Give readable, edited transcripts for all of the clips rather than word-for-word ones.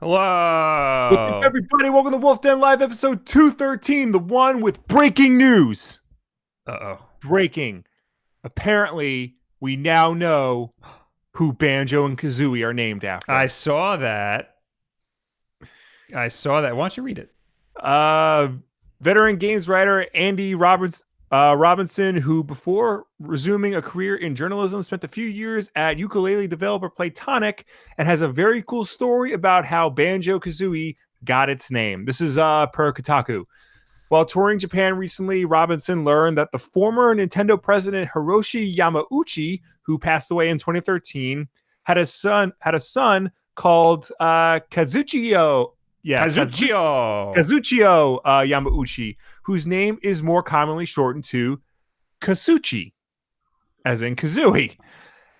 What's up, Hello. everybody? Welcome to Wolf Den Live episode 213, the one with breaking news. Uh-oh. Breaking. Apparently, we now know who Banjo and Kazooie are named after. I saw that. Why don't you read it? Veteran games writer Andy Robinson, who before resuming a career in journalism, spent a few years at ukulele developer Playtonic and has a very cool story about how Banjo-Kazooie got its name. This is per Kotaku. While touring Japan recently, Robinson learned that the former Nintendo president Hiroshi Yamauchi, who passed away in 2013, had a son called Kazuchio. Yeah, Kazuchio Yamauchi, whose name is more commonly shortened to Kasuchi, as in Kazooie.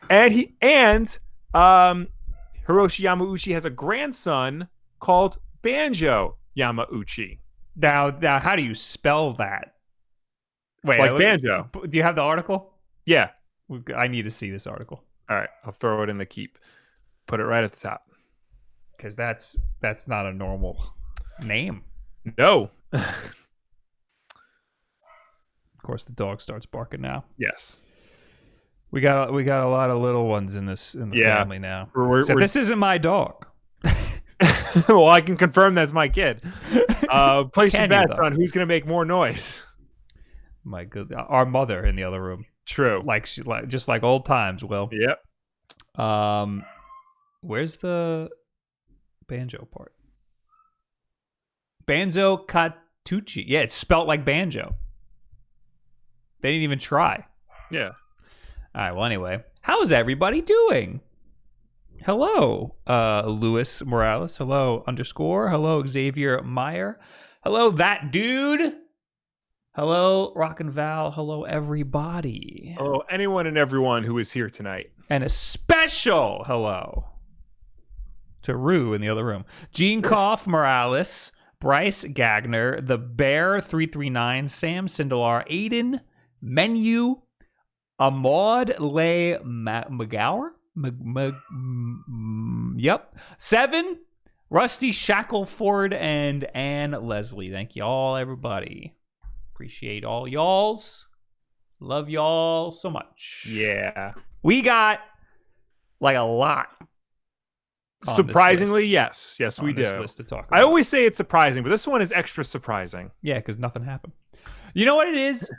And Hiroshi Yamauchi has a grandson called Banjo Yamauchi. Now, how do you spell that? Wait, like Banjo. Do you have the article? Yeah. I need to see this article. All right, I'll throw it in the keep. Put it right at the top. Because that's not a normal name. No. Of course, the dog starts barking now. Yes. We got a lot of little ones in the family now. This isn't my dog. Well, I can confirm that's my kid. Place your bets on who's going to make more noise. My good, our mother in the other room. True. Just like old times. Will. Yep. Where's the banjo part? Banjo Katuchi. Yeah, it's spelt like banjo. They didn't even try. Yeah. All right. Well, anyway, how's everybody doing? Hello, Luis Morales. Hello, _. Hello, Xavier Meyer. Hello, that dude. Hello, Rock and Val. Hello, everybody. Hello, anyone and everyone who is here tonight. And a special hello to Rue in the other room. Gene Koff Morales, Bryce Gagner, The Bear 339, Sam Sindelar, Aiden, Menu, Ahmad Le McGower. Yep. 7, Rusty Shackleford, and Ann Leslie. Thank you all, everybody. Appreciate all y'alls. Love y'all so much. Yeah. We got like a lot. Surprisingly, yes. Yes, we do. List to talk about. I always say it's surprising, but this one is extra surprising. Yeah, because nothing happened. You know what it is?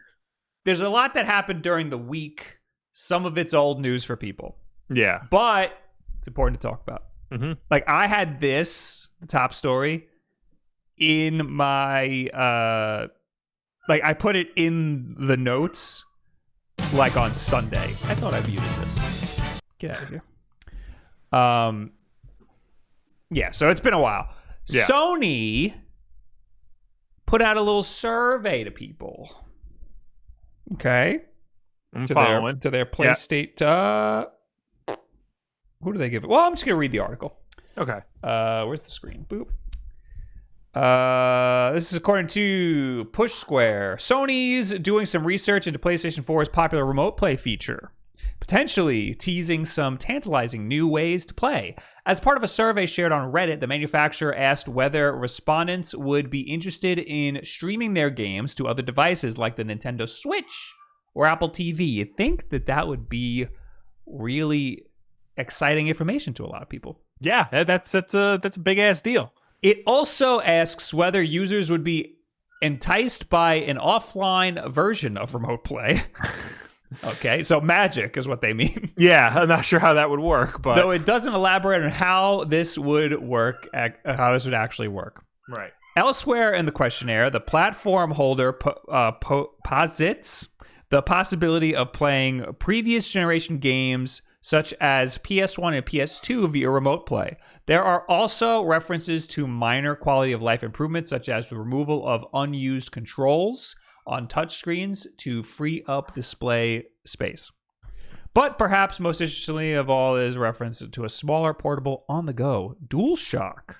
There's a lot that happened during the week. Some of it's old news for people. Yeah. But it's important to talk about. Mm-hmm. Like, I had the top story, in my, I put it in the notes, like, on Sunday. I thought I muted this. Get out of here. Yeah, so it's been a while. Yeah. Sony put out a little survey to people. Okay. I'm following. To their PlayStation. Who do they give it? Well, I'm just going to read the article. Okay. Where's the screen? Boop. This is according to Push Square. Sony's doing some research into PlayStation 4's popular remote play feature, potentially teasing some tantalizing new ways to play. As part of a survey shared on Reddit, the manufacturer asked whether respondents would be interested in streaming their games to other devices like the Nintendo Switch or Apple TV. You'd think that would be really exciting information to a lot of people. Yeah, that's a big ass deal. It also asks whether users would be enticed by an offline version of remote play. Okay, so magic is what they mean. Yeah, I'm not sure how that would work, but though it doesn't elaborate on how this would work, how this would actually work. Right. Elsewhere in the questionnaire, the platform holder posits the possibility of playing previous generation games such as PS1 and PS2 via remote play. There are also references to minor quality of life improvements, such as the removal of unused controls on touchscreens to free up display space. But perhaps most interestingly of all is reference to a smaller, portable, on-the-go DualShock,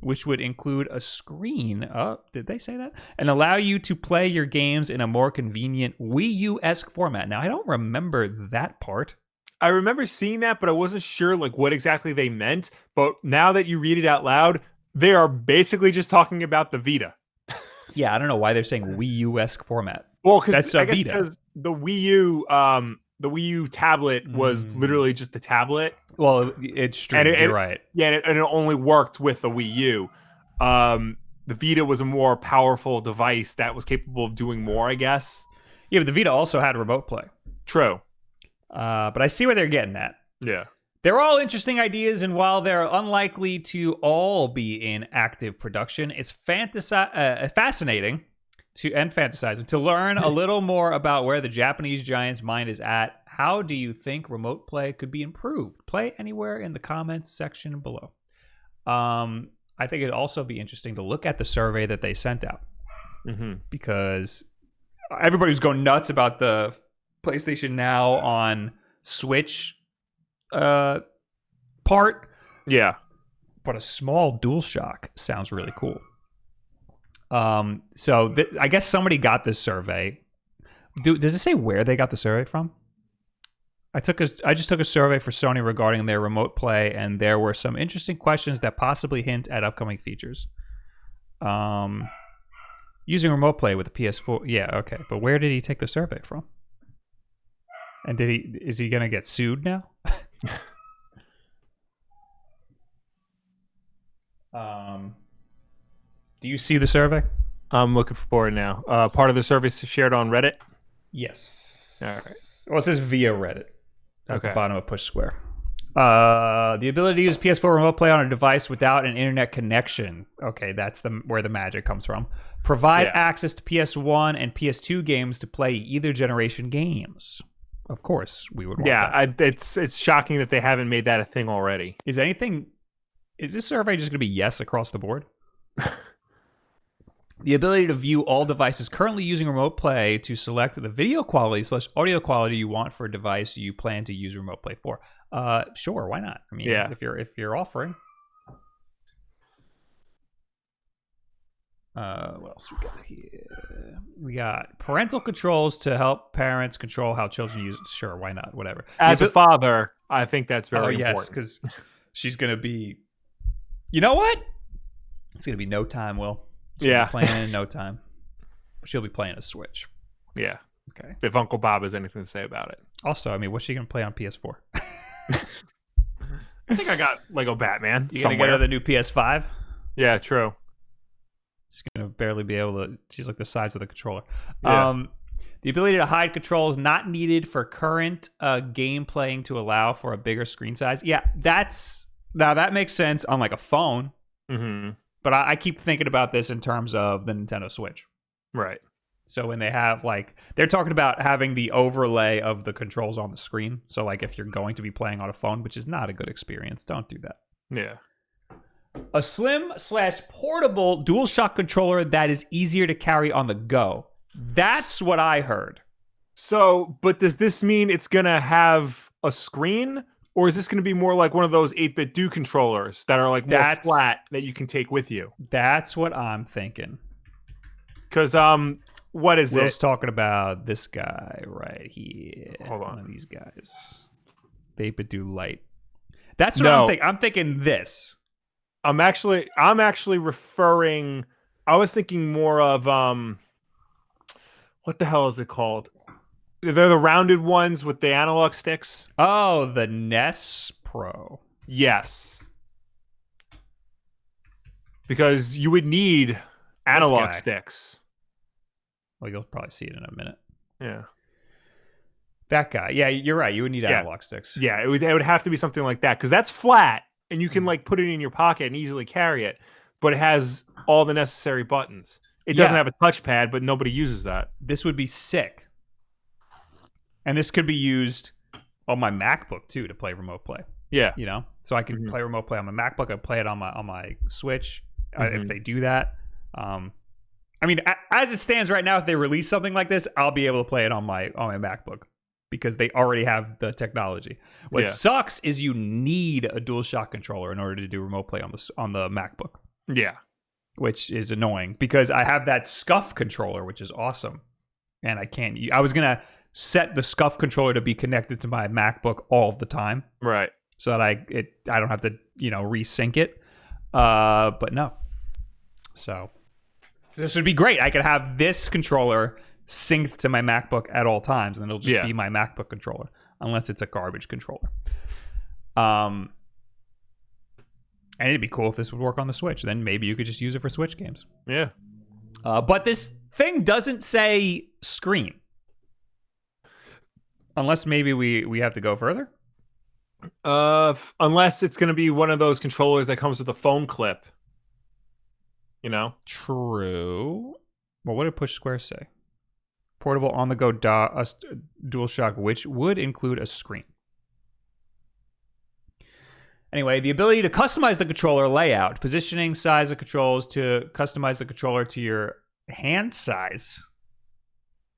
which would include a screen, did they say that? And allow you to play your games in a more convenient Wii U-esque format. Now, I don't remember that part. I remember seeing that, but I wasn't sure like what exactly they meant. But now that you read it out loud, they are basically just talking about the Vita. Yeah, I don't know why they're saying Wii U-esque format. Well, because That's I a guess Vita. because the Wii U tablet was literally just a tablet. Well, it's streamed. You're right. Yeah, and it only worked with the Wii U. The Vita was a more powerful device that was capable of doing more, I guess. Yeah, but the Vita also had remote play. True. But I see where they're getting at. Yeah. They're all interesting ideas, and while they're unlikely to all be in active production, it's fascinating and fantasizing to learn a little more about where the Japanese giant's mind is at. How do you think remote play could be improved? Play anywhere in the comments section below. I think it'd also be interesting to look at the survey that they sent out, because everybody was going nuts about the PlayStation Now on Switch part. Yeah. But a small DualShock sounds really cool. So I guess somebody got this survey. Does it say where they got the survey from? I just took a survey for Sony regarding their remote play, and there were some interesting questions that possibly hint at upcoming features. Using remote play with the PS4. Yeah, okay. But where did he take the survey from? And is he gonna get sued now? Do you see the survey? I'm looking for it now. Part of the survey is shared on Reddit. Yes. All right. Well, it says via Reddit at Okay. the bottom of Push Square. The ability to use PS4 remote play on a device without an internet connection. Okay, that's where the magic comes from. Provide access to PS1 and PS2 games to play either generation games. Of course, we would want that. It's shocking that they haven't made that a thing already. Is this survey just going to be yes across the board? The ability to view all devices currently using remote play to select the video quality / audio quality you want for a device you plan to use remote play for. Sure, why not? I mean, if you're offering. What else we got here? We got parental controls to help parents control how children use it. Sure, why not? Whatever. As a father, I think that's very important. Yes, because she's going to be... You know what? It's going to be no time, Will. She'll be playing in no time. She'll be playing a Switch. Yeah. Okay. If Uncle Bob has anything to say about it. Also, I mean, what's she going to play on PS4? I think I got Lego Batman. You going to get her the new PS5? Yeah, true. She's going to barely be able to... She's like the size of the controller. Yeah. The ability to hide controls not needed for current game playing to allow for a bigger screen size. Yeah, now that makes sense on like a phone. Mm-hmm. But I keep thinking about this in terms of the Nintendo Switch. Right. So when they have they're talking about having the overlay of the controls on the screen. So like if you're going to be playing on a phone, which is not a good experience, don't do that. Yeah. A slim / portable DualShock controller that is easier to carry on the go. That's what I heard. So, but does this mean it's going to have a screen? Or is this going to be more like one of those 8-bit do controllers that are like more flat that you can take with you? That's what I'm thinking. Because what is Will's talking about this guy right here. Hold on. One of these guys. 8-bit do light. That's what I'm thinking. I'm thinking this. I'm actually referring. I was thinking more of what the hell is it called? They're the rounded ones with the analog sticks. Oh, the NES Pro. Yes. Because you would need analog sticks. Well, you'll probably see it in a minute. Yeah. That guy. Yeah, you're right. You would need analog sticks. Yeah, it would have to be something like that because that's flat and you can like put it in your pocket and easily carry it, but it has all the necessary buttons. It doesn't have a touchpad, but nobody uses that. This would be sick. And this could be used on my MacBook too to play remote play. Yeah, so I can play remote play on my MacBook. I play it on my Switch if they do that. I mean, as it stands right now, if they release something like this, I'll be able to play it on my MacBook because they already have the technology. What sucks is you need a DualShock controller in order to do remote play on the MacBook. Yeah, which is annoying because I have that Scuff controller, which is awesome, and I can't. I was gonna set the SCUF controller to be connected to my MacBook all of the time, Right. so that I don't have to resync it. But no. So this would be great. I could have this controller synced to my MacBook at all times, and it'll just be my MacBook controller, unless it's a garbage controller. And it'd be cool if this would work on the Switch. Then maybe you could just use it for Switch games. Yeah. But this thing doesn't say screen. Unless maybe we have to go further? Unless it's going to be one of those controllers that comes with a phone clip. True. Well, what did Push Square say? Portable on-the-go DualShock, which would include a screen. Anyway, the ability to customize the controller layout, positioning, size of controls to customize the controller to your hand size.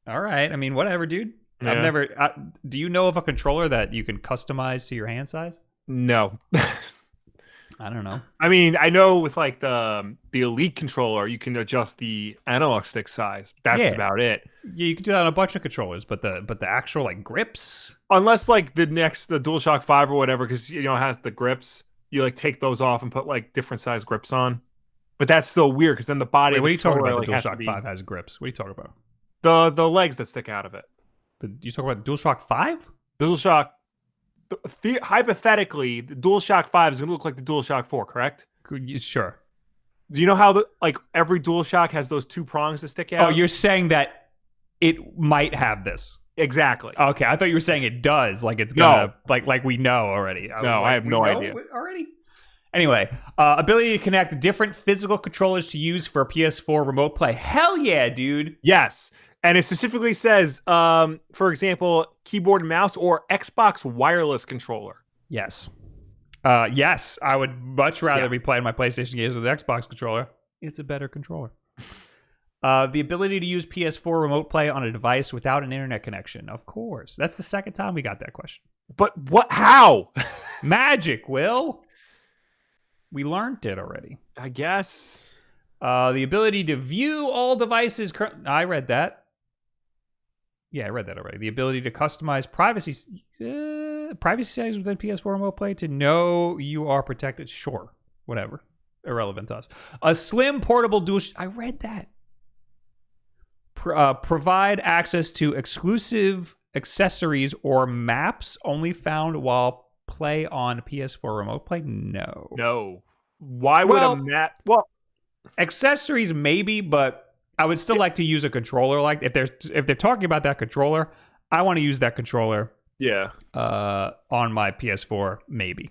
All right. I mean, whatever, dude. Yeah. I've never... do you know of a controller that you can customize to your hand size? No. I don't know. I mean, I know with like the Elite controller, you can adjust the analog stick size. That's about it. Yeah, you can do that on a bunch of controllers, but the actual like grips, unless like the DualShock 5 or whatever, because it has the grips. You like take those off and put like different size grips on. But that's still weird because then the body. Wait, what are you talking about? Like, the DualShock 5 has grips. What are you talking about? The legs that stick out of it. You talking about the DualShock 5? DualShock. Hypothetically, the DualShock 5 is going to look like the DualShock 4, correct? Sure. Do you know how every DualShock has those two prongs that stick out? Oh, you're saying that it might have this. Exactly. Okay, I thought you were saying it does, like it's gonna like we know already. I have no idea already. Anyway, ability to connect different physical controllers to use for PS4 remote play. Hell yeah, dude. Yes. And it specifically says, for example, keyboard and mouse or Xbox wireless controller. Yes. Yes, I would much rather be playing my PlayStation games with an Xbox controller. It's a better controller. The ability to use PS4 remote play on a device without an internet connection. Of course. That's the second time we got that question. But what? How? Magic, Will. We learned it already. I guess. The ability to view all devices. I read that. Yeah, I read that already. The ability to customize privacy settings within PS4 remote play to know you are protected. Sure, whatever. Irrelevant to us. A slim portable dual. I read that. Provide access to exclusive accessories or maps only found while play on PS4 remote play. No. Why would a map? Well, accessories maybe, but I would still like to use a controller. Like if they're talking about that controller, I want to use that controller. Yeah. On my PS4, maybe.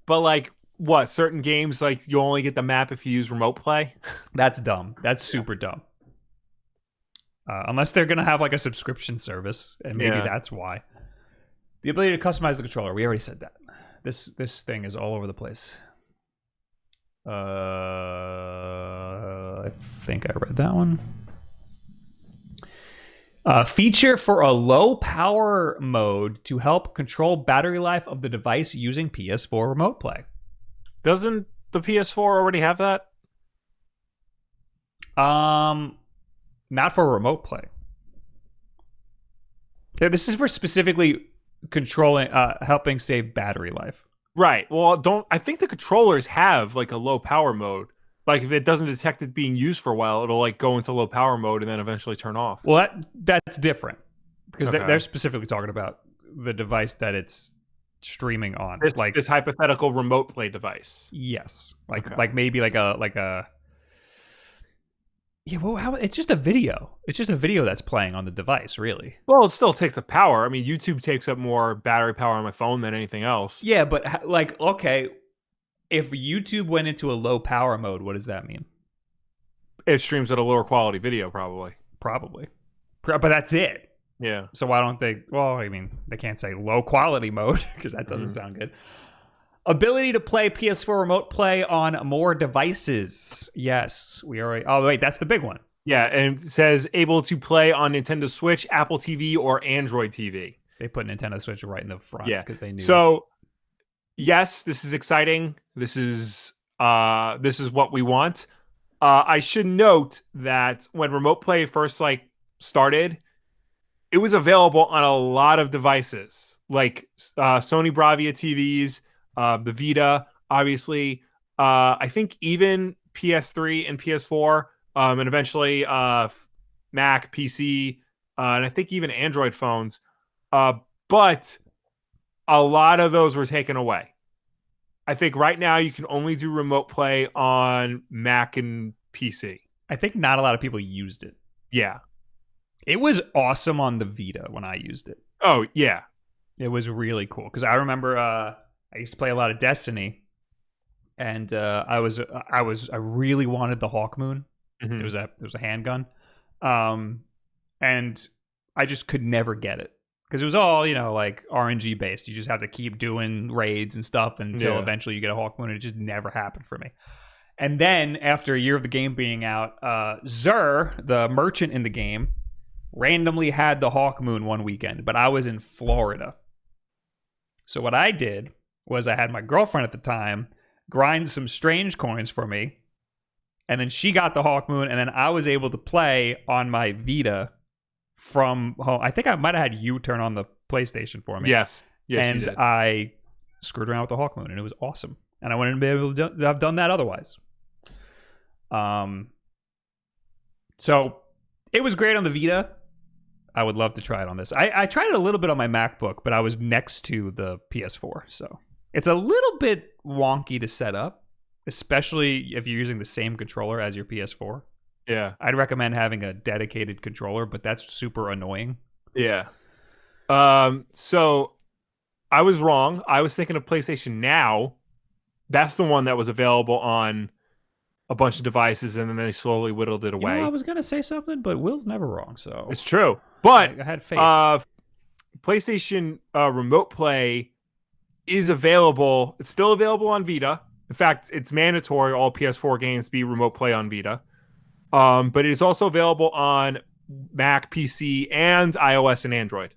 But like, what? Certain games, like you only get the map if you use remote play. That's dumb. That's super dumb. Unless they're gonna have like a subscription service, and maybe that's why. The ability to customize the controller. We already said that. This thing is all over the place. I think I read that one. Feature for a low power mode to help control battery life of the device using PS4 remote play. Doesn't the PS4 already have that? Not for remote play. This is for specifically controlling, helping save battery life. Right. Well, I think the controllers have like a low power mode. Like if it doesn't detect it being used for a while, it'll like go into low power mode and then eventually turn off. Well, that's different because they're specifically talking about the device that it's streaming on, this hypothetical remote play device. Yes, like maybe like a. Yeah, well, it's just a video. It's just a video that's playing on the device, really. Well, it still takes up power. I mean, YouTube takes up more battery power on my phone than anything else. Yeah, but like, okay, if YouTube went into a low power mode, what does that mean? It streams at a lower quality video, probably. But that's it. Yeah. So why don't they? Well, I mean, they can't say low quality mode because that doesn't sound good. Ability to play PS4 remote play on more devices. Yes, we already. Oh wait, that's the big one. Yeah, and it says able to play on Nintendo Switch, Apple TV, or Android TV. They put Nintendo Switch right in the front. Yeah, because they knew. So, yes, this is exciting. This is what we want. I should note that when remote play first started, it was available on a lot of devices, like Sony Bravia TVs, the Vita, obviously. I think even PS3 and PS4, and eventually Mac, PC, and I think even Android phones. But a lot of those were taken away. I think right now you can only do remote play on Mac and PC. I think not a lot of people used it. Yeah. It was awesome on the Vita when I used it. Oh, yeah. It was really cool because I remember I used to play a lot of Destiny, and I really wanted the Hawk Moon. Mm-hmm. It was a handgun, and I just could never get it because it was all like RNG based. You just have to keep doing raids and stuff until eventually you get a Hawk Moon, and it just never happened for me. And then after a year of the game being out, Zur, the merchant in the game, randomly had the Hawk Moon one weekend, but I was in Florida. So what I did was I had my girlfriend at the time grind some strange coins for me, and then she got the Hawk Moon, and then I was able to play on my Vita from home. I think I might have had you turn on the PlayStation for me. Yes, and you did. I screwed around with the Hawk Moon, and it was awesome. And I wouldn't be able to have done that otherwise. So it was great on the Vita. I would love to try it on this. I tried it a little bit on my MacBook, but I was next to the PS4, so it's a little bit wonky to set up, especially if you're using the same controller as your PS4. Yeah. I'd recommend having a dedicated controller, but that's super annoying. Yeah. So I was wrong. I was thinking of PlayStation Now. That's the one that was available on a bunch of devices, and then they slowly whittled it away. I was going to say something, but Will's never wrong, so... It's true. But I had faith. PlayStation Remote Play is available. It's still available on Vita. In fact, it's mandatory all PS4 games be Remote Play on Vita. But it is also available on Mac, PC, and iOS and Android.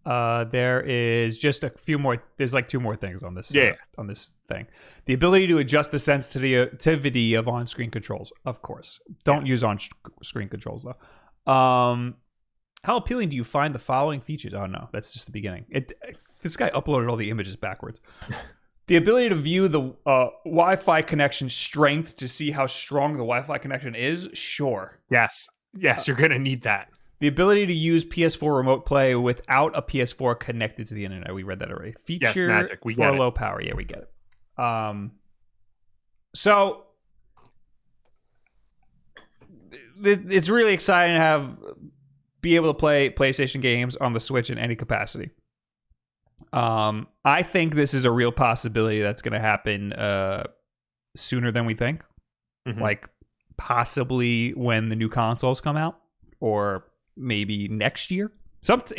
There is just a few more. There's like two more things on this. Yeah. On this thing, the ability to adjust the sensitivity of on-screen controls. Of course, don't use on-screen controls though. How appealing do you find the following features? Oh no, that's just the beginning. This guy uploaded all the images backwards. The ability to view the Wi-Fi connection strength to see how strong the Wi-Fi connection is. Sure. Yes, you're gonna need that. The ability to use PS4 Remote Play without a PS4 connected to the internet. We read that already. Feature magic. We for get low power. Yeah, we get it. So it's really exciting to be able to play PlayStation games on the Switch in any capacity. I think this is a real possibility that's going to happen sooner than we think. Mm-hmm. Like possibly when the new consoles come out, or maybe next year. That's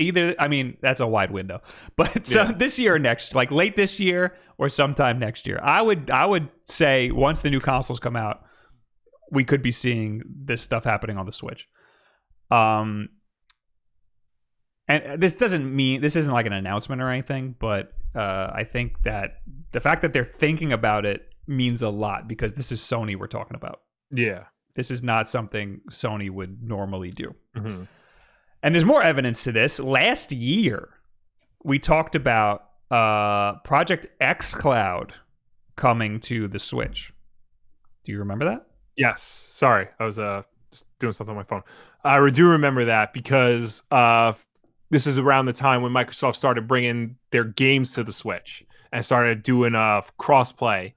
a wide window, but this year or next, like late this year or sometime next year. I would say once the new consoles come out, we could be seeing this stuff happening on the Switch. And this isn't like an announcement or anything, but I think that the fact that they're thinking about it means a lot because this is Sony we're talking about. Yeah. This is not something Sony would normally do. Mm-hmm. And there's more evidence to this. Last year, we talked about Project xCloud coming to the Switch. Do you remember that? Yes. Sorry, I was just doing something on my phone. I do remember that because this is around the time when Microsoft started bringing their games to the Switch and started doing cross-play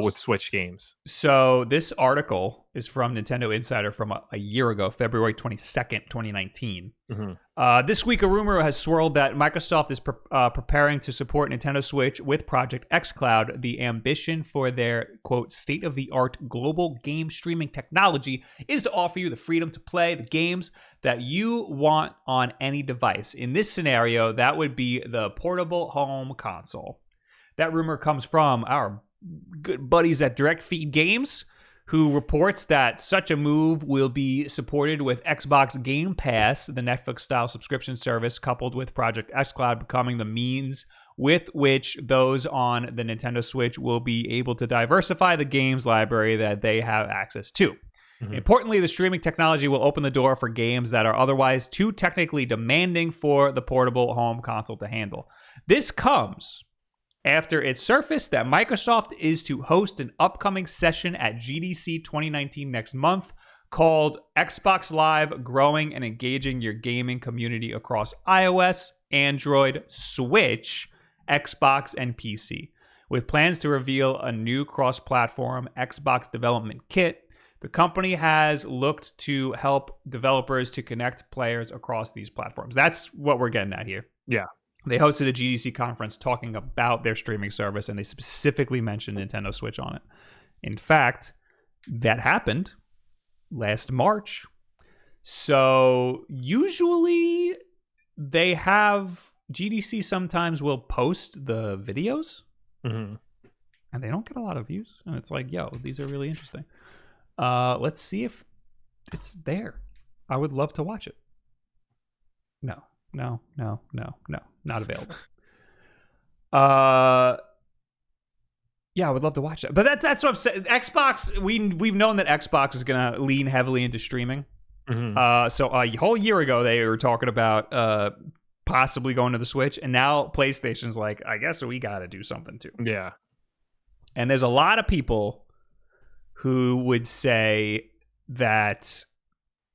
with Switch games. So this article is from Nintendo Insider from a year ago, February 22nd, 2019. Mm-hmm. This week, a rumor has swirled that Microsoft is preparing to support Nintendo Switch with Project xCloud. The ambition for their, quote, state-of-the-art global game streaming technology is to offer you the freedom to play the games that you want on any device. In this scenario, that would be the portable home console. That rumor comes from our good buddies at Direct Feed Games, who reports that such a move will be supported with Xbox Game Pass, the Netflix-style subscription service, coupled with Project xCloud becoming the means with which those on the Nintendo Switch will be able to diversify the games library that they have access to. Mhm. Importantly, the streaming technology will open the door for games that are otherwise too technically demanding for the portable home console to handle. This comes after it surfaced that Microsoft is to host an upcoming session at GDC 2019 next month called Xbox Live: Growing and Engaging Your Gaming Community Across iOS, Android, Switch, Xbox, and PC, with plans to reveal a new cross-platform Xbox development kit. The company has looked to help developers to connect players across these platforms. That's what we're getting at here. Yeah. They hosted a GDC conference talking about their streaming service, and they specifically mentioned Nintendo Switch on it. In fact, that happened last March. So usually they have GDC sometimes will post the videos, Mm-hmm. and they don't get a lot of views. And it's like, yo, these are really interesting. Let's see if it's there. I would love to watch it. No, not available. Yeah, I would love to watch that. But that's what I'm saying. Xbox, we've known that Xbox is gonna lean heavily into streaming. Mm-hmm. So a whole year ago they were talking about possibly going to the Switch, and now PlayStation's like, I guess we got to do something too. Yeah. And there's a lot of people who would say that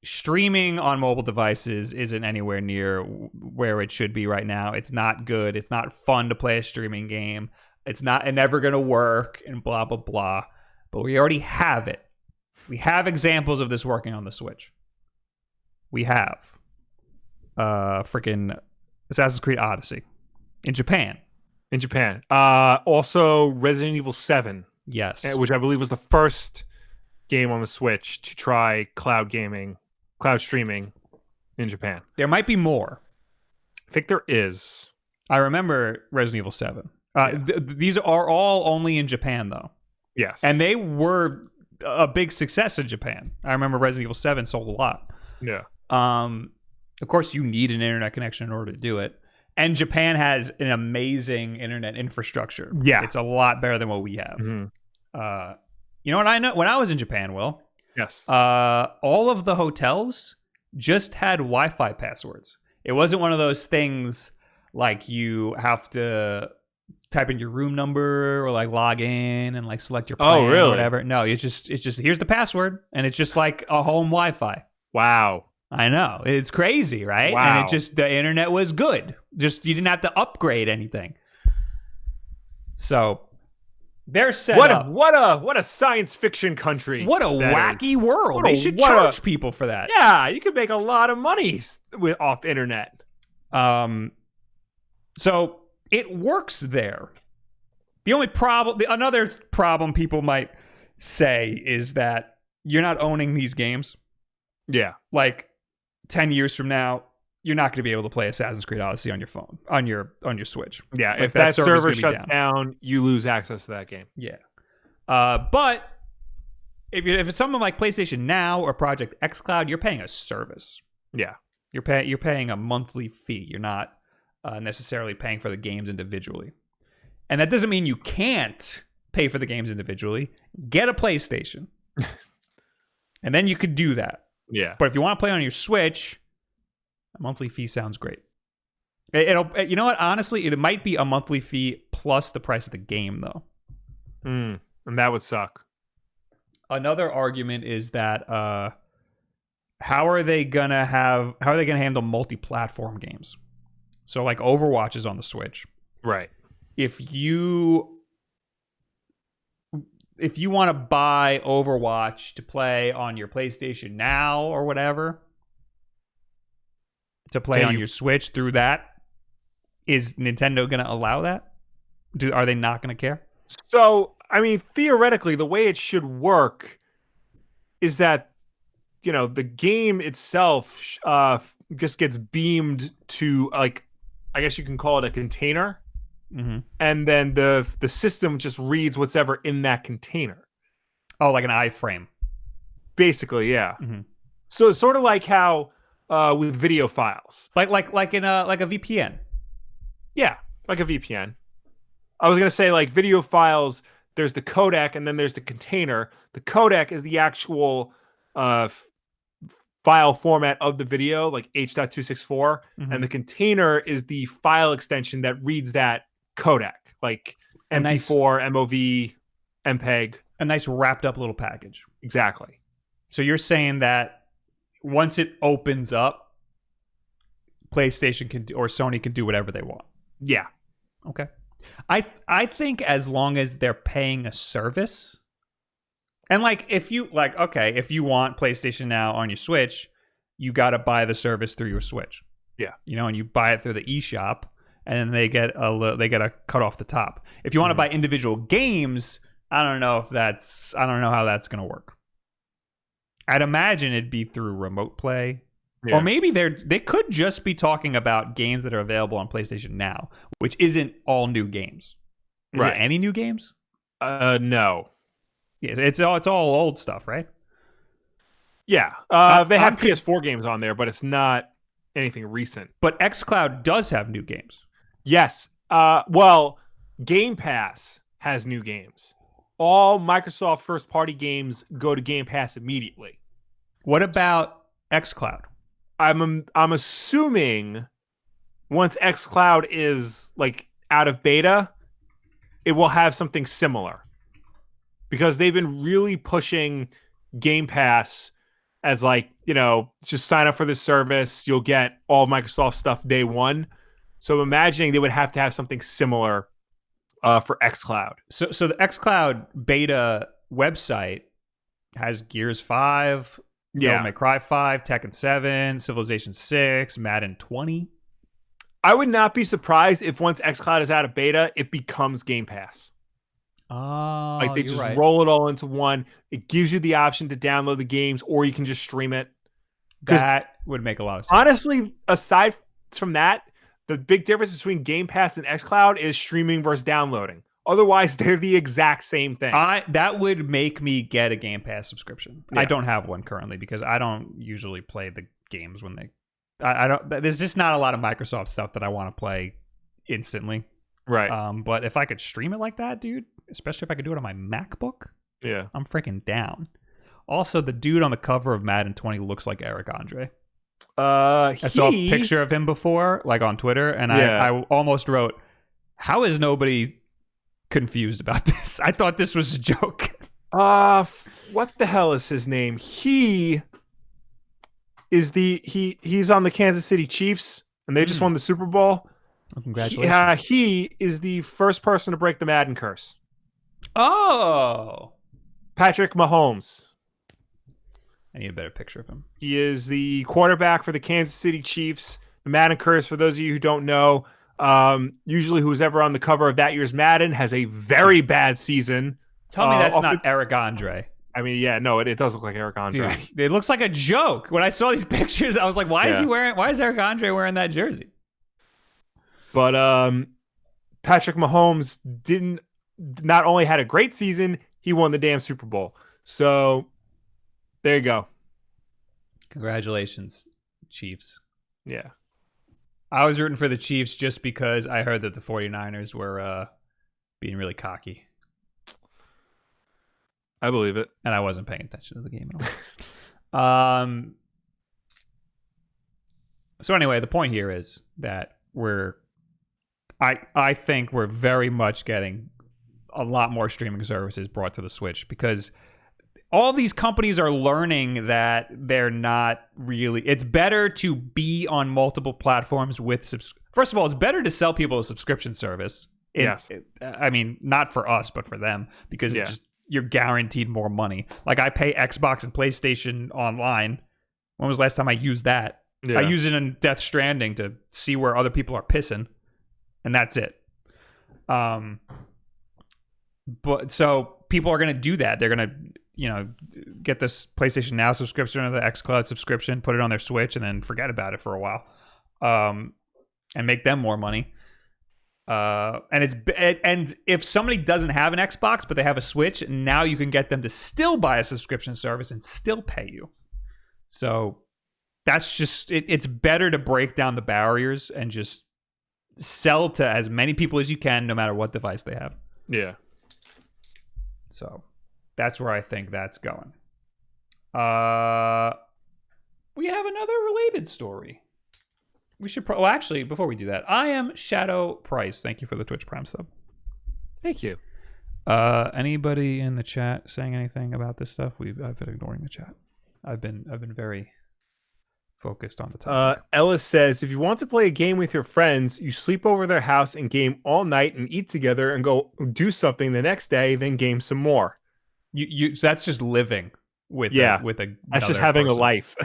streaming on mobile devices isn't anywhere near where it should be right now. It's not good. It's not fun to play a streaming game. It's never going to work, and blah, blah, blah. But we already have it. We have examples of this working on the Switch. We have freaking Assassin's Creed Odyssey in Japan. Also Resident Evil 7. Yes. Which I believe was the first game on the Switch to try cloud streaming in Japan. There might be more. I think there is. I remember Resident Evil 7. These are all only in Japan, though. Yes. And they were a big success in Japan. I remember Resident Evil 7 sold a lot. Yeah. Of course, you need an internet connection in order to do it. And Japan has an amazing internet infrastructure. Yeah. It's a lot better than what we have. Mm-hmm. You know what I know? When I was in Japan, Will, Yes. all of the hotels just had Wi-Fi passwords. It wasn't one of those things like you have to type in your room number or like log in and like select your plan or whatever. No, it's just here's the password, and it's just like a home Wi-Fi. Wow. I know. It's crazy, right? Wow. And the internet was good. Just you didn't have to upgrade anything. So they're set up. What a science fiction country. What a wacky world. They should charge people for that. Yeah, you could make a lot of money off internet. So it works there. Another problem people might say is that you're not owning these games. Yeah. Like 10 years from now, you're not going to be able to play Assassin's Creed Odyssey on your phone, on your Switch. Yeah, like if that server shuts down, you lose access to that game. Yeah. But if it's something like PlayStation Now or Project xCloud, you're paying a service. Yeah. You're paying a monthly fee. You're not necessarily paying for the games individually. And that doesn't mean you can't pay for the games individually. Get a PlayStation. And then you could do that. Yeah. But if you want to play on your Switch, a monthly fee sounds great. You know what? Honestly, it might be a monthly fee plus the price of the game, though. And that would suck. Another argument is that how are they gonna handle multi-platform games? So like Overwatch is on the Switch. Right. If you want to buy Overwatch to play on your PlayStation Now or whatever, to play on your Switch through that, is Nintendo going to allow that? Are they not going to care? So, I mean, theoretically, the way it should work is that, the game itself just gets beamed to, like, I guess you can call it a container. Mm-hmm. And then the system just reads whatever in that container. Oh, like an iframe. Basically, yeah. Mm-hmm. So it's sort of like how with video files, like in a VPN. Yeah, like a VPN. I was gonna say like video files. There's the codec, and then there's the container. The codec is the actual file format of the video, like H.264, and the Mhm. container is the file extension that reads that codec, like A nice, MP4, MOV, MPEG. a nice wrapped up little package. Exactly. So you're saying that once it opens up, PlayStation can or Sony can do whatever they want. Yeah. Okay. I think as long as they're paying a service, and like if you want PlayStation Now on your Switch, you got to buy the service through your Switch. Yeah. And you buy it through the eShop, and then they get a cut off the top. If you want to buy individual games, I don't know how that's going to work. I'd imagine it'd be through remote play. Yeah. Or maybe they could just be talking about games that are available on PlayStation Now, which isn't all new games. Is it any new games? No. Yeah, it's all old stuff, right? Yeah. They have PS4 games on there, but it's not anything recent. But xCloud does have new games. Yes. Well, Game Pass has new games. All Microsoft first-party games go to Game Pass immediately. What about xCloud? I'm assuming once xCloud is like out of beta, it will have something similar, because they've been really pushing Game Pass as like, just sign up for this service, you'll get all Microsoft stuff day one. So I'm imagining they would have to have something similar for xCloud. So the xCloud beta website has Gears 5, Devil May Cry 5, Tekken 7, Civilization 6, Madden 20. I would not be surprised if once xCloud is out of beta, it becomes Game Pass. Oh, like they just roll it all into one. It gives you the option to download the games, or you can just stream it. That would make a lot of sense. Honestly, aside from that, the big difference between Game Pass and xCloud is streaming versus downloading. Otherwise, they're the exact same thing. That would make me get a Game Pass subscription. Yeah. I don't have one currently because I don't usually play the games when they. I don't. There's just not a lot of Microsoft stuff that I want to play instantly. Right. But if I could stream it like that, dude, especially if I could do it on my MacBook, I'm freaking down. Also, the dude on the cover of Madden 20 looks like Eric Andre. I saw a picture of him before, like on Twitter, and I almost wrote, "How is nobody confused about this? I thought this was a joke." What the hell is his name? He is he's on the Kansas City Chiefs, and they just won the Super Bowl. Well, congratulations. He is the first person to break the Madden curse. Oh, Patrick Mahomes. I need a better picture of him. He is the quarterback for the Kansas City Chiefs. The Madden curse, for those of you who don't know, usually who's ever on the cover of that year's Madden has a very bad season. Tell me that's not Eric Andre. I mean, yeah, no, it does look like Eric Andre. Dude, it looks like a joke. When I saw these pictures, I was like, why is Eric Andre wearing that jersey? But Patrick Mahomes not only had a great season, he won the damn Super Bowl. So there you go. Congratulations, Chiefs. Yeah. I was rooting for the Chiefs just because I heard that the 49ers were being really cocky. I believe it. And I wasn't paying attention to the game at all. So anyway, the point here is that I think we're very much getting a lot more streaming services brought to the Switch, because all these companies are learning that they're not really. It's better to be on multiple platforms with First of all, it's better to sell people a subscription service. Yes. I mean, not for us, but for them, because you're guaranteed more money. Like, I pay Xbox and PlayStation online. When was the last time I used that? Yeah. I use it in Death Stranding to see where other people are pissing, and that's it. But so people are going to do that. They're going to, get this PlayStation Now subscription or the xCloud subscription, put it on their Switch, and then forget about it for a while, and make them more money. And if somebody doesn't have an Xbox but they have a Switch, now you can get them to still buy a subscription service and still pay you. So that's just it's better to break down the barriers and just sell to as many people as you can, no matter what device they have. Yeah. So that's where I think that's going. We have another related story. We should well, actually, before we do that, I am Shadow Price. Thank you for the Twitch Prime sub. Thank you. Anybody in the chat saying anything about this stuff? I've been ignoring the chat. I've been very focused on the topic. Ellis says, if you want to play a game with your friends, you sleep over their house and game all night and eat together and go do something the next day, then game some more. So that's just living with that's just having person. A life.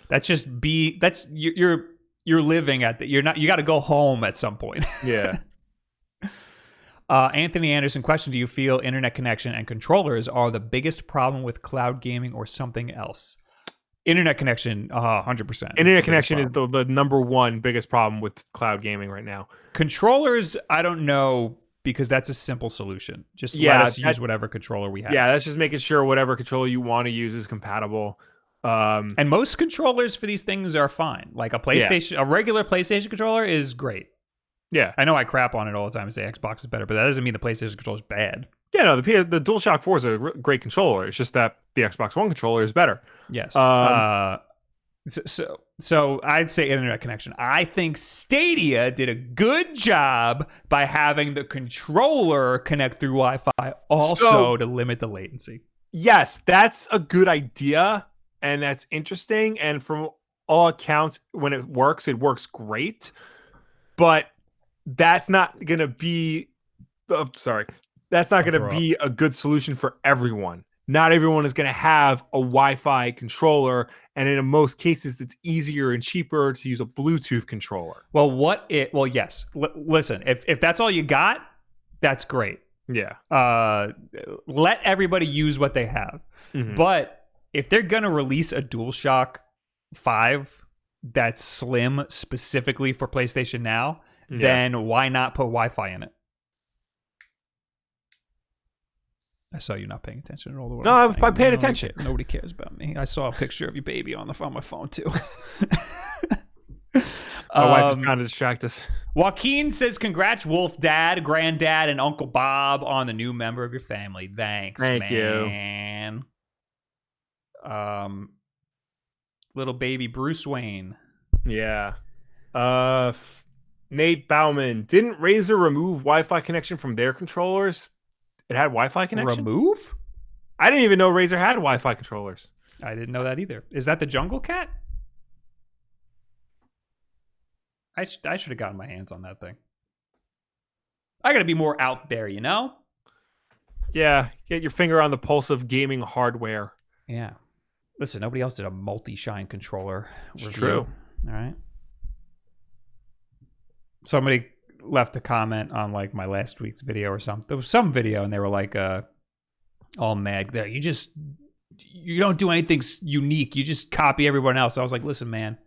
That's just you're living at you got to go home at some point. Yeah. Anthony Anderson question: do you feel internet connection and controllers are the biggest problem with cloud gaming or something else? Internet connection, 100%. Internet connection is the number one biggest problem with cloud gaming right now. Controllers, I don't know, because that's a simple solution. Just let us use whatever controller we have. Yeah, that's just making sure whatever controller you want to use is compatible. And most controllers for these things are fine. Like a regular PlayStation controller is great. Yeah. I know I crap on it all the time and say Xbox is better, but that doesn't mean the PlayStation controller is bad. Yeah, no, the DualShock 4 is a great controller. It's just that the Xbox One controller is better. Yes. So I'd say internet connection. I think Stadia did a good job by having the controller connect through Wi-Fi also to limit the latency. Yes, that's a good idea, and that's interesting. And from all accounts, when it works great. But that's not going to be... That's not going to be a good solution for everyone. Not everyone is going to have a Wi-Fi controller, and in most cases, it's easier and cheaper to use a Bluetooth controller. Well, yes. Listen, if that's all you got, that's great. Yeah. Let everybody use what they have. Mm-hmm. But if they're going to release a DualShock 5 that's slim specifically for PlayStation Now, then why not put Wi-Fi in it? I saw you not paying attention at all. No, I'm paying attention. Nobody cares about me. I saw a picture of your baby on my phone too. My wife is trying to distract us. Joaquin says, "Congrats, Wulff Dad, Granddad, and Uncle Bob on the new member of your family. Thanks, Thank man. Little baby Bruce Wayne. Yeah. Nate Bauman, didn't Razer remove Wi-Fi connection from their controllers? It had Wi-Fi connection? Remove? I didn't even know Razer had Wi-Fi controllers. I didn't know that either. Is that the Jungle Cat? I should have gotten my hands on that thing. I gotta be more out there, you know? Yeah, get your finger on the pulse of gaming hardware. Yeah. Listen, nobody else did a multi-shine controller review. True. All right. Somebody left a comment on like my last week's video or something. There was some video and they were like all mad that you don't do anything unique. You just copy everyone else. I was like, listen, man,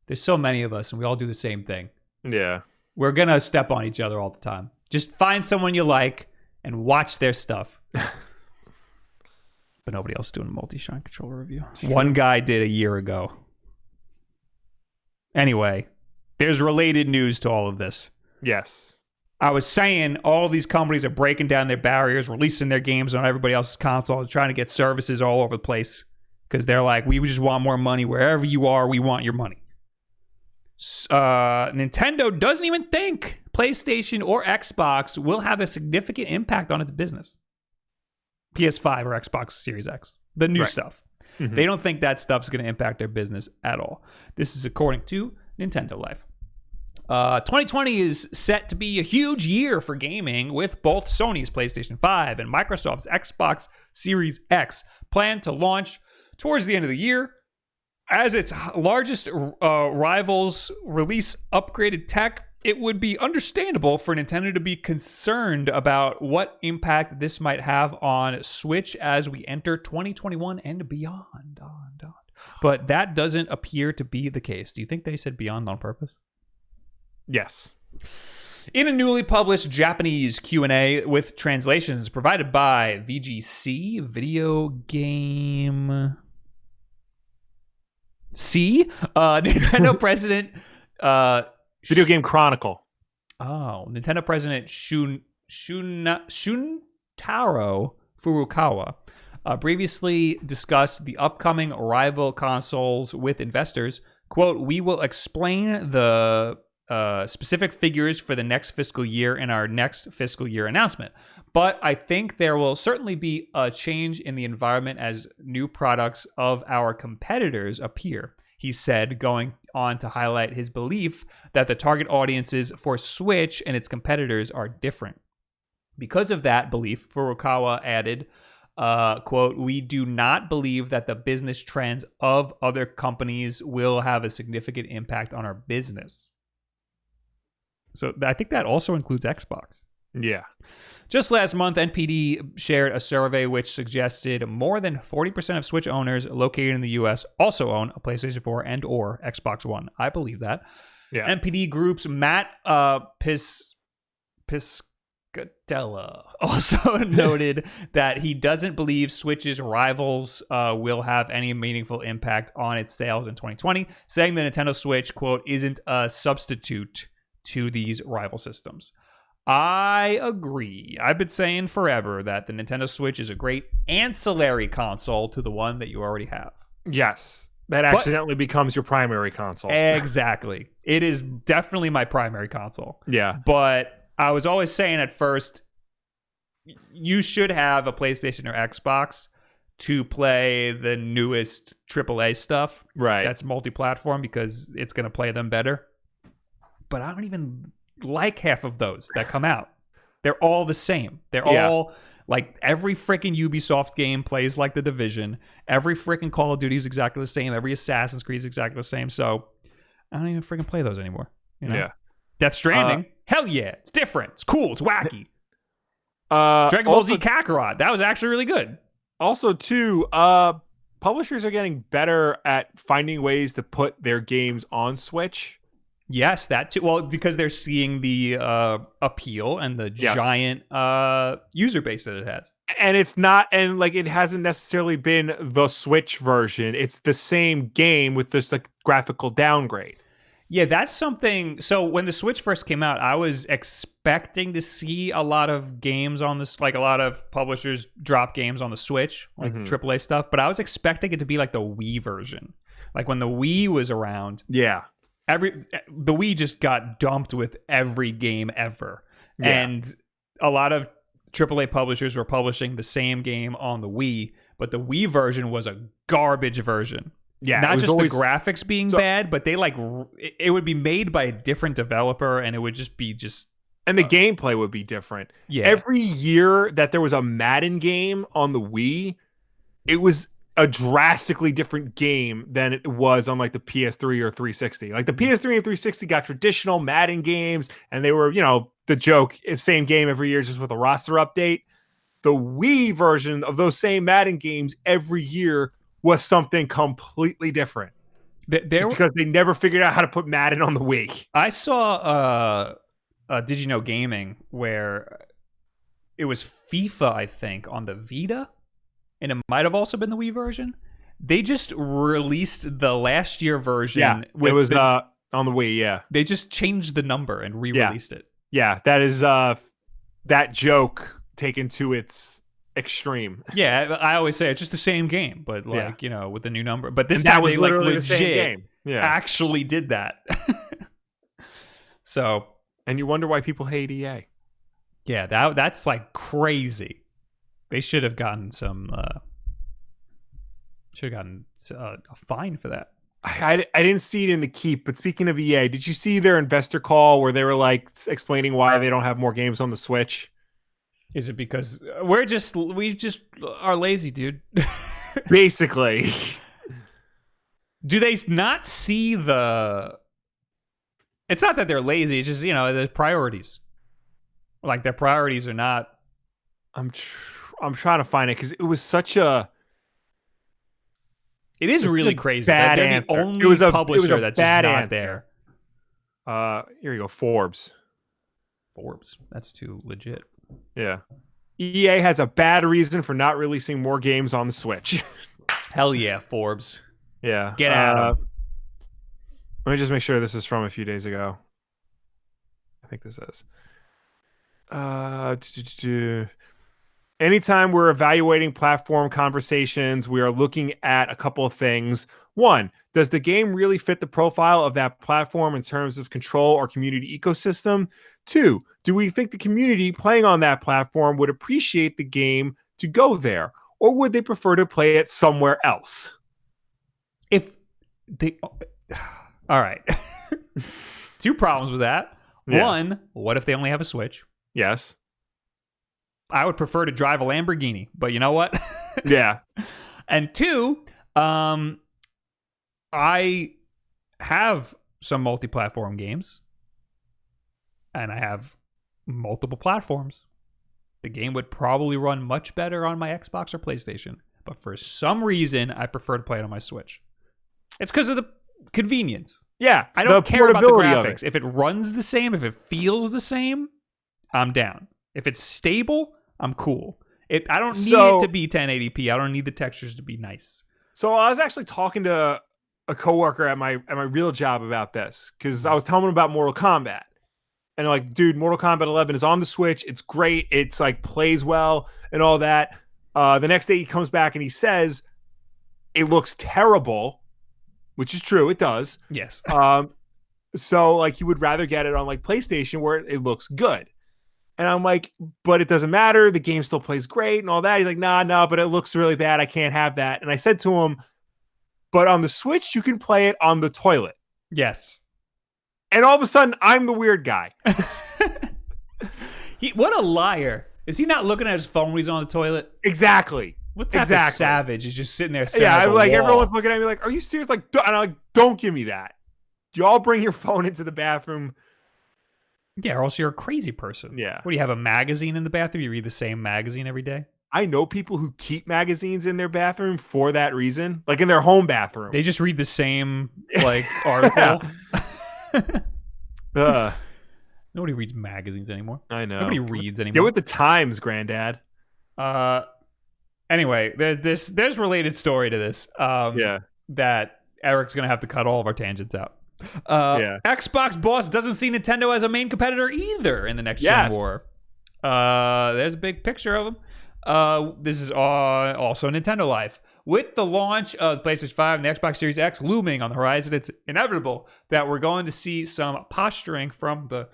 there's so many of us and we all do the same thing. Yeah. We're going to step on each other all the time. Just find someone you like and watch their stuff. But nobody else is doing a multi-shine controller review. One guy did a year ago. Anyway, there's related news to all of this. Yes. I was saying all of these companies are breaking down their barriers, releasing their games on everybody else's console, and trying to get services all over the place because they're like, we just want more money. Wherever you are, we want your money. Nintendo doesn't even think PlayStation or Xbox will have a significant impact on its business. PS5 or Xbox Series X, the new stuff. Mm-hmm. They don't think that stuff's going to impact their business at all. This is according to Nintendo Life. 2020 is set to be a huge year for gaming, with both Sony's PlayStation 5 and Microsoft's Xbox Series X planned to launch towards the end of the year. As its largest rivals release upgraded tech, it would be understandable for Nintendo to be concerned about what impact this might have on Switch as we enter 2021 and beyond. But that doesn't appear to be the case. Do you think they said beyond on purpose? Yes. In a newly published Japanese Q&A with translations provided by VGC, Video Game C, Nintendo President... Video Game Chronicle. Oh, Nintendo President Shuntaro Furukawa previously discussed the upcoming rival consoles with investors. Quote, we will explain the specific figures for the next fiscal year in our next fiscal year announcement. But I think there will certainly be a change in the environment as new products of our competitors appear, he said, going on to highlight his belief that the target audiences for Switch and its competitors are different. Because of that belief, Furukawa added, quote, we do not believe that the business trends of other companies will have a significant impact on our business. So I think that also includes Xbox. Yeah. Just last month, NPD shared a survey which suggested more than 40% of Switch owners located in the U.S. also own a PlayStation 4 and or Xbox One. I believe that. Yeah. NPD Group's Matt Piscatella also noted that he doesn't believe Switch's rivals will have any meaningful impact on its sales in 2020, saying the Nintendo Switch, quote, isn't a substitute to these rival systems. I agree. I've been saying forever that the Nintendo Switch is a great ancillary console to the one that you already have. Yes. That accidentally becomes your primary console. Exactly. It is definitely my primary console. Yeah. But I was always saying at first, you should have a PlayStation or Xbox to play the newest AAA stuff. Right. That's multi-platform because it's going to play them better. But I don't even like half of those that come out. They're all the same. They're all like every freaking Ubisoft game plays like The Division. Every freaking Call of Duty is exactly the same. Every Assassin's Creed is exactly the same. So I don't even freaking play those anymore. You know? Yeah. Death Stranding. Hell yeah. It's different. It's cool. It's wacky. Dragon Ball Z Kakarot. That was actually really good. Also, too, publishers are getting better at finding ways to put their games on Switch. Yes, that too. Well, because they're seeing the appeal and the giant user base that it has. And it's not, and like it hasn't necessarily been the Switch version. It's the same game with this like graphical downgrade. Yeah, that's something. So when the Switch first came out, I was expecting to see a lot of games on this, like a lot of publishers drop games on the Switch, like AAA stuff. But I was expecting it to be like the Wii version, like when the Wii was around. Yeah. The Wii just got dumped with every game ever. Yeah. And a lot of AAA publishers were publishing the same game on the Wii, but the Wii version was a garbage version. Yeah, not just the graphics being bad, but they like it would be made by a different developer, and it would just be and the gameplay would be different. Yeah, every year that there was a Madden game on the Wii, it was a drastically different game than it was on like the PS3 or 360. Like the PS3 and 360 got traditional Madden games, and they were, you know, the joke is same game every year, just with a roster update. The Wii version of those same Madden games every year was something completely different. Because they never figured out how to put Madden on the Wii. I saw Did You Know Gaming where it was FIFA, I think, on the Vita. And it might have also been the Wii version. They just released the last year version. Yeah, it was on the Wii, yeah. They just changed the number and re-released it. Yeah, that is that joke taken to its extreme. Yeah, I always say it's just the same game, but like, you know, with the new number. But this time time they like literally legit the same game. Yeah. Actually did that. So. And you wonder why people hate EA. Yeah, that's like crazy. They should have gotten a fine for that. I didn't see it in the Keep, but speaking of EA, did you see their investor call where they were like explaining why they don't have more games on the Switch? Is it because we just are lazy, dude? Basically. Do they not see the... It's not that they're lazy, it's just, you know, the priorities. Like their priorities are not... I'm trying to find it because it was such a... It is really crazy. Bad they're answer. The only publisher that's just not there. Here you go. Forbes. That's too legit. Yeah. EA has a bad reason for not releasing more games on the Switch. Hell yeah, Forbes. Yeah. Get at 'em. Let me just make sure this is from a few days ago. I think this is. anytime we're evaluating platform conversations, we are looking at a couple of things. One, does the game really fit the profile of that platform in terms of control or community ecosystem? Two, do we think the community playing on that platform would appreciate the game to go there, or would they prefer to play it somewhere else? If they, all right, two problems with that. Yeah. One, what if they only have a Switch? Yes. I would prefer to drive a Lamborghini, but you know what? Yeah. And two, I have some multi-platform games, and I have multiple platforms. The game would probably run much better on my Xbox or PlayStation, but for some reason, I prefer to play it on my Switch. It's because of the convenience. Yeah. I don't care about the portability graphics. If it runs the same, if it feels the same, I'm down. If it's stable, I'm cool. I don't need it to be 1080p. I don't need the textures to be nice. So I was actually talking to a coworker at my real job about this, because I was telling him about Mortal Kombat. And like, dude, Mortal Kombat 11 is on the Switch. It's great. It's like plays well and all that. The next day he comes back and he says it looks terrible, which is true. It does. Yes. So like he would rather get it on like PlayStation where it looks good. And I'm like, but it doesn't matter. The game still plays great and all that. He's like, nah, but it looks really bad. I can't have that. And I said to him, but on the Switch, you can play it on the toilet. Yes. And all of a sudden, I'm the weird guy. What a liar. Is he not looking at his phone when he's on the toilet? Exactly. What type of savage is just sitting there staring yeah, at the like wall? Everyone's looking at me like, are you serious? Like, and I'm like, don't give me that. Y'all bring your phone into the bathroom. Yeah, or else you're a crazy person. Yeah. What, do you have a magazine in the bathroom? You read the same magazine every day? I know people who keep magazines in their bathroom for that reason, like in their home bathroom. They just read the same like article. Nobody reads magazines anymore. I know. Nobody reads anymore. Get with the times, granddad. Anyway, there's related story to this. That Eric's gonna have to cut all of our tangents out. Xbox boss doesn't see Nintendo as a main competitor either in the next gen war. There's a big picture of him. This is also Nintendo Life. With the launch of the PlayStation 5 and the Xbox Series X looming on the horizon, it's inevitable that we're going to see some posturing from the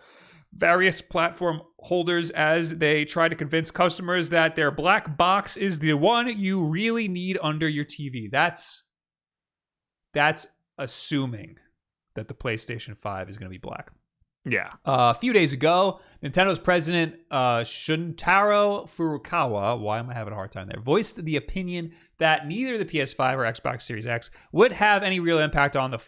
various platform holders as they try to convince customers that their black box is the one you really need under your TV. That's assuming that the PlayStation 5 is going to be black. Yeah. A few days ago, Nintendo's president, Shuntaro Furukawa, why am I having a hard time there, voiced the opinion that neither the PS5 or Xbox Series X would have any real impact on the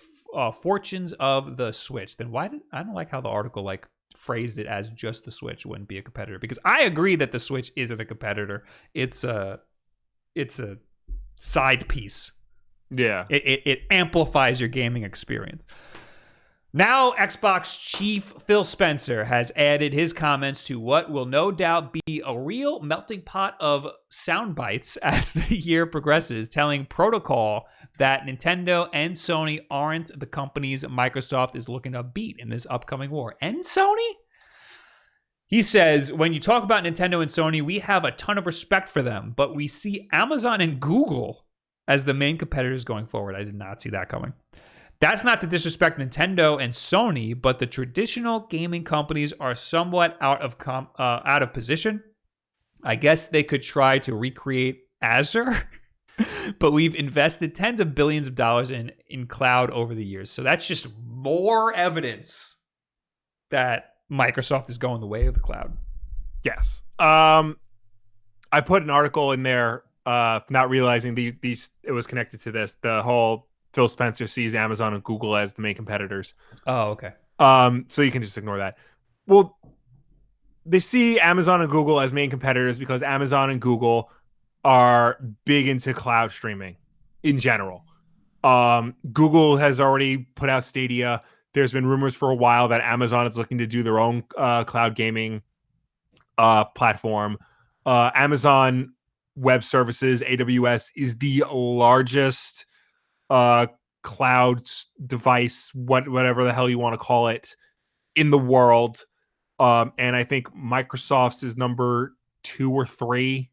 fortunes of the Switch. Then I don't like how the article like phrased it as just the Switch wouldn't be a competitor, because I agree that the Switch isn't a competitor. It's a side piece. Yeah. It amplifies your gaming experience. Now, Xbox chief Phil Spencer has added his comments to what will no doubt be a real melting pot of sound bites as the year progresses, telling Protocol that Nintendo and Sony aren't the companies Microsoft is looking to beat in this upcoming war. And Sony? He says, when you talk about Nintendo and Sony, we have a ton of respect for them, but we see Amazon and Google as the main competitors going forward. I did not see that coming. That's not to disrespect Nintendo and Sony, but the traditional gaming companies are somewhat out of position. I guess they could try to recreate Azure, but we've invested tens of billions of dollars in cloud over the years. So that's just more evidence that Microsoft is going the way of the cloud. Yes. I put an article in there, not realizing these it was connected to this. The whole Phil Spencer sees Amazon and Google as the main competitors. Oh, okay. So you can just ignore that. Well, they see Amazon and Google as main competitors because Amazon and Google are big into cloud streaming in general. Google has already put out Stadia. There's been rumors for a while that Amazon is looking to do their own cloud gaming platform. Amazon Web Services, AWS, is the largest cloud device, whatever the hell you want to call it, in the world. And I think Microsoft's is number 2 or 3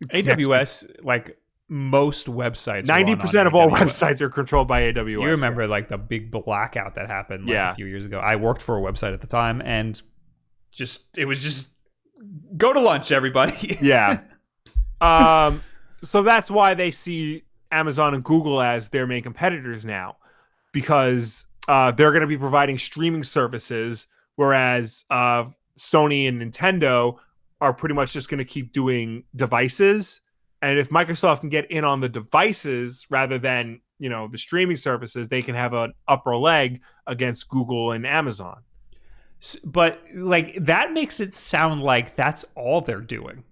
AWS, like most websites, 90% of all websites are controlled by AWS. You remember like the big blackout that happened like a few years ago. I worked for a website at the time, and it was just go to lunch, everybody. Yeah. So that's why they see Amazon and Google as their main competitors now, because they're going to be providing streaming services, whereas Sony and Nintendo are pretty much just going to keep doing devices. And if Microsoft can get in on the devices rather than, the streaming services, they can have an upper leg against Google and Amazon. But like that makes it sound like that's all they're doing.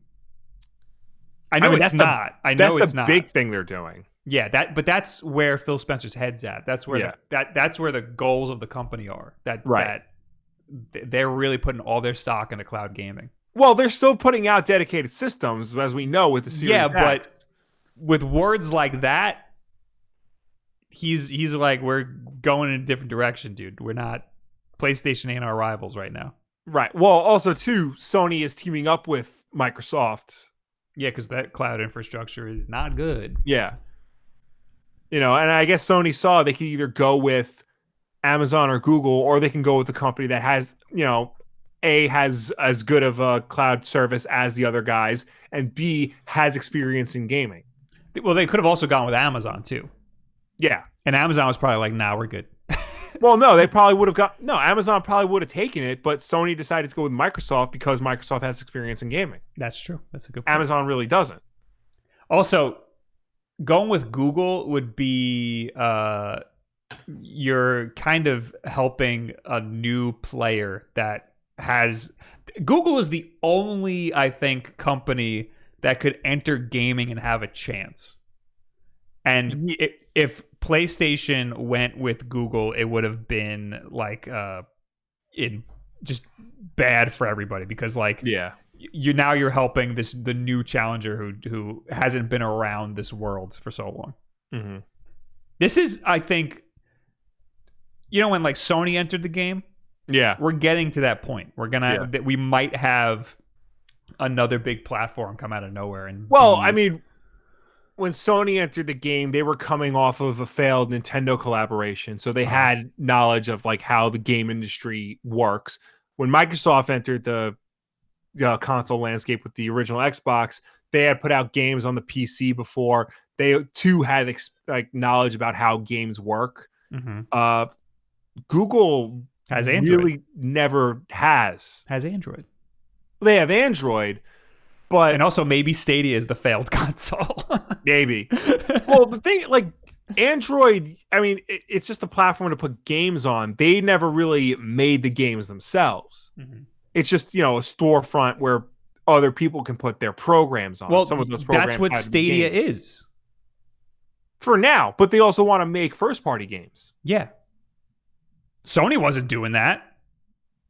I know it's not. I know it's not. That's the big thing they're doing. Yeah, but that's where Phil Spencer's head's at. That's where that's where the goals of the company are. That they're really putting all their stock into cloud gaming. Well, they're still putting out dedicated systems, as we know, with the Series X. But with words like that, he's like, we're going in a different direction, dude. We're not. PlayStation ain't our rivals right now. Right. Well, also, too, Sony is teaming up with Microsoft. Yeah, because that cloud infrastructure is not good. Yeah. And I guess Sony saw they could either go with Amazon or Google, or they can go with a company that has, A, has as good of a cloud service as the other guys, and B, has experience in gaming. Well, they could have also gone with Amazon, too. Yeah. And Amazon was probably like, nah, we're good. Well, no, Amazon probably would have taken it, but Sony decided to go with Microsoft because Microsoft has experience in gaming. That's true. That's a good point. Amazon really doesn't. Also, going with Google would be you're kind of helping a new player that has... Google is the only, I think, company that could enter gaming and have a chance. And if PlayStation went with Google, it would have been like just bad for everybody, because you're helping the new challenger who hasn't been around this world for so long. Mm-hmm. This is, I think, when like Sony entered the game. Yeah, we're getting to that point. That we might have another big platform come out of nowhere. And when Sony entered the game, they were coming off of a failed Nintendo collaboration, so they had knowledge of like how the game industry works. When Microsoft entered the console landscape with the original Xbox, they had put out games on the PC before. They too had knowledge about how games work. Mm-hmm. Google has Android. Really never has Android. They have Android. And also maybe Stadia is the failed console. Maybe. Well, the thing, like Android, it's just a platform to put games on. They never really made the games themselves. Mm-hmm. It's just, a storefront where other people can put their programs on. Well, some of those programs that's what Stadia is. For now, but they also want to make first-party games. Yeah. Sony wasn't doing that.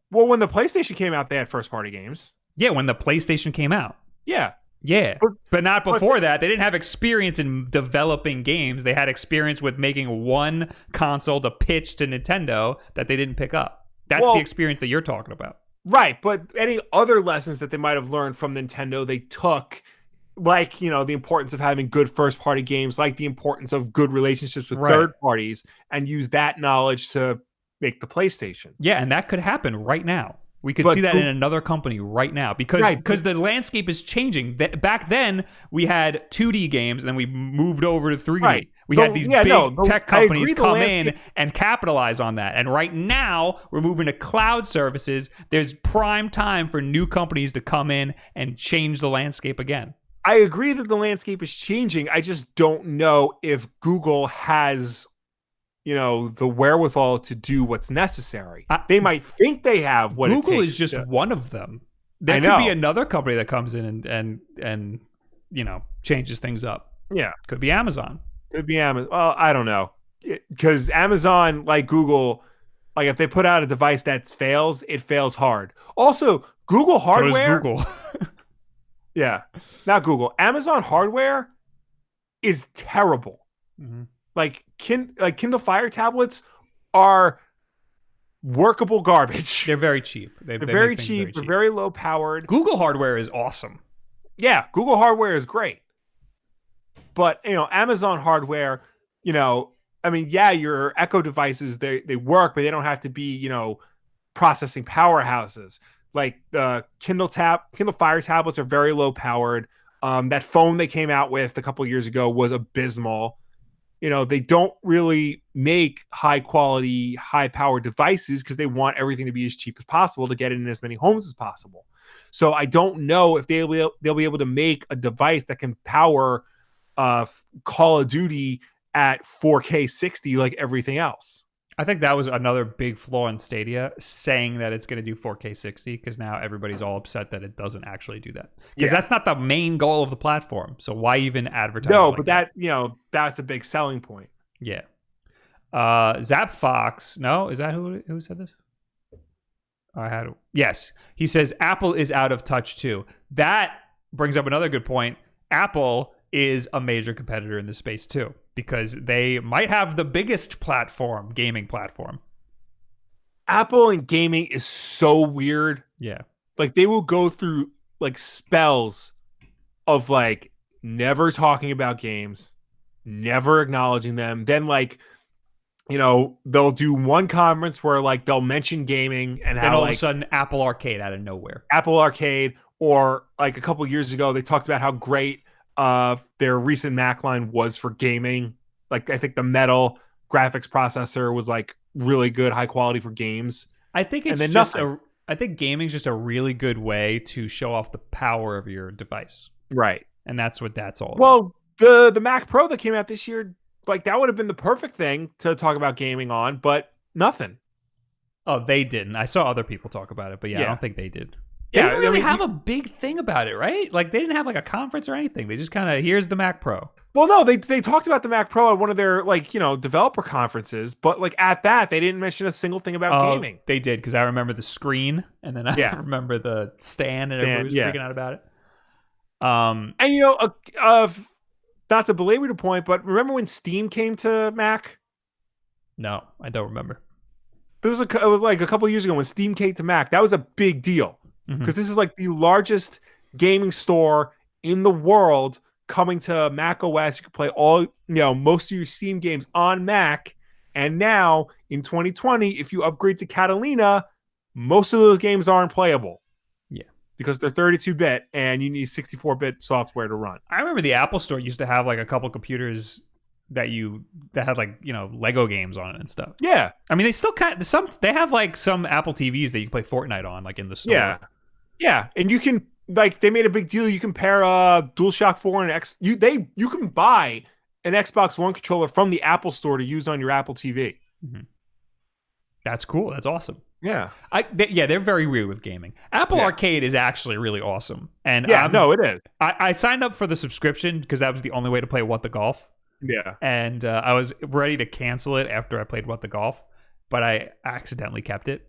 Well, when the PlayStation came out, they had first-party games. Yeah, when the PlayStation came out. Yeah. Yeah. But not before that. They didn't have experience in developing games. They had experience with making one console to pitch to Nintendo that they didn't pick up. That's the experience that you're talking about. Right. But any other lessons that they might have learned from Nintendo, they took, like, the importance of having good first-party games, like the importance of good relationships with third parties, and use that knowledge to make the PlayStation. Yeah, and that could happen right now. We could see that in another company right now, because the landscape is changing. Back then, we had 2D games, and then we moved over to 3D. Right. We had these big tech companies come in and capitalize on that. And right now, we're moving to cloud services. There's prime time for new companies to come in and change the landscape again. I agree that the landscape is changing. I just don't know if Google has... the wherewithal to do what's necessary. They might think they have what Google it takes. Is just one of them. There could be another company that comes in and changes things up. Yeah. Could be Amazon. Well, I don't know. Because Amazon, like Google, like if they put out a device that fails, it fails hard. Also, Google hardware. So does Google. Yeah. Not Google. Amazon hardware is terrible. Mm-hmm. Like Kindle Fire tablets are workable garbage. They're very cheap. They're very cheap. They're very low powered. Google hardware is awesome. Yeah, Google hardware is great. But, Amazon hardware, I mean, yeah, your Echo devices, they work, but they don't have to be, processing powerhouses. Like the Kindle Fire tablets are very low powered. That phone they came out with a couple years ago was abysmal. They don't really make high quality, high powered devices because they want everything to be as cheap as possible to get it in as many homes as possible. So I don't know if they'll be able to make a device that can power Call of Duty at 4K 60 like everything else. I think that was another big flaw in Stadia, saying that it's going to do 4K 60, because now everybody's all upset that it doesn't actually do that. Because that's not the main goal of the platform. So why even advertise? No, but that's a big selling point. Yeah. Zap Fox. No, is that who said this? Yes. He says Apple is out of touch too. That brings up another good point. Apple is a major competitor in this space too, because they might have the biggest gaming platform. Apple and gaming is so weird. Yeah. Like they will go through like spells of like never talking about games, never acknowledging them. Then they'll do one conference where like they'll mention gaming and then all of a sudden Apple Arcade out of nowhere. Apple Arcade, or like a couple years ago, they talked about how great their recent Mac line was for gaming. Like I think the Metal graphics processor was like really good, high quality for games. I think I think gaming's just a really good way to show off the power of your device. Right. And that's what that's all about. Well, the Mac Pro that came out this year, like that would have been the perfect thing to talk about gaming on, but nothing. Oh, they didn't. I saw other people talk about it, but I don't think they did. They Yeah, didn't really have a big thing about it, right? Like they didn't have like a conference or anything. They just kind of, here's the Mac Pro. Well, no, they talked about the Mac Pro at one of their developer conferences, but like at that they didn't mention a single thing about gaming. They did, because I remember the screen, and then I remember the stand, and everybody was freaking out about it. And not to belabor the point, but remember when Steam came to Mac? No, I don't remember. It was like a couple of years ago when Steam came to Mac. That was a big deal because this is like the largest gaming store in the world coming to Mac OS. You can play most of your Steam games on Mac. And now in 2020, if you upgrade to Catalina, most of those games aren't playable. Yeah. Because they're 32-bit and you need 64-bit software to run. I remember the Apple Store used to have like a couple computers that had like, Lego games on it and stuff. Yeah. I mean, they still they have like some Apple TVs that you can play Fortnite on, like in the store. Yeah. Yeah. And you can, like, they made a big deal. You can pair DualShock 4 and you can buy an Xbox One controller from the Apple Store to use on your Apple TV. Mm-hmm. That's cool. That's awesome. Yeah. They're very weird with gaming. Apple Arcade is actually really awesome. And it is. I signed up for the subscription because that was the only way to play What the Golf. Yeah. And I was ready to cancel it after I played What the Golf, but I accidentally kept it.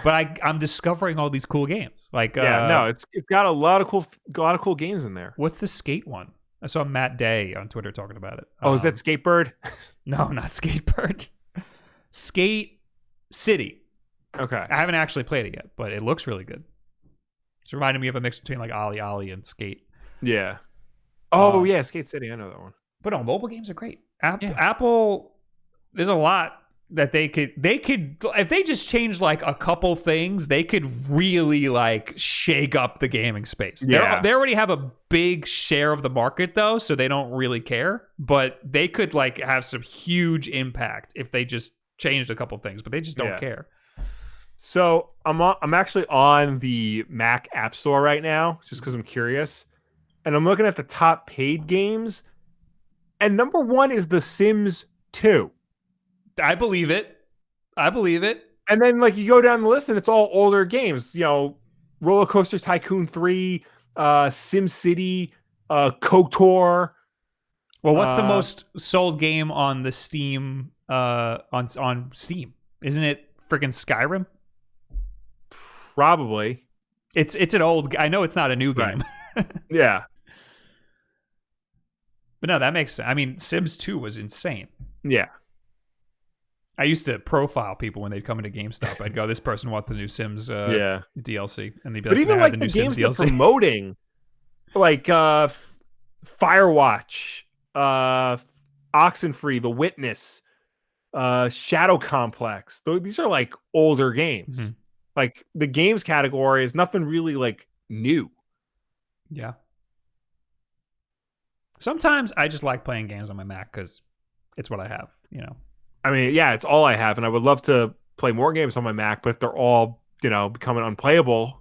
But I'm discovering all these cool games. Like it's got a lot of cool games in there. What's the skate one? I saw Matt Day on Twitter talking about it. Is that Skatebird? No, not Skatebird. Skate City. Okay. I haven't actually played it yet, but it looks really good. It's reminding me of a mix between like Ollie and Skate. Yeah. Skate City. I know that one. But no, mobile games are great. Apple, there's a lot that they could if they just change like a couple things, they could really like shake up the gaming space. Yeah. They already have a big share of the market though, so they don't really care. But they could like have some huge impact if they just changed a couple things, but they just don't care. So I'm actually on the Mac App Store right now, just because I'm curious, and I'm looking at the top paid games, and number one is The Sims 2. I believe it. And then like you go down the list, and it's all older games. Roller Coaster Tycoon 3, Sim City, KOTOR. Well, what's the most sold game on the Steam on Steam? Isn't it freaking Skyrim? Probably. It's an old. I know it's not a new game. Right. Yeah. But no, that makes sense. I mean, Sims 2 was insane. Yeah. I used to profile people when they'd come into GameStop. I'd go, "This person wants the new Sims DLC," and they'd be like, "But even like the games they're promoting, like Firewatch, uh, Oxenfree, The Witness, Shadow Complex. These are like older games. Mm-hmm. Like the games category is nothing really like new. Yeah. Sometimes I just like playing games on my Mac because it's what I have, you know. I mean, yeah, it's all I have, and I would love to play more games on my Mac, but if they're all, becoming unplayable.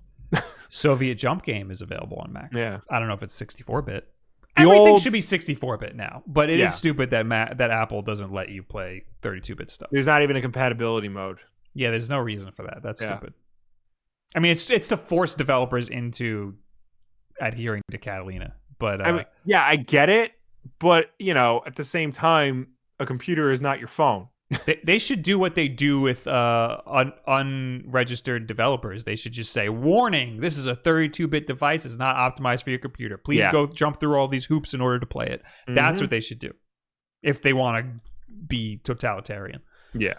Soviet Jump Game is available on Mac. Yeah. I don't know if it's 64-bit. The Everything old- should be 64-bit now, but it Yeah. is stupid that Apple doesn't let you play 32-bit stuff. There's not even a compatibility mode. Yeah, there's no reason for that. That's Yeah. stupid. I mean, it's to force developers into adhering to Catalina, but I mean, yeah, I get it, but at the same time, a computer is not your phone. they should do what they do with unregistered developers. They should just say, warning, this is a 32-bit device. It's not optimized for your computer. Please go jump through all these hoops in order to play it. Mm-hmm. That's what they should do if they want to be totalitarian. Yeah.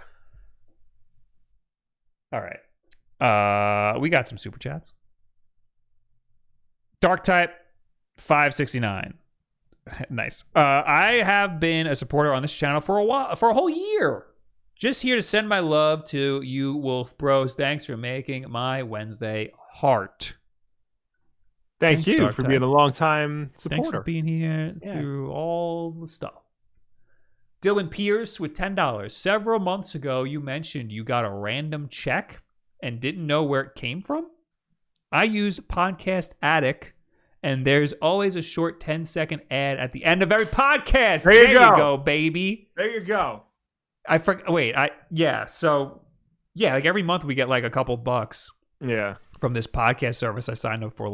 All right. We got some super chats. Dark Type 569. Nice. I have been a supporter on this channel for a whole year. Just here to send my love to you, Wulff Bros. Thanks for making my Wednesday heart. Thanks you for being a long-time supporter. Thanks for being here through all the stuff. Dylan Pierce with $10. Several months ago, you mentioned you got a random check and didn't know where it came from. I use Podcast Addict, and there's always a short 10-second ad at the end of every podcast. There you go, baby. There you go. Like every month we get like a couple bucks. Yeah. From this podcast service I signed up for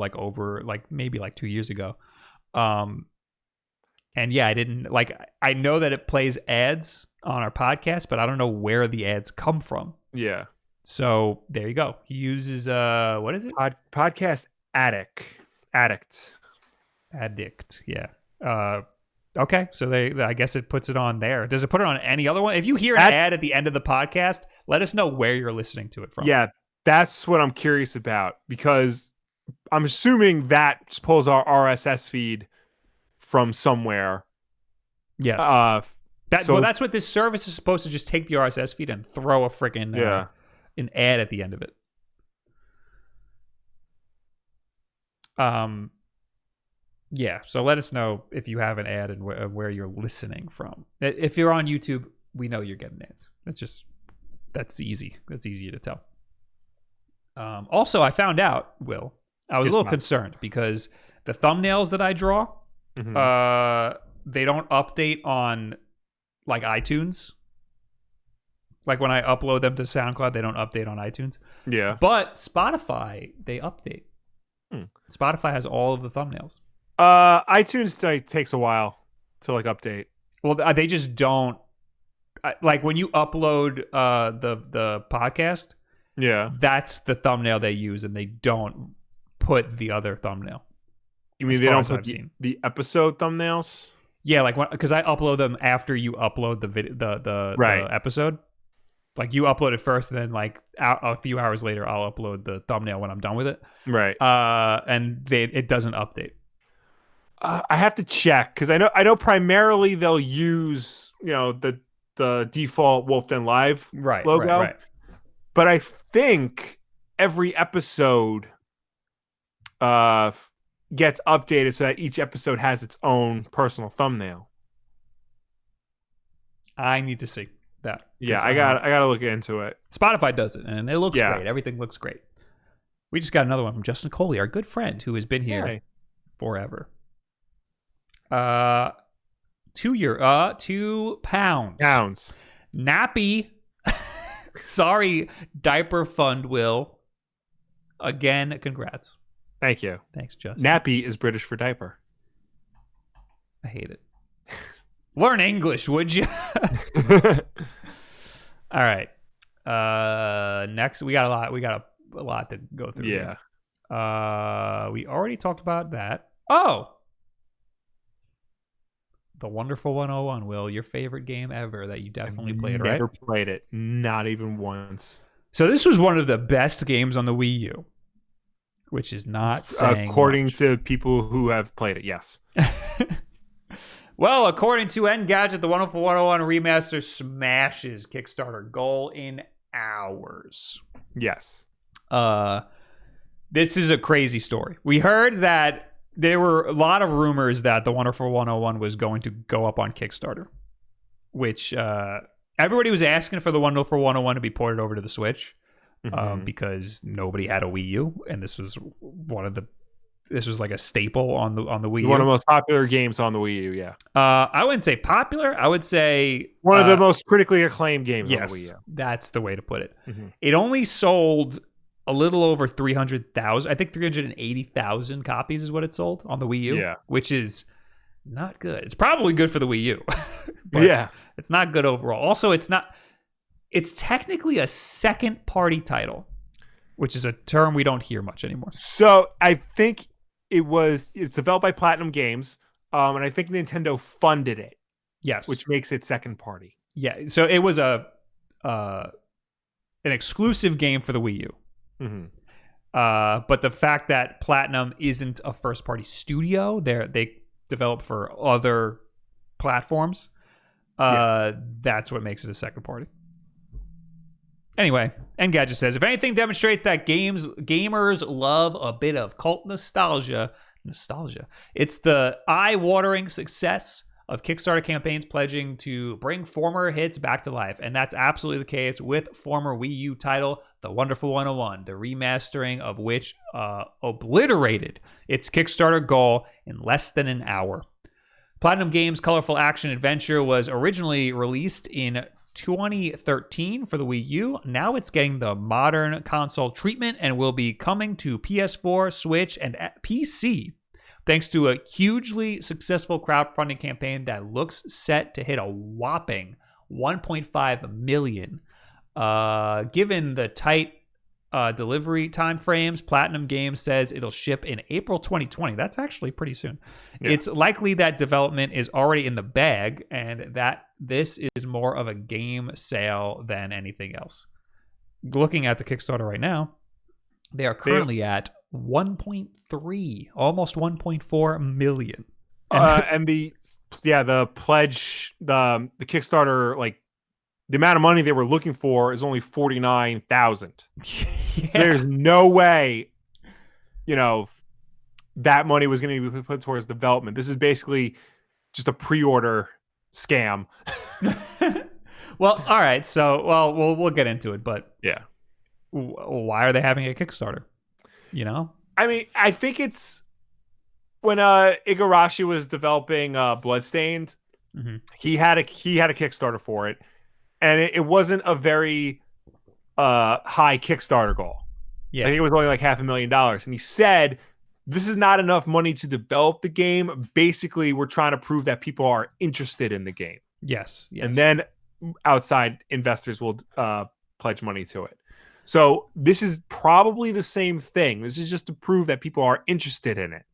maybe 2 years ago. And yeah, I know that it plays ads on our podcast, but I don't know where the ads come from. Yeah. So there you go. He uses what is it? Podcast Addict. Yeah. Okay. So I guess it puts it on there. Does it put it on any other one? If you hear an ad at the end of the podcast, let us know where you're listening to it from. Yeah, that's what I'm curious about, because I'm assuming that just pulls our RSS feed from somewhere. Yes. That's what this service is supposed to just take the RSS feed and throw a freaking an ad at the end of it. Yeah, so let us know if you have an ad and where you're listening from. If you're on YouTube, we know you're getting ads. That's easy. That's easy to tell. Also, I found out, Will, I was a little concerned because the thumbnails that I draw, they don't update on like iTunes. Like when I upload them to SoundCloud, they don't update on iTunes. Yeah. But Spotify, they update. Spotify has all of the thumbnails. iTunes takes a while to update. Well, they just don't. Like when you upload the podcast, that's the thumbnail they use, and they don't put the other thumbnail. You mean they don't put the episode thumbnails? Yeah, because I upload them after you upload the episode. Like you upload it first, and then a few hours later, I'll upload the thumbnail when I'm done with it. Right. And it doesn't update. I have to check, because I know primarily they'll use the default Wulff Den Live logo. Right. But I think every episode gets updated so that each episode has its own personal thumbnail. I need to see that. Yeah, I gotta look into it. Spotify does it, and it looks great. Everything looks great. We just got another one from Justin Coley, our good friend who has been here forever. 2 pounds. Nappy. Sorry, diaper fund, Will. Again, congrats. Thank you. Thanks, Justin. Nappy is British for diaper. I hate it. Learn English, would you? All right. Next, we got a lot to go through. Yeah. Here. We already talked about that. Oh. The Wonderful 101, Will, your favorite game ever that you definitely played, right? Never played it. Not even once. So this was one of the best games on the Wii U. which is not saying according much. to people who have played it. Yes. Well, according to Engadget, the Wonderful 101 remaster smashes Kickstarter goal in hours. Yes. This is a crazy story. We heard that there were a lot of rumors that the Wonderful 101 was going to go up on Kickstarter, which everybody was asking for the Wonderful 101 to be ported over to the Switch because nobody had a Wii U, and this was like a staple on the Wii U. One of the most popular games on the Wii U, yeah. I wouldn't say popular. I would say one of the most critically acclaimed games on the Wii U. That's the way to put it. It only sold a little over 300,000. I think 380,000 copies is what it sold on the Wii U, which is not good. It's probably good for the Wii U. But it's not good overall. Also, it's technically a second party title, which is a term we don't hear much anymore. So I think it's developed by Platinum Games, and I think Nintendo funded it. Yes, which makes it second party. Yeah, so it was an exclusive game for the Wii U. But the fact that Platinum isn't a first party studio, they develop for other platforms. That's what makes it a second party. Anyway, Engadget says, if anything demonstrates that gamers love a bit of cult nostalgia, it's the eye-watering success of Kickstarter campaigns pledging to bring former hits back to life. And that's absolutely the case with former Wii U title, The Wonderful 101, the remastering of which obliterated its Kickstarter goal in less than an hour. Platinum Games' colorful action adventure was originally released in 2013 for the Wii U. Now it's getting the modern console treatment and will be coming to PS4, Switch, and PC, thanks to a hugely successful crowdfunding campaign that looks set to hit a whopping 1.5 million. Given the tight delivery time frames, Platinum Games says it'll ship in April 2020. That's actually pretty soon. Yeah. It's likely that development is already in the bag and that this is more of a game sale than anything else. Looking at the Kickstarter right now, they are currently at 1.3, almost 1.4 million. And the pledge, the Kickstarter, like the amount of money they were looking for is only 49,000. So there's no way, that money was going to be put towards development. This is basically just a pre-order scam. Well, all right. So, we'll get into it, but yeah, why are they having a Kickstarter? I mean, I think it's when Igarashi was developing Bloodstained, he had a Kickstarter for it, and it wasn't a very high Kickstarter goal. Yeah, I think it was only like $500,000, and he said, "This is not enough money to develop the game. Basically, we're trying to prove that people are interested in the game." Yes. And then outside investors will pledge money to it. So this is probably the same thing. This is just to prove that people are interested in it.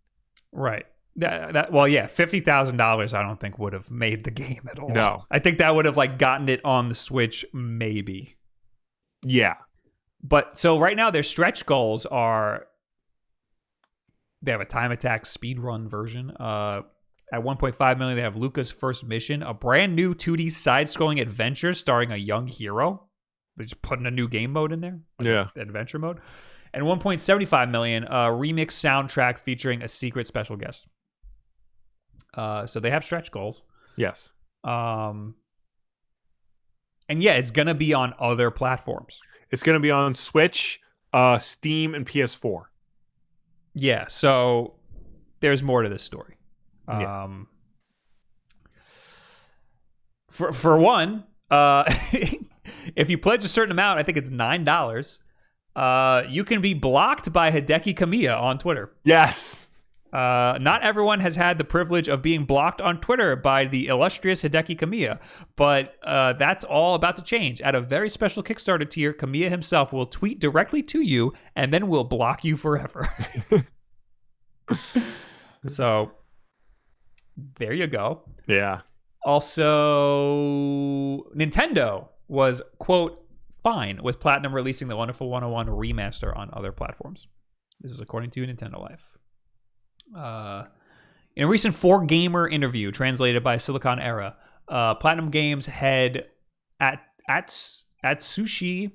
Right. $50,000 I don't think would have made the game at all. No. I think that would have gotten it on the Switch maybe. Yeah. But so right now their stretch goals are they have a time attack speedrun version. At 1.5 million, they have Luca's First Mission, a brand new 2D side-scrolling adventure starring a young hero. They're just putting a new game mode in there. Adventure mode. And 1.75 million, a remix soundtrack featuring a secret special guest. So they have stretch goals. Yes. And it's going to be on other platforms. It's going to be on Switch, Steam, and PS4. Yeah, so there's more to this story. For one, if you pledge a certain amount, I think it's $9, you can be blocked by Hideki Kamiya on Twitter. Yes. Not everyone has had the privilege of being blocked on Twitter by the illustrious Hideki Kamiya, but that's all about to change. At a very special Kickstarter tier, Kamiya himself will tweet directly to you and then will block you forever. So there you go. Yeah. Also, Nintendo was, quote, fine with Platinum releasing the Wonderful 101 remaster on other platforms. This is according to Nintendo Life. In a recent 4Gamer interview translated by Silicon Era, Platinum Games head Atsushi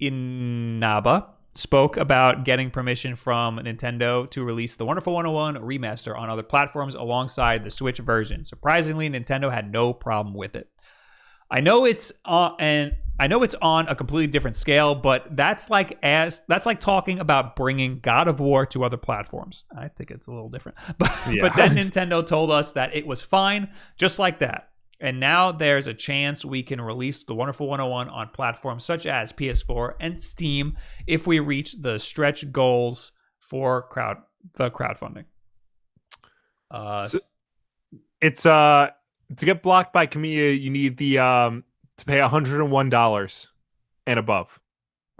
Inaba spoke about getting permission from Nintendo to release the Wonderful 101 remaster on other platforms alongside the Switch version. Surprisingly, Nintendo had no problem with it. I know it's on a completely different scale, but that's like talking about bringing God of War to other platforms. I think it's a little different. But then Nintendo told us that it was fine, just like that. And now there's a chance we can release the Wonderful 101 on platforms such as PS4 and Steam if we reach the stretch goals for crowdfunding. It's to get blocked by Kamiya, you need the to pay $101 and above.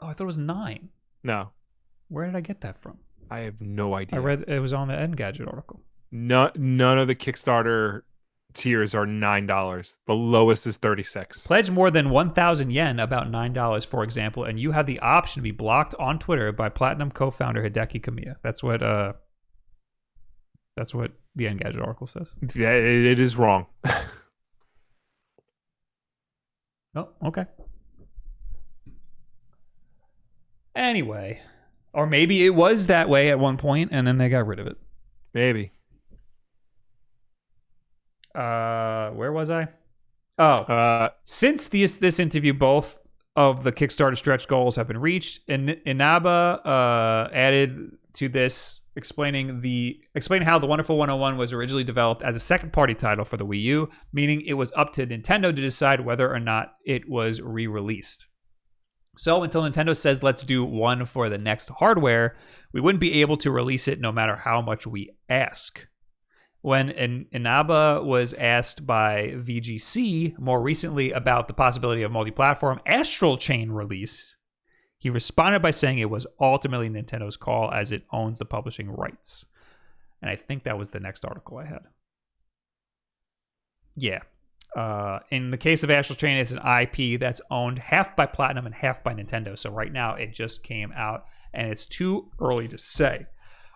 Oh, I thought it was $9. No. Where did I get that from? I have no idea. I read it was on the Engadget article. No, none of the Kickstarter tiers are $9. The lowest is $36. Pledge more than 1,000 yen, about $9, for example, and you have the option to be blocked on Twitter by Platinum co-founder Hideki Kamiya. That's what the Engadget article says. Yeah, it is wrong. Oh, okay. Anyway, or maybe it was that way at one point, and then they got rid of it. Maybe. Where was I? Since this interview, both of the Kickstarter stretch goals have been reached, and Inaba added to this, explaining how the Wonderful 101 was originally developed as a second-party title for the Wii U, meaning it was up to Nintendo to decide whether or not it was re-released. So until Nintendo says let's do one for the next hardware, we wouldn't be able to release it no matter how much we ask. When Inaba was asked by VGC more recently about the possibility of multi-platform Astral Chain release, he responded by saying it was ultimately Nintendo's call as it owns the publishing rights. And I think that was the next article I had. Yeah. In the case of Astral Chain, it's an IP that's owned half by Platinum and half by Nintendo. So right now it just came out and it's too early to say.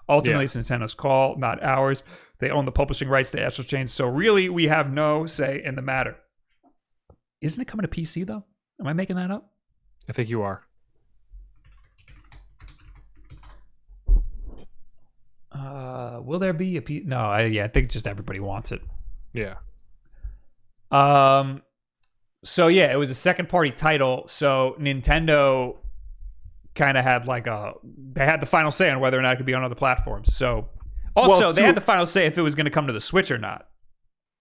Ultimately, it's Nintendo's call, not ours. They own the publishing rights to Astral Chain. So really, we have no say in the matter. Isn't it coming to PC, though? Am I making that up? I think you are. Will there be a PC? No, I think just everybody wants it. Yeah. So yeah, it was a second party title. So Nintendo kind of had they had the final say on whether or not it could be on other platforms. So also they had the final say if it was going to come to the Switch or not.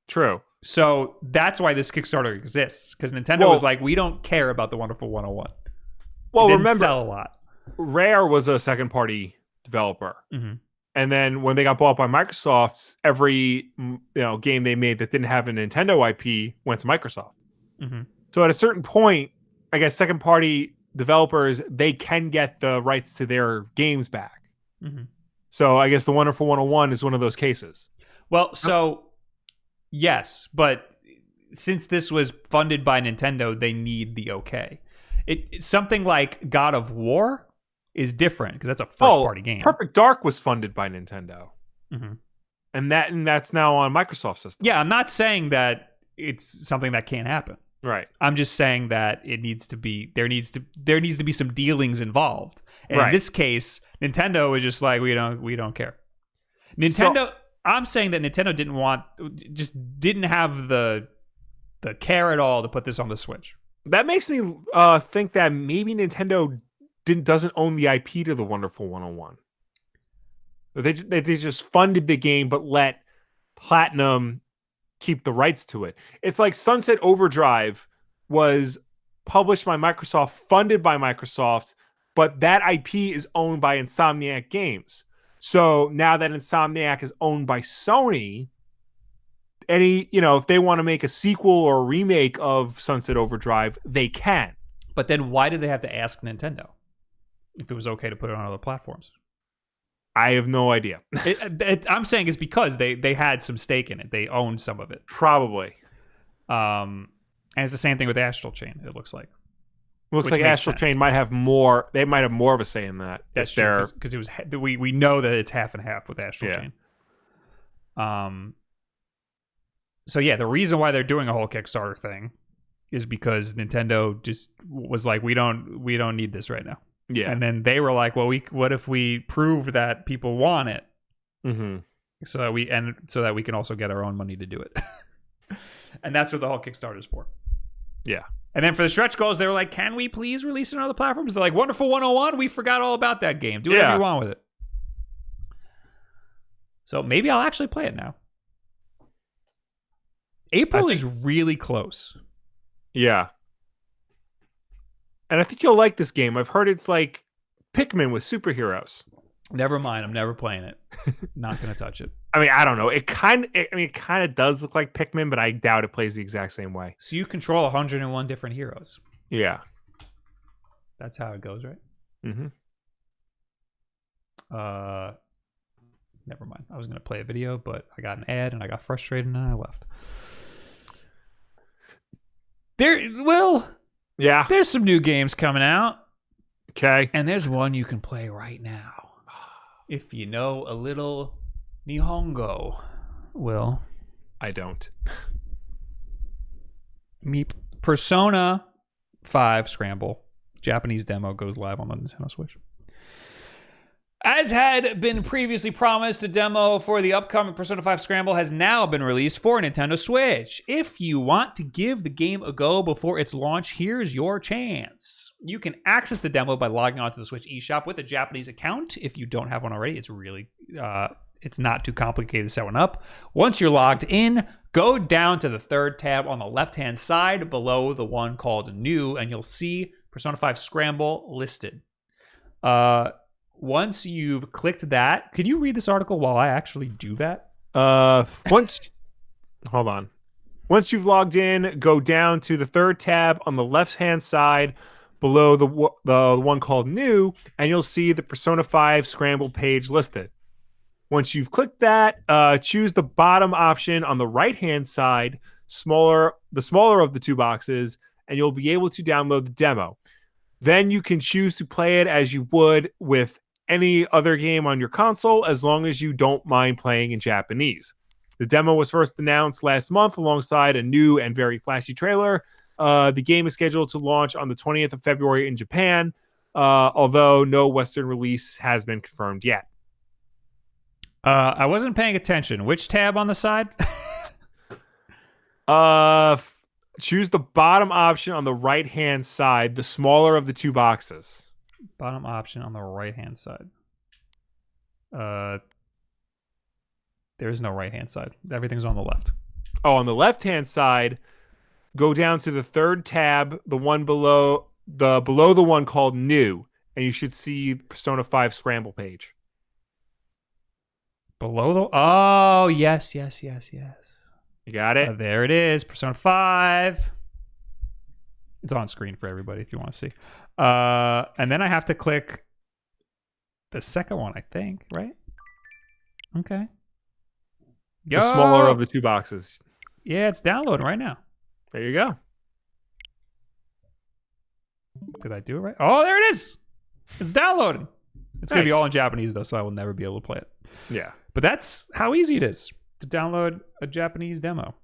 True. So that's why this Kickstarter exists, because Nintendo was like, we don't care about the Wonderful 101. Well, it didn't remember, sell a lot. Rare was a second party developer. Mm-hmm. And then when they got bought by Microsoft, every game they made that didn't have a Nintendo IP went to Microsoft. Mm-hmm. So at a certain point, I guess second party developers, they can get the rights to their games back. Mm-hmm. So I guess the Wonderful 101 is one of those cases. Well, so yes, but since this was funded by Nintendo, they need the okay. Something like God of War is different because that's a first-party game. Perfect Dark was funded by Nintendo, mm-hmm. and that's now on Microsoft system. Yeah, I'm not saying that it's something that can't happen. Right. I'm just saying that it needs to be there needs to be some dealings involved. And in this case, Nintendo is just like we don't care. Nintendo. I'm saying that Nintendo didn't have the care at all to put this on the Switch. That makes me think that maybe Nintendo doesn't own the IP to the Wonderful 101. They just funded the game, but let Platinum keep the rights to it. It's like Sunset Overdrive was published by Microsoft, funded by Microsoft, but that IP is owned by Insomniac Games. So now that Insomniac is owned by Sony, if they want to make a sequel or a remake of Sunset Overdrive, they can. But then why did they have to ask Nintendo if it was okay to put it on other platforms? I have no idea. I'm saying it's because they had some stake in it. They owned some of it. Probably. And it's the same thing with Astral Chain, it looks like. Looks which like makes Astral sense. Chain might have more. They might have more of a say in that. That's if true they're because it was we know that it's half and half with Astral Yeah. Chain. So yeah, the reason why they're doing a whole Kickstarter thing is because Nintendo just was like, we don't need this right now. Yeah. And then they were like, well, what if we prove that people want it, Mm-hmm. so that we can also get our own money to do it. And that's what the whole Kickstarter is for. Yeah. And then for the stretch goals, they were like, can we please release it on other platforms? They're like, Wonderful 101, we forgot all about that game. Do whatever you want with it. So maybe I'll actually play it now. April is really close. Yeah. And I think you'll like this game. I've heard it's like Pikmin with superheroes. Never mind. I'm never playing it. Not going to touch it. I mean, I don't know. It kind of does look like Pikmin, but I doubt it plays the exact same way. So you control 101 different heroes. Yeah. That's how it goes, right? Mm-hmm. Never mind. I was going to play a video, but I got an ad and I got frustrated and I left. There's some new games coming out. Okay. And there's one you can play right now. If you know a little Nihongo. Will. I don't. Persona 5 Scramble. Japanese demo goes live on the Nintendo Switch. As had been previously promised, a demo for the upcoming Persona 5 Scramble has now been released for Nintendo Switch. If you want to give the game a go before its launch, here's your chance. You can access the demo by logging onto the Switch eShop with a Japanese account. If you don't have one already, it's not too complicated to set one up. Once you're logged in, go down to the third tab on the left-hand side below the one called New, and you'll see Persona 5 Scramble listed. Once you've clicked that, could you read this article while I actually do that? Hold on. Once you've logged in, go down to the third tab on the left-hand side below the one called New, and you'll see the Persona 5 Scramble page listed. Once you've clicked that, choose the bottom option on the right-hand side, the smaller of the two boxes, and you'll be able to download the demo. Then you can choose to play it as you would with any other game on your console, as long as you don't mind playing in Japanese. The demo was first announced last month alongside a new and very flashy trailer. The game is scheduled to launch on the 20th of February in Japan, although no Western release has been confirmed yet. I wasn't paying attention. Which tab on the side? Choose the bottom option on the right-hand side, the smaller of the two boxes. Bottom option on the right-hand side. There is no right-hand side. Everything's on the left. Oh, on the left-hand side, go down to the third tab, the one below the one called New, and you should see Persona 5 Scramble page. Below the... Oh, yes. You got it? There it is. Persona 5. It's on screen for everybody if you want to see. And then I have to click the second one, I think, right? Okay. The smaller of the two boxes. Yeah, it's downloading right now. There you go. Did I do it right? Oh, there it is. It's downloading. It's going to be Nice. all in Japanese, though, so I will never be able to play it. Yeah. But that's how easy it is to download a Japanese demo.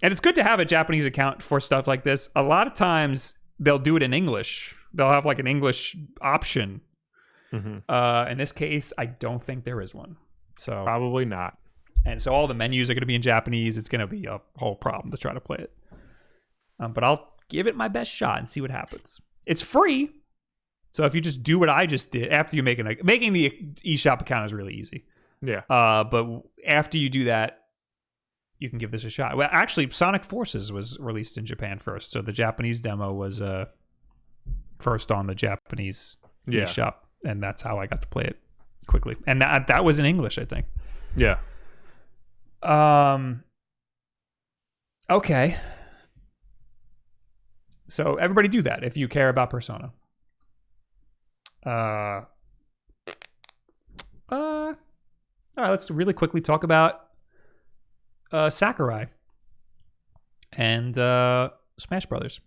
And it's good to have a Japanese account for stuff like this. A lot of times, they'll do it in English. They'll have like an English option. Mm-hmm. In this case, I don't think there is one. So Probably not. And so all the menus are going to be in Japanese. It's going to be a whole problem to try to play it. But I'll give it my best shot and see what happens. It's free. So if you just do what I just did, after you making the eShop account is really easy. Yeah. But after you do that, you can give this a shot. Well, actually, Sonic Forces was released in Japan first. So the Japanese demo was first on the Japanese eShop. And that's how I got to play it quickly. And that was in English, I think. Yeah. Okay. So everybody do that if you care about Persona. All right, let's really quickly talk about Sakurai and Smash Brothers.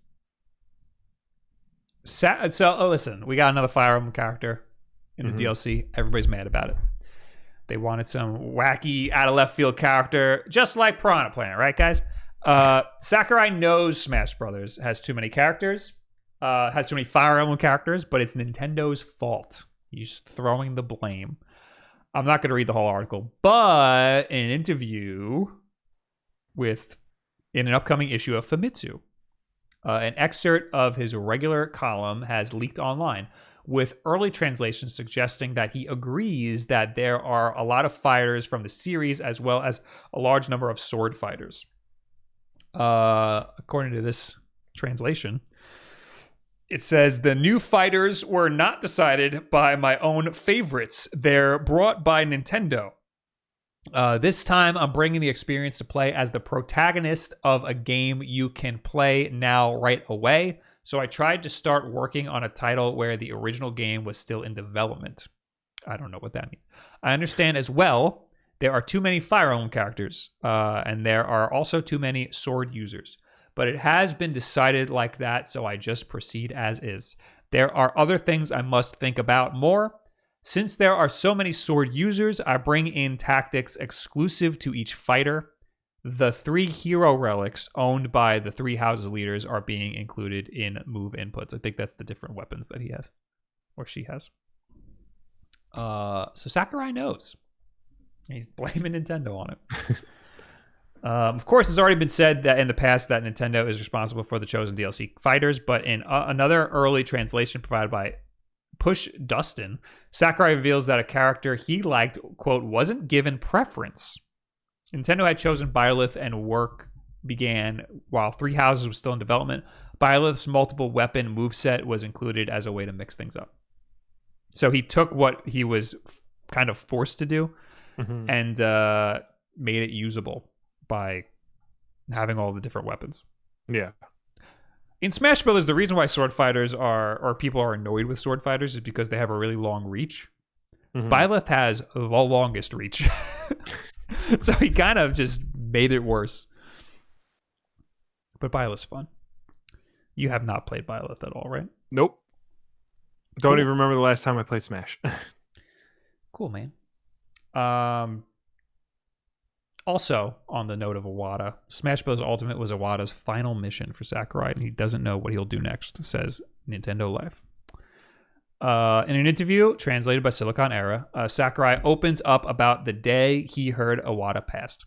Listen, we got another Fire Emblem character in the DLC. Everybody's mad about it. They wanted some wacky, out of left field character, just like Piranha Plant, right, guys? Sakurai knows Smash Brothers has too many characters, has too many Fire Emblem characters, but it's Nintendo's fault. He's throwing the blame. I'm not going to read the whole article, but in an interview in an upcoming issue of Famitsu, an excerpt of his regular column has leaked online, with early translations suggesting that he agrees that there are a lot of fighters from the series as well as a large number of sword fighters. According to this translation, it says the new fighters were not decided by my own favorites. They're brought by Nintendo. This time, I'm bringing the experience to play as the protagonist of a game you can play now right away. So I tried to start working on a title where the original game was still in development. I don't know what that means. I understand as well there are too many Fire Emblem characters, and there are also too many sword users. But it has been decided like that, so I just proceed as is. There are other things I must think about more. Since there are so many sword users, I bring in tactics exclusive to each fighter. The 3 hero relics owned by the 3 houses leaders are being included in move inputs. I think that's the different weapons that he has, or she has. So Sakurai knows. He's blaming Nintendo on it. Of course, it's already been said that in the past that Nintendo is responsible for the chosen DLC fighters, but in another early translation provided by Push Dustin, Sakurai reveals that a character he liked, quote, wasn't given preference. Nintendo had chosen Byleth, and work began while 3 Houses was still in development. Byleth's multiple weapon moveset was included as a way to mix things up. So he took what he was kind of forced to do and made it usable by having all the different weapons. Yeah. In Smash Brothers, the reason why sword fighters or people are annoyed with sword fighters is because they have a really long reach. Byleth has the longest reach. So he kind of just made it worse. But Byleth's fun. You have not played Byleth at all, right? Nope. Don't even remember the last time I played Smash. Cool, man. Also, on the note of Iwata, Smash Bros. Ultimate was Iwata's final mission for Sakurai, and he doesn't know what he'll do next, says Nintendo Life. In an interview translated by Silicon Era, Sakurai opens up about the day he heard Iwata passed.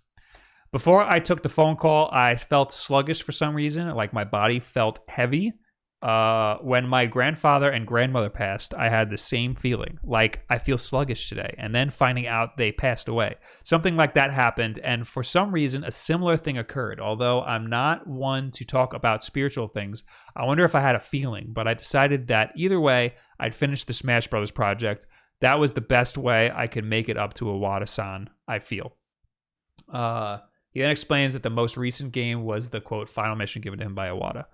Before I took the phone call, I felt sluggish for some reason, like my body felt heavy. When my grandfather and grandmother passed, I had the same feeling, like I feel sluggish today, and then finding out they passed away. Something like that happened, and for some reason, a similar thing occurred. Although I'm not one to talk about spiritual things, I wonder if I had a feeling, but I decided that either way, I'd finish the Smash Brothers project. That was the best way I could make it up to Iwata-san, I feel. He then explains that the most recent game was the, quote, final mission given to him by Iwata.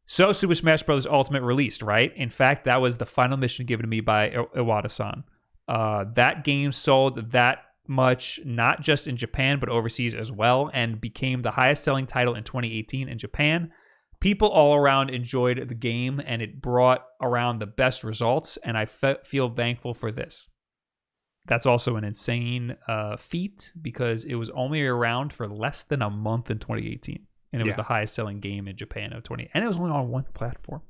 So Super Smash Bros. Ultimate released, right? In fact, that was the final mission given to me by Iwata-san. That game sold that much, not just in Japan, but overseas as well, and became the highest-selling title in 2018 in Japan. People all around enjoyed the game, and it brought around the best results, and I feel thankful for this. That's also an insane feat, because it was only around for less than a month in 2018. And it was the highest selling game in Japan of 20. And it was only on one platform.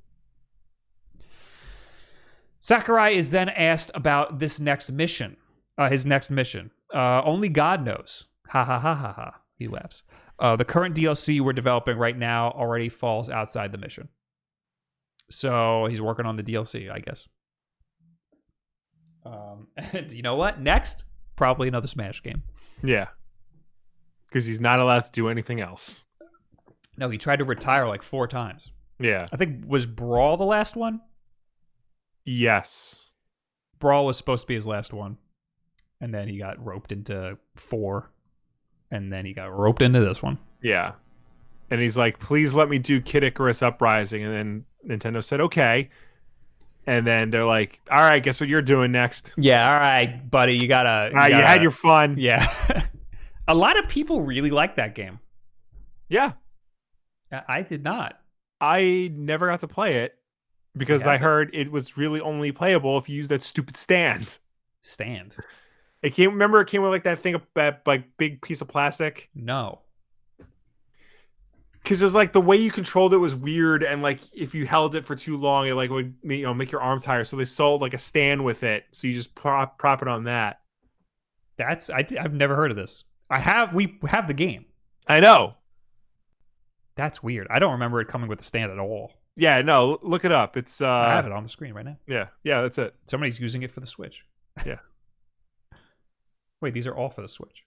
Sakurai is then asked about this next mission. His next mission. Only God knows. Ha ha ha ha ha. He laughs. The current DLC we're developing right now already falls outside the mission. So he's working on the DLC, I guess. And you know what? Next, probably another Smash game. Yeah. Because he's not allowed to do anything else. No, he tried to retire like 4 times. Yeah. I think, was Brawl the last one? Yes. Brawl was supposed to be his last one. And then he got roped into 4. And then he got roped into this one. Yeah. And he's like, please let me do Kid Icarus Uprising. And then Nintendo said, okay. And then they're like, all right, guess what you're doing next? Yeah, all right, buddy. You gotta... You had your fun. Yeah. A lot of people really like that game. Yeah. I did not. I never got to play it. because I heard it was really only playable if you use that stupid stand. Stand. It came with like that thing, that like big piece of plastic. No. Because it was like the way you controlled it was weird, and like if you held it for too long, it like would make your arms tired. So they sold like a stand with it, so you just prop it on that. I've never heard of this. We have the game. I know. That's weird. I don't remember it coming with a stand at all. Yeah, no, look it up. It's I have it on the screen right now. Yeah, that's it. Somebody's using it for the Switch. Yeah. Wait, these are all for the Switch.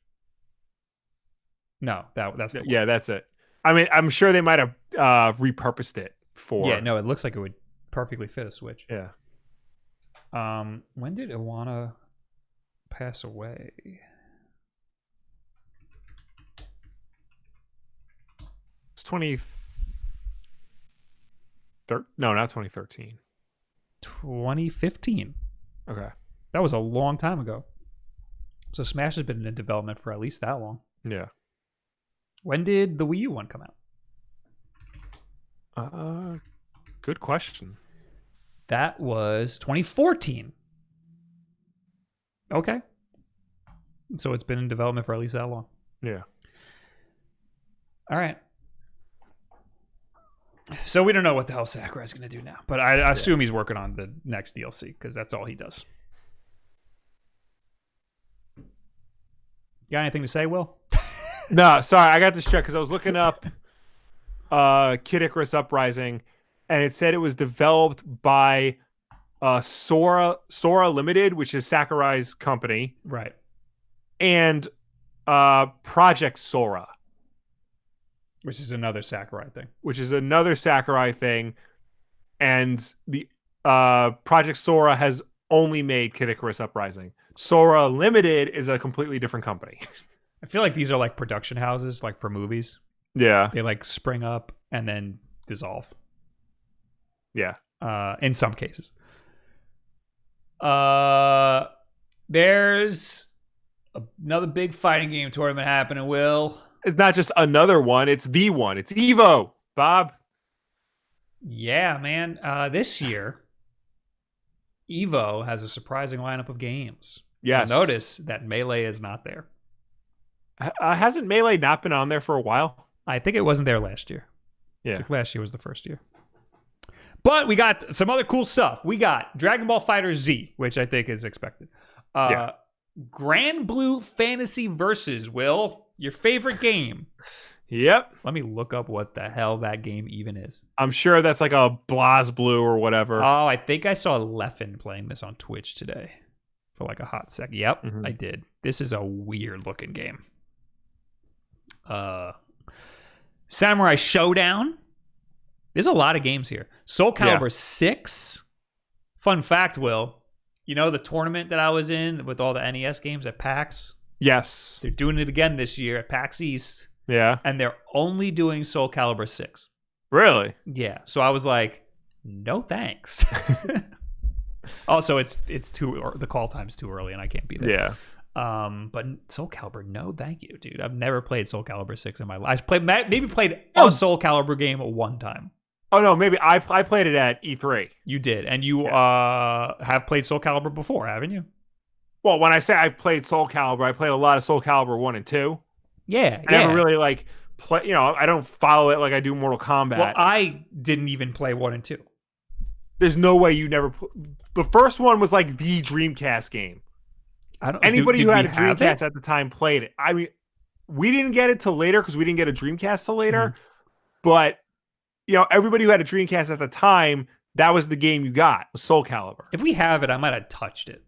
No, that's the one. Yeah, that's it. I mean, I'm sure they might have repurposed it for. Yeah, no, it looks like it would perfectly fit a Switch. Yeah. When did Iwana pass away? It's 2013. No, not 2013. 2015. Okay. That was a long time ago. So Smash has been in development for at least that long. Yeah. When did the Wii U one come out? Good question. That was 2014. Okay. So it's been in development for at least that long. Yeah. All right. So we don't know what the hell Sakurai's going to do now, but I assume he's working on the next DLC because that's all he does. You got anything to say, Will? No, sorry, I got distracted because I was looking up Kid Icarus Uprising, and it said it was developed by Sora Limited, which is Sakurai's company, right? And Project Sora, which is another Sakurai thing. And the Project Sora has only made Kid Icarus Uprising. Sora Limited is a completely different company. I feel like these are like production houses, like for movies. Yeah. They like spring up and then dissolve. Yeah. In some cases. There's another big fighting game tournament happening, Will. It's not just another one, it's the one. It's Evo, Bob. Yeah, man. This year, Evo has a surprising lineup of games. Yes. You'll notice that Melee is not there. Hasn't Melee not been on there for a while? I think it wasn't there last year. Yeah. I think last year was the first year. But we got some other cool stuff. We got Dragon Ball Fighter Z, which I think is expected. Grand Blue Fantasy Versus, Will. Your favorite game. Yep. Let me look up what the hell that game even is. I'm sure that's like a BlazBlue or whatever. Oh, I think I saw Leffen playing this on Twitch today for like a hot sec. Yep, I did. This is a weird looking game. Samurai Showdown. There's a lot of games here. Soul Calibur 6. Fun fact, Will. You know the tournament that I was in with all the NES games at PAX? Yes. They're doing it again this year at PAX East. Yeah. And they're only doing Soul Calibur 6. Really? Yeah. So I was like, no thanks. Also, it's too, the call time's too early and I can't be there. Yeah. But Soul Calibur, no thank you, dude. I've never played Soul Calibur 6 in my life. I maybe played a Soul Calibur game one time. Oh no, maybe I played it at E3. You did, and you have played Soul Calibur before, haven't you? Well, when I say I played Soul Calibur, I played a lot of Soul Calibur 1 and 2. Yeah, I never really like play. I don't follow it like I do Mortal Kombat. Well, I didn't even play 1 and 2. There's no way you never. The first one was like the Dreamcast game. Anybody who had a Dreamcast at the time played it. I mean, we didn't get it till later because we didn't get a Dreamcast till later. But everybody who had a Dreamcast at the time, that was the game you got, was Soul Calibur. If we have it, I might have touched it,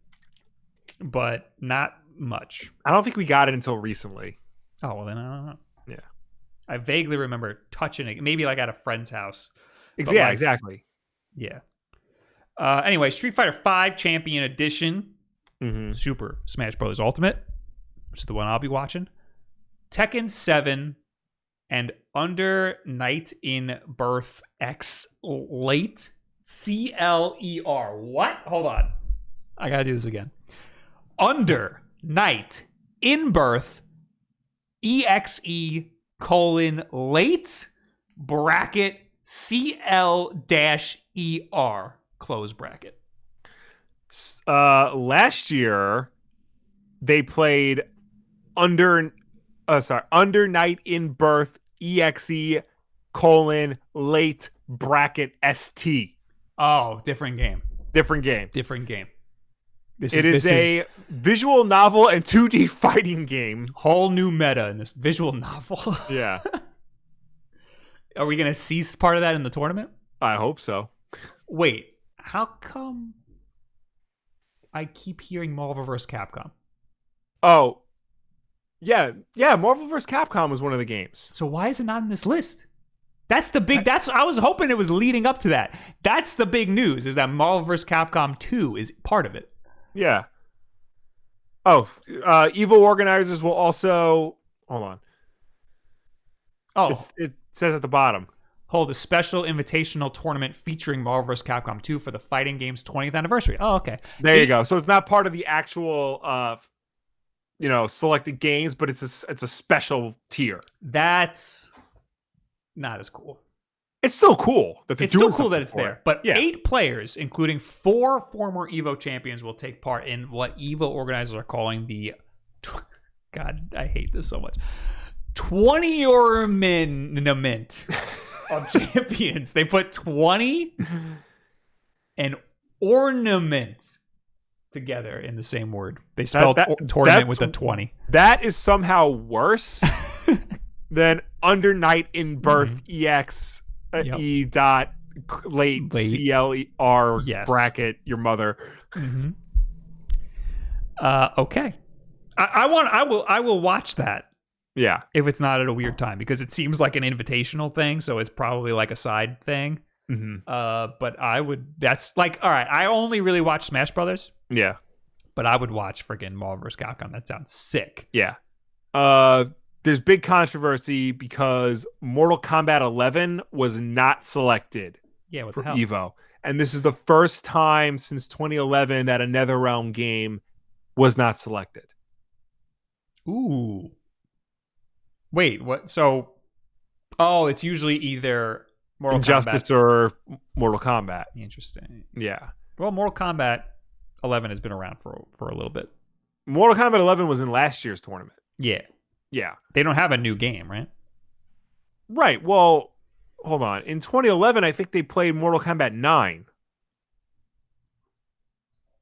but not much. I don't think we got it until recently. Oh, well, then I don't know. Yeah. I vaguely remember touching it, maybe like at a friend's house. Yeah, exactly. Yeah. Anyway, Street Fighter V Champion Edition, Super Smash Bros. Ultimate, which is the one I'll be watching, Tekken 7, and Under Night in Birth X Late CLER. What? Hold on. I gotta do this again. Under Night in Birth EXE : late bracket CL-ER. ER close bracket. Last year they played under night in birth exe late bracket st. Oh, different game. Different game. This It is a visual novel and 2D fighting game. Whole new meta in this visual novel. Yeah. Are we going to see part of that in the tournament? I hope so. Wait, how come I keep hearing Marvel vs. Capcom? Oh, yeah. Marvel vs. Capcom was one of the games. So why is it not in this list? That's the big. I was hoping it was leading up to that. That's the big news, is that Marvel vs. Capcom 2 is part of it. Yeah. Oh, Evo organizers will also hold on. Oh, it says at the bottom. Hold a special invitational tournament featuring Marvel vs. Capcom 2 for the fighting game's 20th anniversary. Oh, okay. There you go. So it's not part of the actual, selected games, but it's a special tier. That's not as cool. It's still cool that it's still cool that it's there. But yeah. 8 players, including 4 former Evo champions, will take part in what Evo organizers are calling the... God, I hate this so much. 20 ornament of champions. They put 20 and ornament together in the same word. They spelled tournament with a 20. That is somehow worse than under night in birth ex e dot late CLER bracket your mother. Okay. I will watch that. Yeah. If it's not at a weird time, because it seems like an invitational thing, so it's probably like a side thing. But that's like, all right, I only really watch Smash Brothers. Yeah. But I would watch friggin' Marvel vs. Capcom. That sounds sick. Yeah. There's big controversy because Mortal Kombat 11 was not selected for Evo. And this is the first time since 2011 that a NetherRealm game was not selected. Ooh. Wait, what? So, it's usually either Mortal Injustice Kombat or Mortal Kombat. Interesting. Yeah. Well, Mortal Kombat 11 has been around for a little bit. Mortal Kombat 11 was in last year's tournament. Yeah. Yeah. They don't have a new game, right? Right. Well, hold on. In 2011, I think they played Mortal Kombat 9,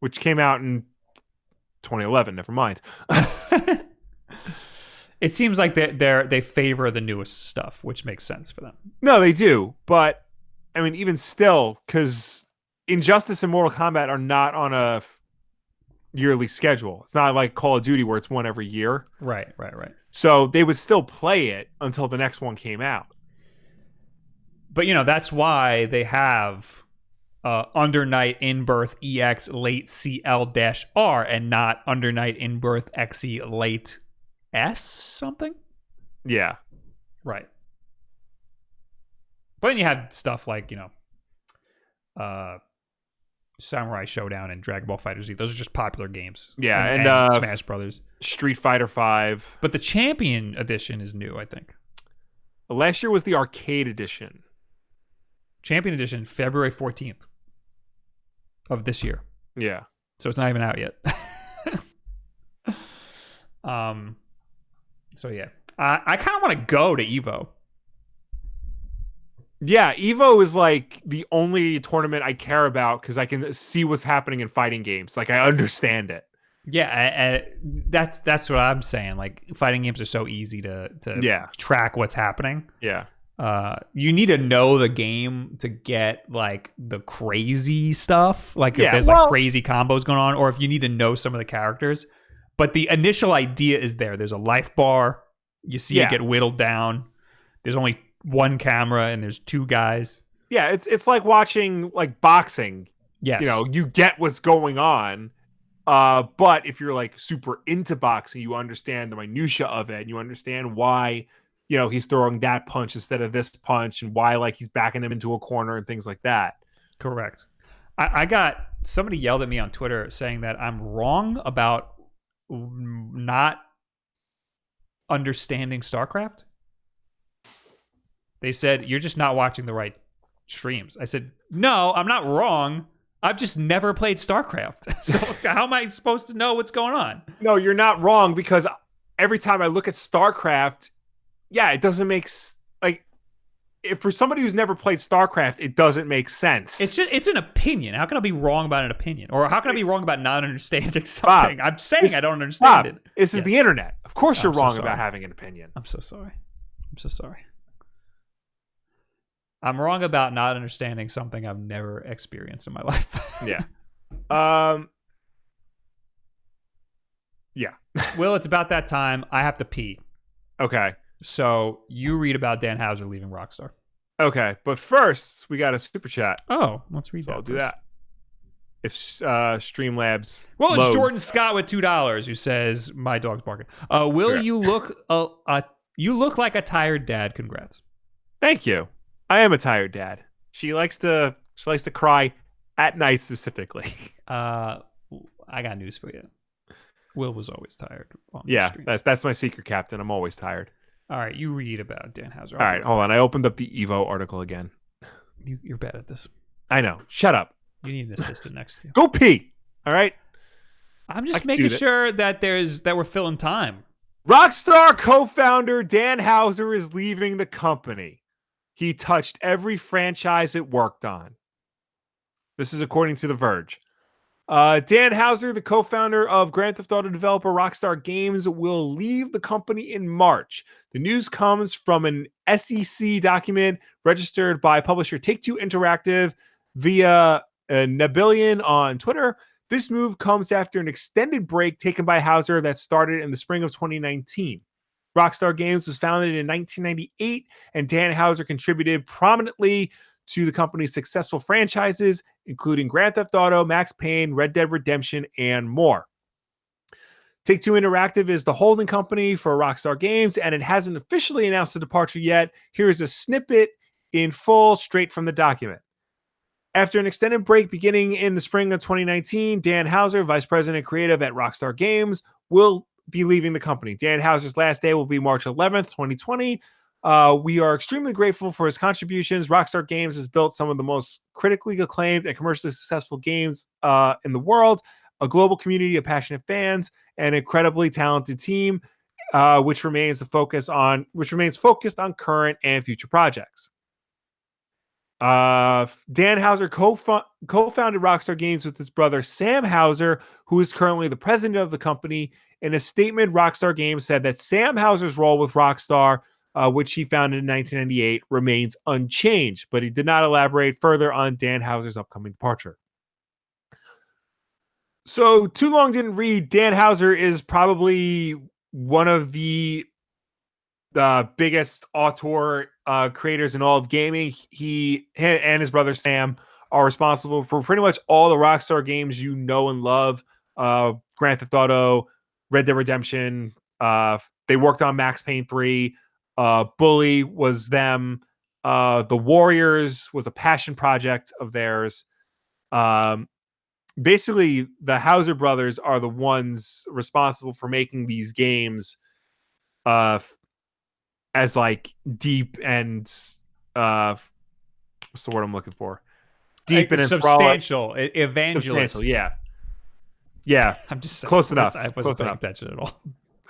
which came out in 2011. Never mind. It seems like they favor the newest stuff, which makes sense for them. No, they do. But, I mean, even still, because Injustice and Mortal Kombat are not on a yearly schedule. It's not like Call of Duty where it's one every year. Right. So they would still play it until the next one came out. But, that's why they have Under Night in Birth EX late CL-R and not Under Night in Birth XE late S something? Yeah. Right. But then you have stuff like, Samurai Showdown and Dragon Ball FighterZ. Those are just popular games. Yeah, and Smash Brothers. Street Fighter 5. But the Champion Edition is new, I think. Last year was the Arcade Edition. Champion Edition, February 14th of this year. Yeah. So it's not even out yet. So yeah, I kind of want to go to Evo. Yeah, Evo is like the only tournament I care about because I can see what's happening in fighting games. Like I understand it. Yeah, that's what I'm saying. Like fighting games are so easy to track what's happening. Yeah. You need to know the game to get like the crazy stuff. Like if there's like crazy combos going on, or if you need to know some of the characters. But the initial idea is there. There's a life bar. You see it get whittled down. There's only one camera and there's 2 guys. Yeah, it's like watching like boxing. Yes. You get what's going on. But if you're like super into boxing, you understand the minutia of it and you understand why, he's throwing that punch instead of this punch and why like he's backing him into a corner and things like that. Correct. I got somebody yelled at me on Twitter saying that I'm wrong about not understanding StarCraft. They said you're just not watching the right streams. I said, no, I'm not wrong. I've just never played StarCraft. So how am I supposed to know what's going on? No, you're not wrong, because every time I look at StarCraft, yeah, it doesn't make like, if for somebody who's never played StarCraft, it doesn't make sense. It's an opinion. How can I be wrong about an opinion? Or how can I be wrong about not understanding something? Bob, I'm saying I don't understand it. This is the internet. Of course you're I'm so wrong sorry. about having an opinion. I'm so sorry. I'm wrong about not understanding something I've never experienced in my life. Yeah. Yeah. Will, it's about that time. I have to pee. Okay. So you read about Dan Houser leaving Rockstar. Okay. But first, we got a super chat. Oh, let's read So that. I'll do that. If Streamlabs. Well, it's load. Jordan Scott with $2 who says, "My dog's barking." Will, Yeah. you look like a tired dad. Congrats. Thank you. I am a tired dad. She likes to cry at night specifically. I got news for you. Will was always tired. Yeah, that's my secret, Captain. I'm always tired. All right, you read about Dan Houser. All right, hold on. I opened up the Evo article again. You're bad at this. I know. Shut up. You need an assistant next to you. Go pee. All right. I'm just making sure that we're filling time. Rockstar co-founder Dan Houser is leaving the company. He touched every franchise it worked on. This is according to The Verge. Dan Houser, the co-founder of Grand Theft Auto developer Rockstar Games, will leave the company in March. The news comes from an SEC document registered by publisher Take-Two Interactive via Nabillion on Twitter. This move comes after an extended break taken by Houser that started in the spring of 2019. Rockstar Games was founded in 1998, and Dan Houser contributed prominently to the company's successful franchises, including Grand Theft Auto, Max Payne, Red Dead Redemption, and more. Take-Two Interactive is the holding company for Rockstar Games, and it hasn't officially announced a departure yet. Here's a snippet in full straight from the document. After an extended break beginning in the spring of 2019, Dan Houser, Vice President Creative at Rockstar Games, will be leaving the company. Dan Houser's last day will be March 11th, 2020. We are extremely grateful for his contributions. Rockstar Games has built some of the most critically acclaimed and commercially successful games in the world, a global community of passionate fans, and an incredibly talented team, which remains focused on current and future projects. Dan Houser co-founded Rockstar Games with his brother Sam Houser, who is currently the president of the company. In a statement, Rockstar Games said that Sam Houser's role with Rockstar, which he founded in 1998, remains unchanged, but he did not elaborate further on Dan Houser's upcoming departure. So, too long didn't read. Dan Houser is probably one of the biggest auteur creators in all of gaming. He and his brother Sam are responsible for pretty much all the Rockstar games you know and love. Grand Theft Auto, Red Dead Redemption. They worked on Max Payne 3. Bully was them. The Warriors was a passion project of theirs. Basically, the Houser brothers are the ones responsible for making these games as like deep and what's the word I'm looking for? Deep and substantial, evangelist. Substantial, yeah. I'm just saying, close enough. I wasn't paying attention at all.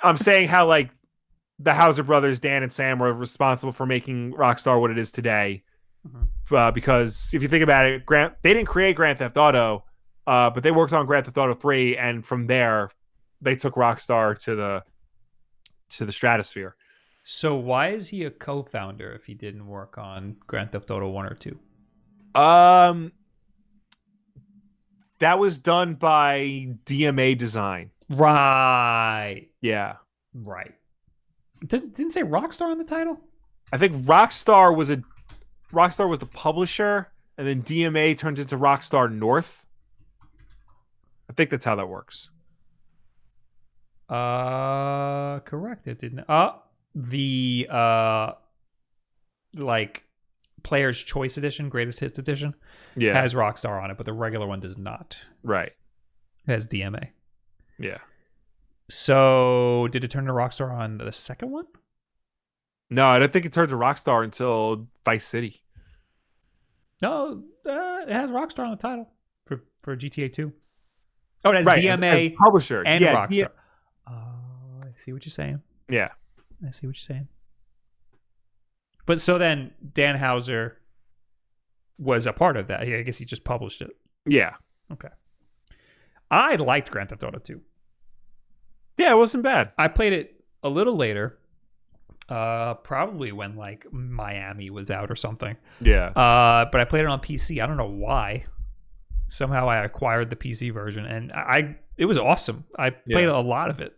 I'm saying how like the Houser brothers, Dan and Sam, were responsible for making Rockstar what it is today. Mm-hmm. Because if you think about it, they didn't create Grand Theft Auto, but they worked on Grand Theft Auto 3, and from there, they took Rockstar to the stratosphere. So why is he a co-founder if he didn't work on Grand Theft Auto 1 or 2? That was done by DMA Design. Right. Yeah. Right. Didn't say Rockstar on the title? I think Rockstar was the publisher, and then DMA turns into Rockstar North. I think that's how that works. Correct. It didn't. The like Player's Choice Edition, Greatest Hits Edition, has Rockstar on it, but the regular one does not. Right. It has DMA. Yeah. So did it turn to Rockstar on the second one? No, I don't think it turned to Rockstar until Vice City. No, it has Rockstar on the title for GTA 2. Oh, it has Right, DMA as publisher. and Yeah, Rockstar. Oh, I see what you're saying. yeah. I see what you're saying. But so then Dan Houser was a part of that. I guess he just published it. Yeah. Okay. I liked Grand Theft Auto 2. Yeah, it wasn't bad. I played it a little later. Probably when like Miami was out or something. Yeah. But I played it on PC. I don't know why. Somehow I acquired the PC version, and it was awesome. I played a lot of it.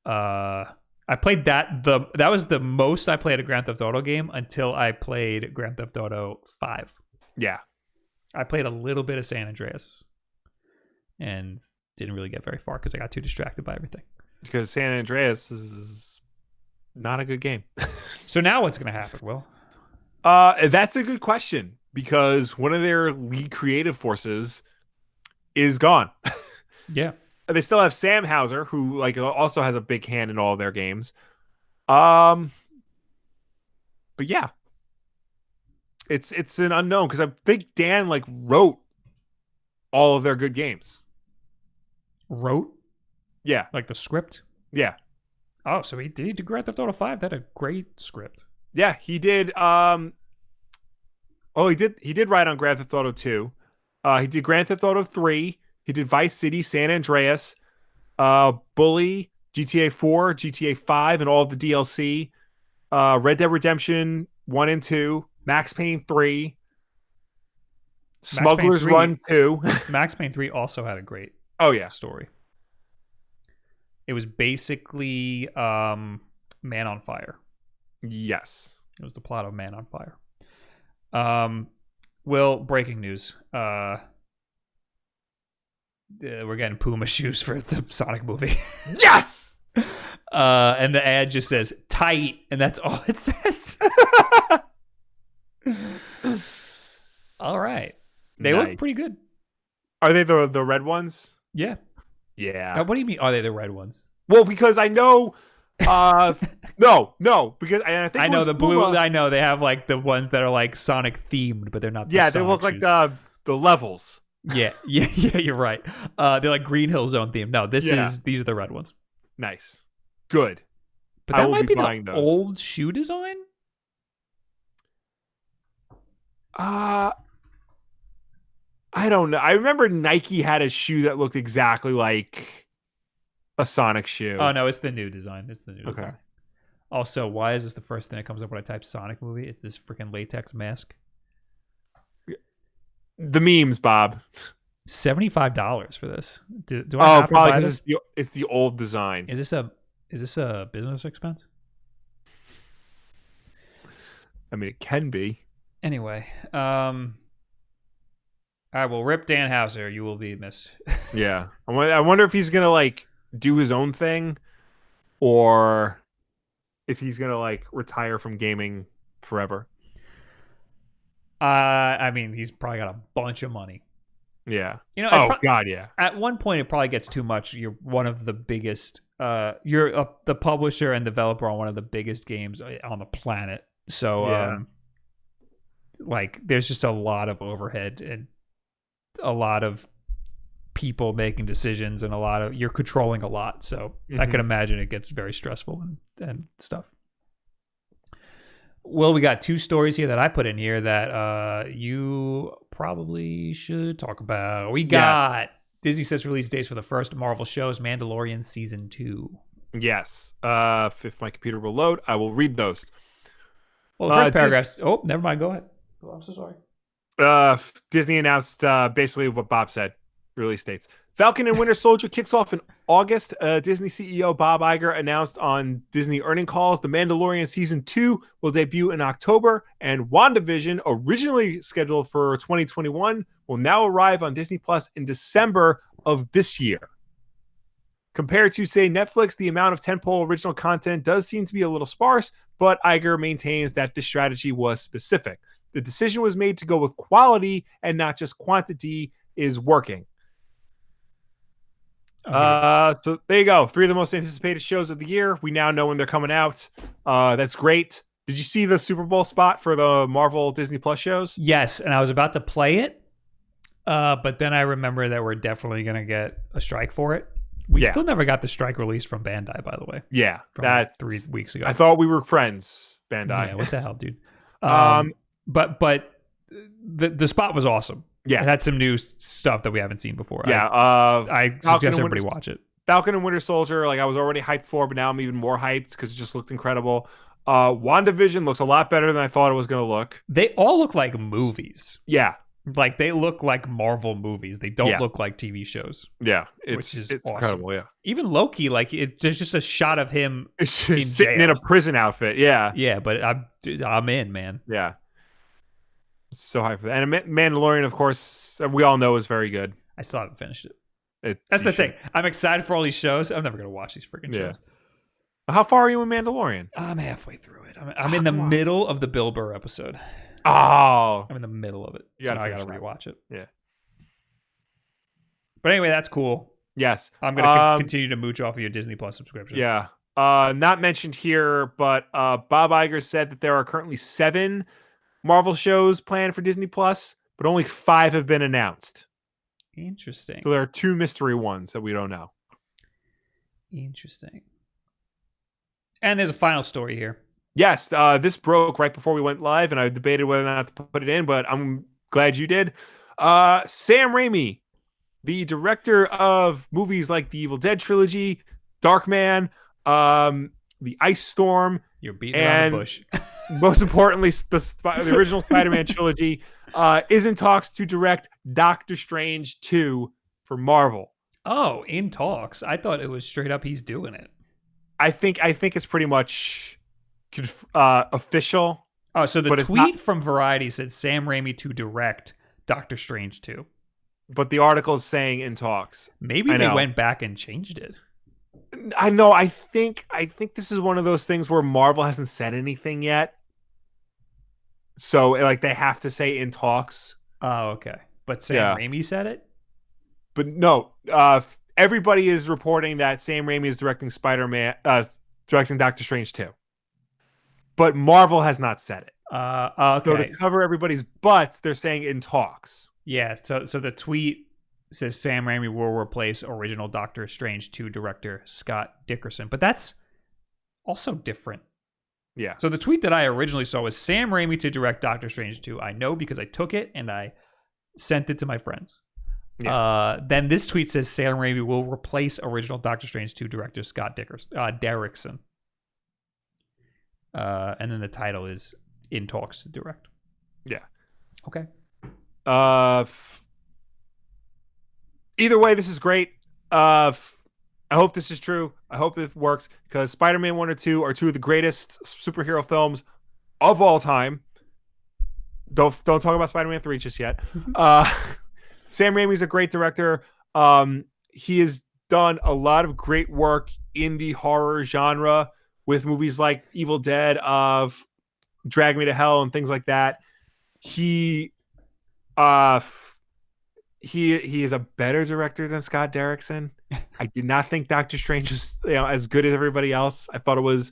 I played that was the most I played a Grand Theft Auto game until I played Grand Theft Auto 5. Yeah. I played a little bit of San Andreas and didn't really get very far because I got too distracted by everything. Because San Andreas is not a good game. So now what's going to happen, Will? That's a good question, because one of their lead creative forces is gone. Yeah. They still have Sam Houser, who like also has a big hand in all of their games. But yeah, it's an unknown, because I think Dan like wrote all of their good games. Wrote? Yeah. Like the script? Yeah. Oh, so he did Grand Theft Auto 5? That a great script. Yeah, he did. He did write on Grand Theft Auto 2. He did Grand Theft Auto 3. He did Vice City, San Andreas, Bully, GTA 4, GTA 5, and all of the DLC. Red Dead Redemption 1 and 2, Max Payne 3, Smuggler's Run 2. Max Payne 3 also had a great story. It was basically Man on Fire. Yes. It was the plot of Man on Fire. Will, breaking news. We're getting Puma shoes for the Sonic movie. Yes! And the ad just says tight, and that's all it says. All right. They look pretty good. Are they the red ones? Yeah. Yeah. What do you mean, are they the red ones? Well, because I know no, because I know the blue. I know they have like the ones that are like Sonic themed, but they're not. Yeah, they look like the levels. Yeah, you're right. They're like Green Hill Zone themed. No, these are the red ones. Nice, good. But that might be the old shoe design. I don't know. I remember Nike had a shoe that looked exactly like a Sonic shoe. Oh no, it's the new design. Okay. Design. Also, why is this the first thing that comes up when I type Sonic movie? It's this freaking latex mask. The memes, Bob. $75 for this. Do I have probably to buy because it's the old design. Is this a business expense? I mean, it can be. Anyway, I will rip Dan Houser. You will be missed. Yeah, I wonder if he's gonna like do his own thing, or if he's gonna like retire from gaming forever. I mean, he's probably got a bunch of money. Yeah. You know. God, yeah. At one point, it probably gets too much. You're one of the biggest. You're the publisher and developer on one of the biggest games on the planet. So, like, there's just a lot of overhead and a lot of people making decisions, and you're controlling a lot. So I can imagine it gets very stressful and stuff. Well, we got two stories here that I put in here that you probably should talk about. We got Disney sets release dates for the first Marvel shows, Mandalorian Season 2. Yes. If my computer will load, I will read those. Well, the first paragraphs... Oh, never mind. Go ahead. Oh, I'm so sorry. Disney announced basically what Bob said. Release dates. Falcon and Winter Soldier kicks off in August. Disney CEO Bob Iger announced on Disney earning calls The Mandalorian Season 2 will debut in October, and WandaVision, originally scheduled for 2021, will now arrive on Disney Plus in December of this year. Compared to, say, Netflix, the amount of tentpole original content does seem to be a little sparse, but Iger maintains that this strategy was specific. The decision was made to go with quality and not just quantity is working. So there you go. 3 of the most anticipated shows of the year. We now know when they're coming out. That's great. Did you see the Super Bowl spot for the Marvel Disney Plus shows? Yes, and I was about to play it, but then I remember that we're definitely going to get a strike for it. We still never got the strike released from Bandai, by the way. Yeah, from that 3 weeks ago. I thought we were friends, Bandai. Yeah, what the hell, dude? But the spot was awesome. Yeah, it had some new stuff that we haven't seen before. Yeah, I suggest everybody watch it. Falcon and Winter Soldier, like I was already hyped for, but now I'm even more hyped because it just looked incredible. WandaVision looks a lot better than I thought it was going to look. They all look like movies. Yeah. Like they look like Marvel movies. They don't look like TV shows. Yeah. Which is it's awesome. incredible. Yeah. Even Loki, like there's just a shot of him sitting in a prison outfit. Yeah. Yeah, but I'm in, man. Yeah. So hyped for that. And Mandalorian, of course, we all know is very good. I still haven't finished it. That's the thing. I'm excited for all these shows. I'm never going to watch these freaking shows. How far are you in Mandalorian? I'm halfway through it. I'm in the middle of the Bill Burr episode. Oh. I'm in the middle of it. So I got to rewatch it. Yeah. But anyway, that's cool. Yes. I'm going to continue to mooch off of your Disney Plus subscription. Yeah. Not mentioned here, but Bob Iger said that there are currently 7 Marvel shows planned for Disney Plus, but only 5 have been announced. Interesting. So there are 2 mystery ones that we don't know. Interesting. And there's a final story here. Yes, this broke right before we went live, and I debated whether or not to put it in, but I'm glad you did. Sam Raimi, the director of movies like the Evil Dead trilogy, Darkman, the Ice Storm, you're beating around the bush. Most importantly, the original Spider-Man trilogy, is in talks to direct Doctor Strange 2 for Marvel. Oh, in talks. I thought it was straight up he's doing it. I think it's pretty much official. Oh, so the tweet from Variety said Sam Raimi to direct Doctor Strange 2. But the article is saying in talks. Maybe they went back and changed it. I know. I think this is one of those things where Marvel hasn't said anything yet. So like they have to say in talks. Oh, okay. But Sam Raimi said it? But no, everybody is reporting that Sam Raimi is directing directing Doctor Strange 2. But Marvel has not said it. Okay. So to cover everybody's butts, they're saying in talks. Yeah, so the tweet says Sam Raimi will replace original Doctor Strange 2 director Scott Dickerson. But that's also different. Yeah. So the tweet that I originally saw was Sam Raimi to direct Doctor Strange 2. I know because I took it and I sent it to my friends. Yeah. Then this tweet says Sam Raimi will replace original Doctor Strange 2 director Scott Derrickson. And then the title is in talks to direct. Yeah. Okay. Either way, this is great. I hope this is true. I hope it works because Spider-Man 1 or 2 are 2 of the greatest superhero films of all time. Don't talk about Spider-Man 3 just yet. Sam Raimi's a great director. He has done a lot of great work in the horror genre with movies like Evil Dead, Drag Me to Hell, and things like that. He is a better director than Scott Derrickson. I did not think Doctor Strange was as good as everybody else. I thought it was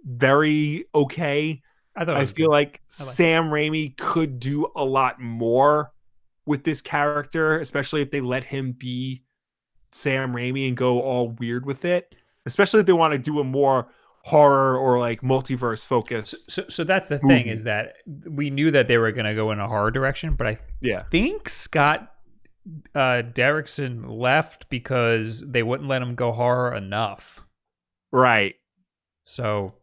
very okay. I feel like Sam Raimi could do a lot more with this character, especially if they let him be Sam Raimi and go all weird with it. Especially if they want to do a more horror or like multiverse focus. So that's the thing is that we knew that they were going to go in a horror direction, but I think Scott Derrickson left because they wouldn't let him go horror enough. Right. So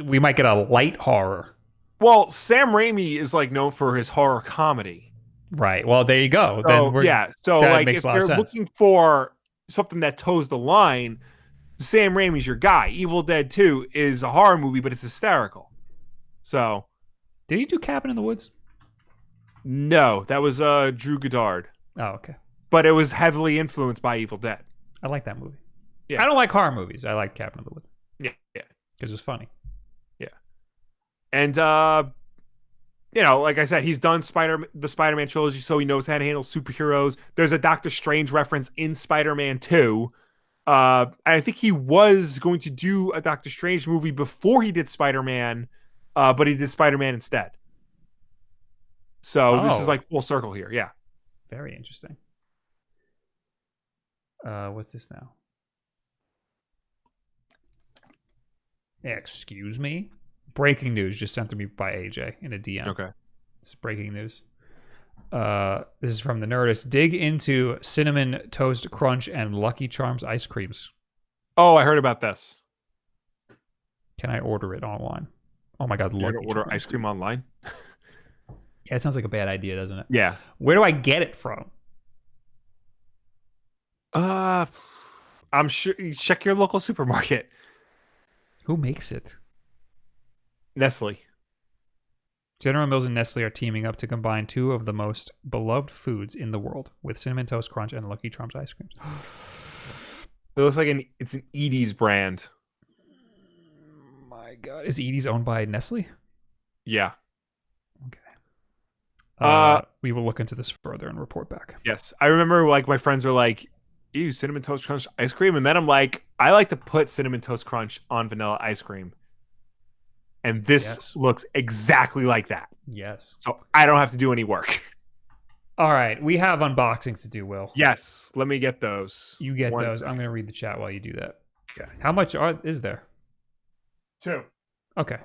we might get a light horror. Well, Sam Raimi is like known for his horror comedy. Right. Well, there you go. So, so like if they're looking for something that toes the line, Sam Raimi's your guy. Evil Dead 2 is a horror movie, but it's hysterical. So, did he do Cabin in the Woods? No, that was Drew Goddard. Oh, okay. But it was heavily influenced by Evil Dead. I like that movie. Yeah. I don't like horror movies. I like Cabin in the Woods. Yeah. Because it's funny. Yeah. And like I said, he's done the Spider-Man trilogy, so he knows how to handle superheroes. There's a Doctor Strange reference in Spider-Man 2. I think he was going to do a Doctor Strange movie before he did Spider-Man, but he did Spider-Man instead. So this is like full circle here. Yeah. Very interesting. What's this now? Excuse me? Breaking news just sent to me by AJ in a DM. Okay. It's breaking news. This is from the Nerdist. Dig into Cinnamon Toast Crunch and Lucky Charms ice creams. Oh, I heard about this. Can I order it online? Oh my god, Lucky order Charms. Ice cream online? Yeah, it sounds like a bad idea, doesn't it? Yeah. Where do I get it from? I'm sure you check your local supermarket. Who makes it? Nestle. General Mills and Nestle are teaming up to combine two of the most beloved foods in the world with Cinnamon Toast Crunch and Lucky Charms ice creams. It looks like it's an Edie's brand. My God. Is Edie's owned by Nestle? Yeah. Okay. We will look into this further and report back. Yes. I remember like my friends were like, ew, Cinnamon Toast Crunch ice cream. And then I'm like, I like to put Cinnamon Toast Crunch on vanilla ice cream. And this looks exactly like that. Yes. So I don't have to do any work. All right. We have unboxings to do, Will. Yes. Let me get those. You get those. I'm going to read the chat while you do that. Okay. How much is there? 2. Okay.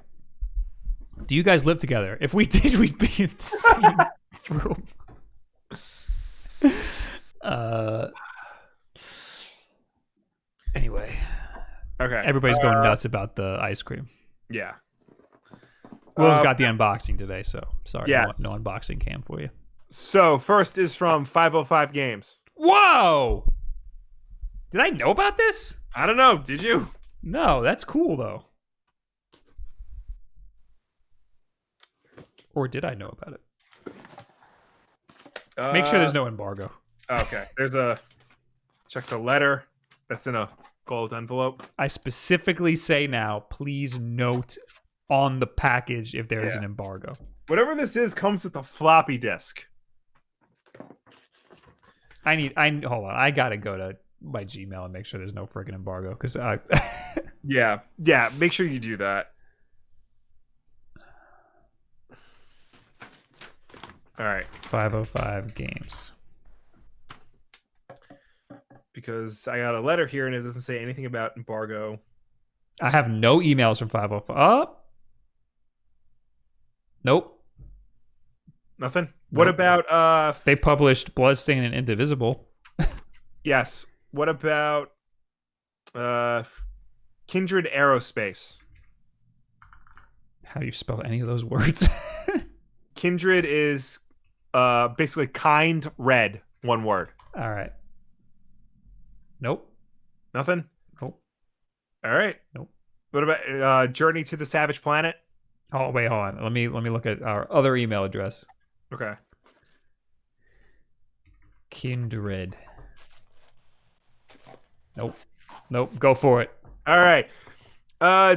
Do you guys live together? If we did, we'd be in the same room. Anyway. Okay. Everybody's going nuts about the ice cream. Yeah. Will's got the unboxing today, so sorry. Yeah. No unboxing cam for you. So, first is from 505 Games. Whoa! Did I know about this? I don't know. Did you? No, that's cool, though. Or did I know about it? Make sure there's no embargo. Okay. Check the letter. That's in a gold envelope. I specifically say now, please note on the package if there is an embargo. Whatever this is comes with a floppy disk. Hold on. I gotta go to my Gmail and make sure there's no freaking embargo because I. Yeah. Make sure you do that. All right. 505 Games. Because I got a letter here and it doesn't say anything about embargo. I have no emails from 505. Nope. Nothing? What about... They published Bloodstained and Indivisible. Yes. What about Kindred Aerospace? How do you spell any of those words? Kindred is basically kind red. One word. All right. Nope. Nothing? Nope. All right. Nope. What about Journey to the Savage Planet? Oh, wait, hold on. Let me look at our other email address. Okay. Kindred. Nope. Go for it. All right.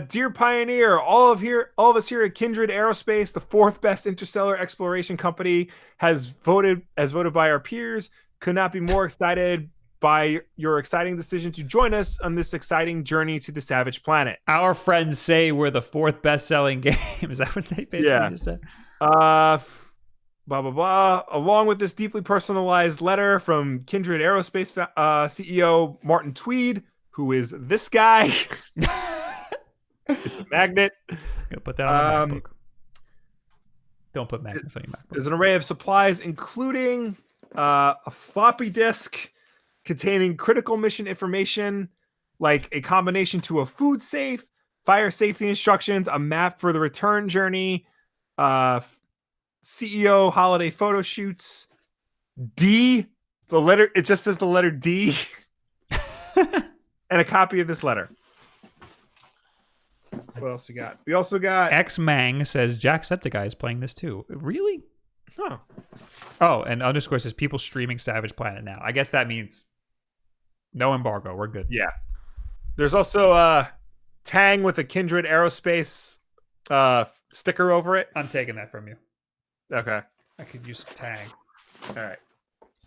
Dear Pioneer, all of us here at Kindred Aerospace, the 4th best interstellar exploration company, as voted by our peers, could not be more excited by your exciting decision to join us on this exciting journey to the Savage Planet. Our friends say we're the 4th best-selling game. Is that what they basically just said? Blah, blah, blah. Along with this deeply personalized letter from Kindred Aerospace CEO Martin Tweed, who is this guy. It's a magnet. I'm gonna put that on my MacBook. Don't put magnets on your MacBook. There's an array of supplies, including a floppy disk containing critical mission information, like a combination to a food safe, fire safety instructions, a map for the return journey, CEO holiday photo shoots, it just says the letter D, and a copy of this letter. What else we got? We also got... X-Mang says Jacksepticeye is playing this too. Really? Huh. Oh, and underscore says people streaming Savage Planet now. I guess that means no embargo. We're good. Yeah. There's also Tang with a Kindred Aerospace sticker over it. I'm taking that from you. Okay. I could use some Tang. All right.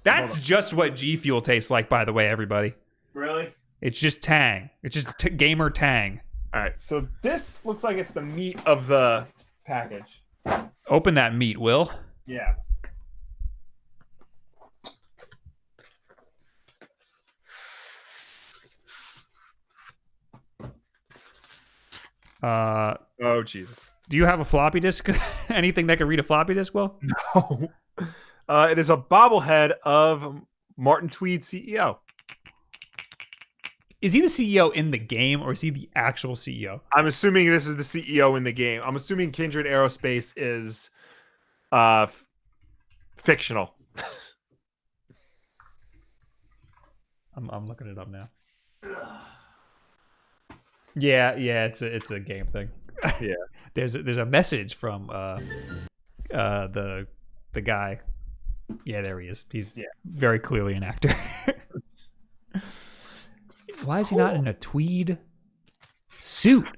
That's just what G Fuel tastes like, by the way, everybody. Really? It's just Tang. It's just gamer Tang. All right, so this looks like it's the meat of the package. Open that meat, Will. Yeah. Oh, Jesus. Do you have a floppy disk? Anything that can read a floppy disk, Will? No. It is a bobblehead of Martin Tweed, CEO. Is he the CEO in the game, or is he the actual CEO? I'm assuming this is the CEO in the game. I'm assuming Kindred Aerospace is fictional. I'm looking it up now. Yeah, it's a game thing. Yeah. There's a message from the guy. Yeah, there he is. He's very clearly an actor. Why is he not in a tweed suit?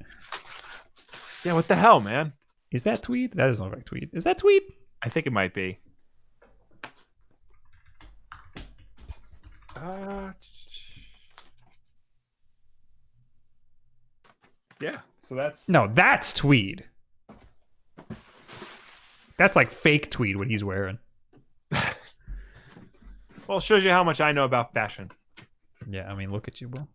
Yeah, what the hell, man? Is that tweed? That doesn't look like tweed. Is that tweed? I think it might be. Yeah, so that's... No, that's tweed. That's like fake tweed what he's wearing. Well, it shows you how much I know about fashion. Yeah, I mean, look at you, Will.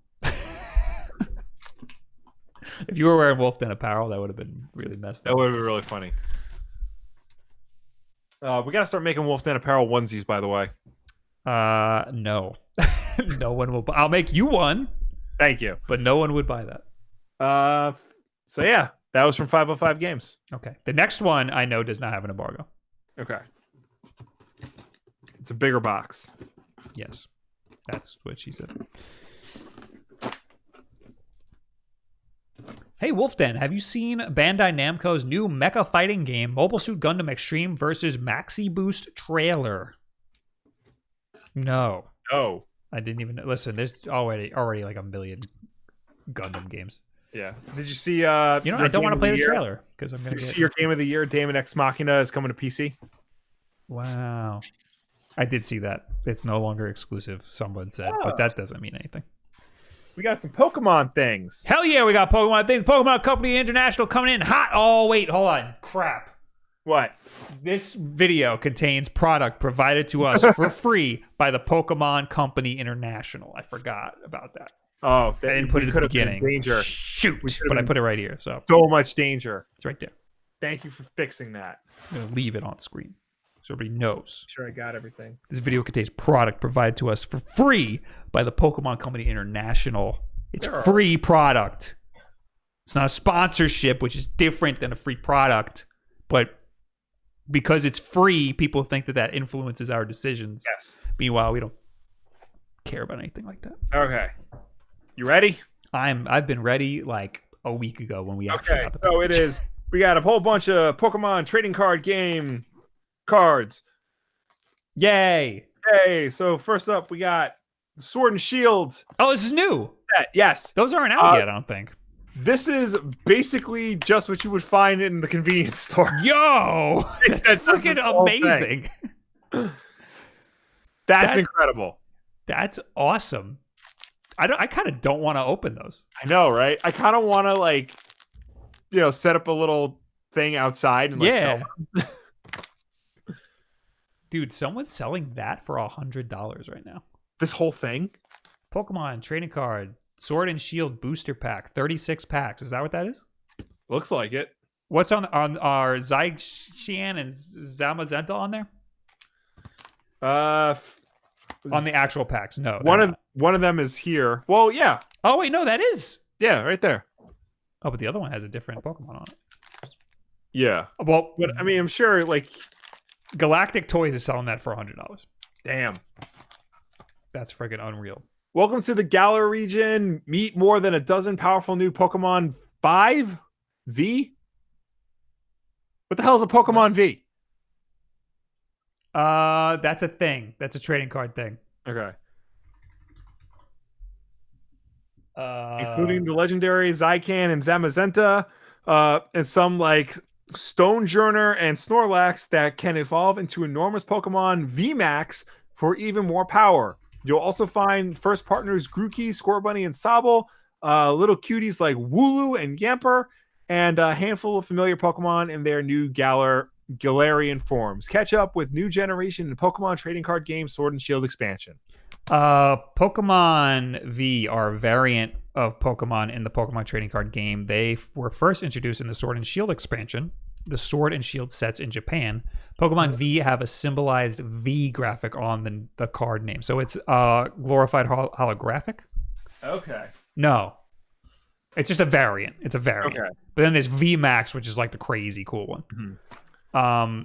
If you were wearing Wulff Den apparel, that would have been really messed up. That would have been really funny. We got to start making Wulff Den apparel onesies, by the way. No. No one will. I'll make you one. Thank you. But no one would buy that. So yeah, that was from 505 Games. Okay. The next one I know does not have an embargo. Okay. It's a bigger box. Yes. That's what she said. Hey, Wulff Den, have you seen Bandai Namco's new mecha fighting game, Mobile Suit Gundam Extreme versus Maxi Boost trailer? No. Oh. I didn't even listen. There's already like a million Gundam games. Yeah. Did you see? I don't want to play the trailer because I'm gonna. Did you see your game of the year? Daemon X Machina is coming to PC. Wow. I did see that. It's no longer exclusive. Someone said, but that doesn't mean anything. We got some Pokemon things. Hell yeah, we got Pokemon things. Pokemon Company International coming in hot. Oh wait, hold on. Crap. What? This video contains product provided to us for free by the Pokemon Company International. I forgot about that. Oh, I didn't put it at the beginning. Danger. Shoot, but I put it right here. So much danger. It's right there. Thank you for fixing that. I'm gonna leave it on screen so everybody knows. Sure, I got everything. This video contains product provided to us for free by the Pokemon Company International. It's free product. It's not a sponsorship, which is different than a free product, but because it's free, people think that influences our decisions. Yes. Meanwhile, we don't care about anything like that. Okay. You ready? I've been ready like a week ago when we actually got the so it is. We got a whole bunch of Pokemon trading card game cards. Yay! Hey, so first up we got Sword and Shield. Oh, this is new. Yes. Those aren't out yet, I don't think. This is basically just what you would find in the convenience store. Yo! That's freaking amazing. That's incredible. That's awesome. I kind of don't want to open those. I know, right? I kind of want to set up a little thing outside and sell them. Dude, someone's selling that for $100 right now. This whole thing? Pokemon trading card, Sword and Shield booster pack, 36 packs. Is that what that is? Looks like it. What's on our Zyxian and Zamazenta on there? On the actual packs, no. One of them is here. Well, yeah. Oh wait, no, that is. Yeah, right there. Oh, but the other one has a different Pokemon on it. Yeah. Well, but I mean, I'm sure Galactic Toys is selling that for $100. Damn. That's friggin' unreal. Welcome to the Galar region. Meet more than a dozen powerful new Pokemon 5 V. What the hell is a Pokemon V? That's a thing. That's a trading card thing. Okay. Including the legendary Zycan and Zamazenta, and some Stonejourner and Snorlax that can evolve into enormous Pokemon VMAX for even more power. You'll also find first partners Grookey, Scorbunny, and Sobble, little cuties like Wooloo and Yamper, and a handful of familiar Pokemon in their new Galarian forms. Catch up with new generation Pokemon trading card game Sword and Shield expansion. Pokemon V are a variant of Pokemon in the Pokemon trading card game. They were first introduced in the Sword and Shield expansion, the Sword and Shield sets in Japan. Pokemon V have a symbolized V graphic on the card name. So it's glorified holographic? Okay. No. It's just a variant. It's a variant. Okay. But then there's V Max, which is like the crazy cool one. Mm-hmm.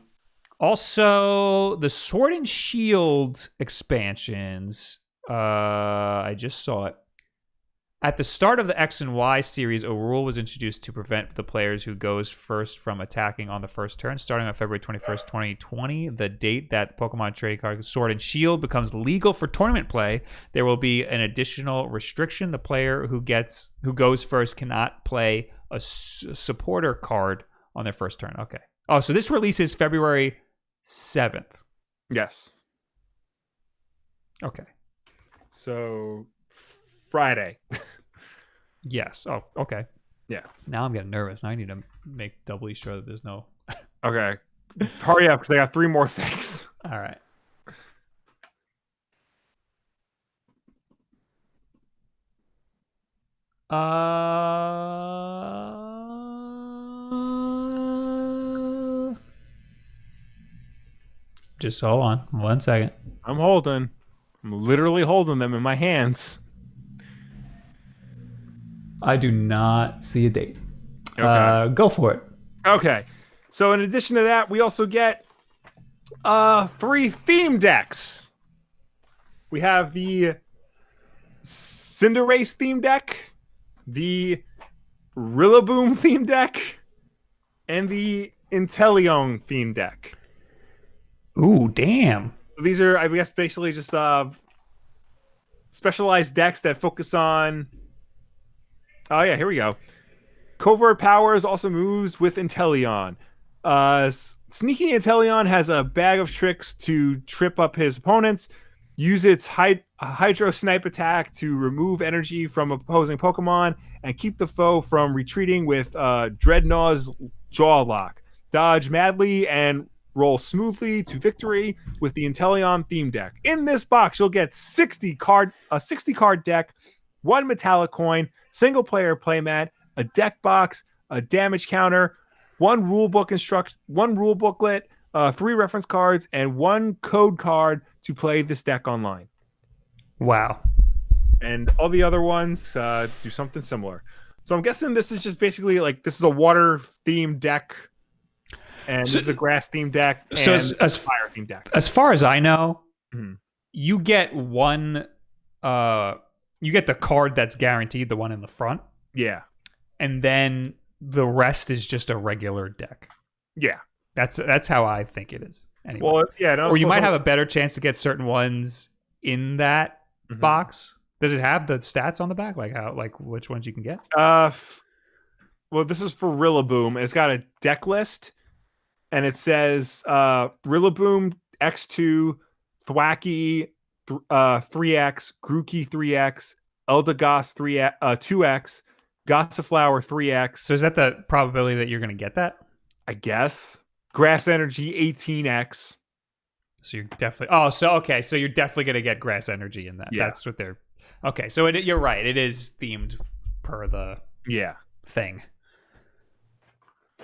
Also, the Sword and Shield expansions, I just saw it. At the start of the X and Y series, a rule was introduced to prevent the players who goes first from attacking on the first turn. Starting on February 21st, 2020, the date that Pokemon trading card Sword and Shield becomes legal for tournament play, there will be an additional restriction. The player who goes first cannot play a supporter card on their first turn. Okay. Oh, so this releases February 7th. Yes. Okay. So Friday. Yes. Oh, okay. Yeah. Now I'm getting nervous. Now I need to make doubly sure that there's no... Okay. Hurry up, because I got 3 more things. All right. Just hold on 1 second. I'm literally holding them in my hands. I do not see a date. Okay. Go for it. Okay. So in addition to that, we also get 3 theme decks. We have the Cinderace theme deck, the Rillaboom theme deck, and the Inteleon theme deck. Ooh, damn. So these are, I guess, basically just specialized decks that focus on... Oh, yeah, here we go. Covert Powers also moves with Inteleon. Sneaky Inteleon has a bag of tricks to trip up his opponents. Use its Hydro Snipe attack to remove energy from opposing Pokemon and keep the foe from retreating with Dreadnaught's Jaw Lock. Dodge madly and roll smoothly to victory with the Inteleon theme deck. In this box, you'll get a 60 card deck, 1 metallic coin, single player playmat, a deck box, a damage counter, 1 rule booklet, 3 reference cards, and 1 code card to play this deck online. Wow. And all the other ones do something similar. So I'm guessing this is just basically like, this is a water themed deck, and this is a grass themed deck, and so a fire themed deck. As far as I know, mm-hmm. you get one, you get the card that's guaranteed, the one in the front. Yeah. And then the rest is just a regular deck. Yeah. That's how I think it is. Anyway. Well, yeah. No, or you might have a better chance to get certain ones in that mm-hmm. box. Does it have the stats on the back? Like how, like which ones you can get? Well, this is for Rillaboom. It's got a deck list, and it says Rillaboom X2, Thwacky 3X, Grookey 3X, Eldegoss 2X, Gossiflower 3X. So is that the probability that you're going to get that? I guess. Grass Energy 18X. So you're definitely... So you're definitely going to get Grass Energy in that. Yeah. That's what they're... Okay, so you're right. It is themed per the thing.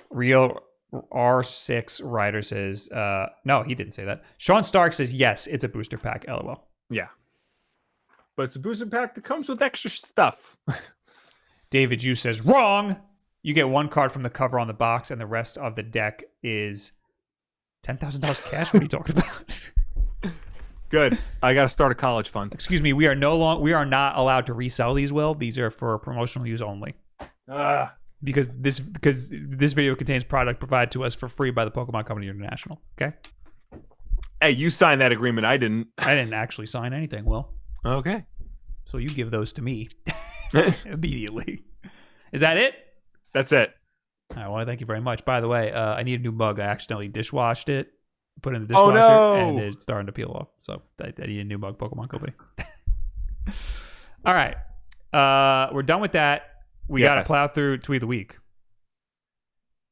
Real R6 Rider says... no, he didn't say that. Sean Stark says, yes, it's a booster pack. LOL. Yeah. But it's a booster pack that comes with extra stuff. David Yu says, wrong! You get 1 card from the cover on the box, and the rest of the deck is $10,000 cash. What are you talking about? Good. I got to start a college fund. Excuse me. We are not allowed to resell these. Will these are for promotional use only? Because this video contains product provided to us for free by the Pokemon Company International. Okay. Hey, you signed that agreement. I didn't. I didn't actually sign anything. Will. Okay. So you give those to me immediately. Is that it? That's it. All right, well, thank you very much. By the way, I need a new mug. I accidentally dishwashed it, put it in the dishwasher, and it's starting to peel off. So I need a new mug, Pokemon Company. All right. We're done with that. We got to plow through Tweet of the Week.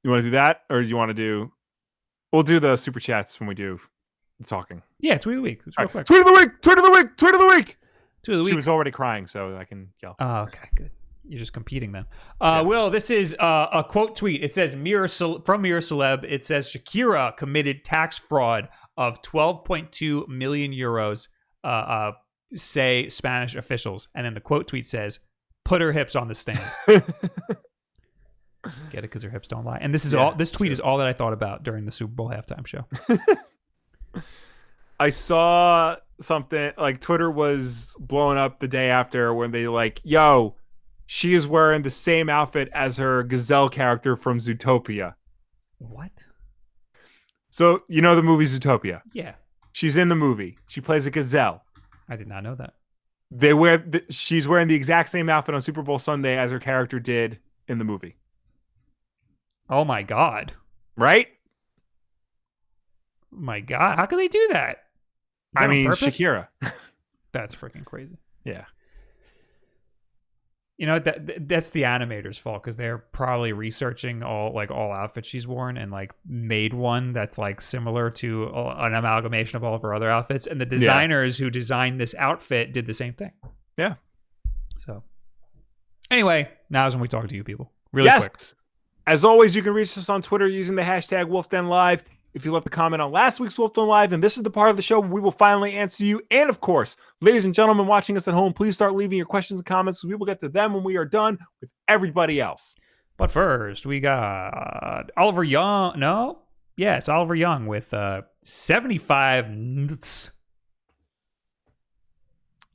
You want to do that? Or do you want to do... We'll do the super chats when we do the talking. Yeah, Tweet of the Week. It's real quick. Tweet of the Week! Tweet of the Week! Tweet of the Week! Tweet of the Week. She was already crying, so I can yell. Oh, okay, good. You're just competing then. Will, this is a quote tweet. It says, from Mirror Celeb, it says, Shakira committed tax fraud of 12.2 million euros, say Spanish officials. And then the quote tweet says, put her hips on the stand. Get it? Because her hips don't lie. And this is this tweet is all that I thought about during the Super Bowl halftime show. I saw something, like Twitter was blowing up the day after when they like, yo, she is wearing the same outfit as her gazelle character from Zootopia. What? So, you know the movie Zootopia? Yeah. She's in the movie. She plays a gazelle. I did not know that. She's wearing the exact same outfit on Super Bowl Sunday as her character did in the movie. Oh my God. Right? My God. How can they do that? I mean, Shakira. That's freaking crazy. Yeah. You know, that's the animator's fault, because they're probably researching all outfits she's worn and like made one that's like similar to an amalgamation of all of her other outfits. And the designers who designed this outfit did the same thing. Yeah. So anyway, now's when we talk to you people. Really quick. As always, you can reach us on Twitter using the hashtag WolfDenLive. If you left a comment on last week's Wolf Den Live, then this is the part of the show where we will finally answer you. And of course, ladies and gentlemen watching us at home, please start leaving your questions and comments, so we will get to them when we are done with everybody else. But first, we got Oliver Young. No? Yes, Oliver Young with 75 nuts.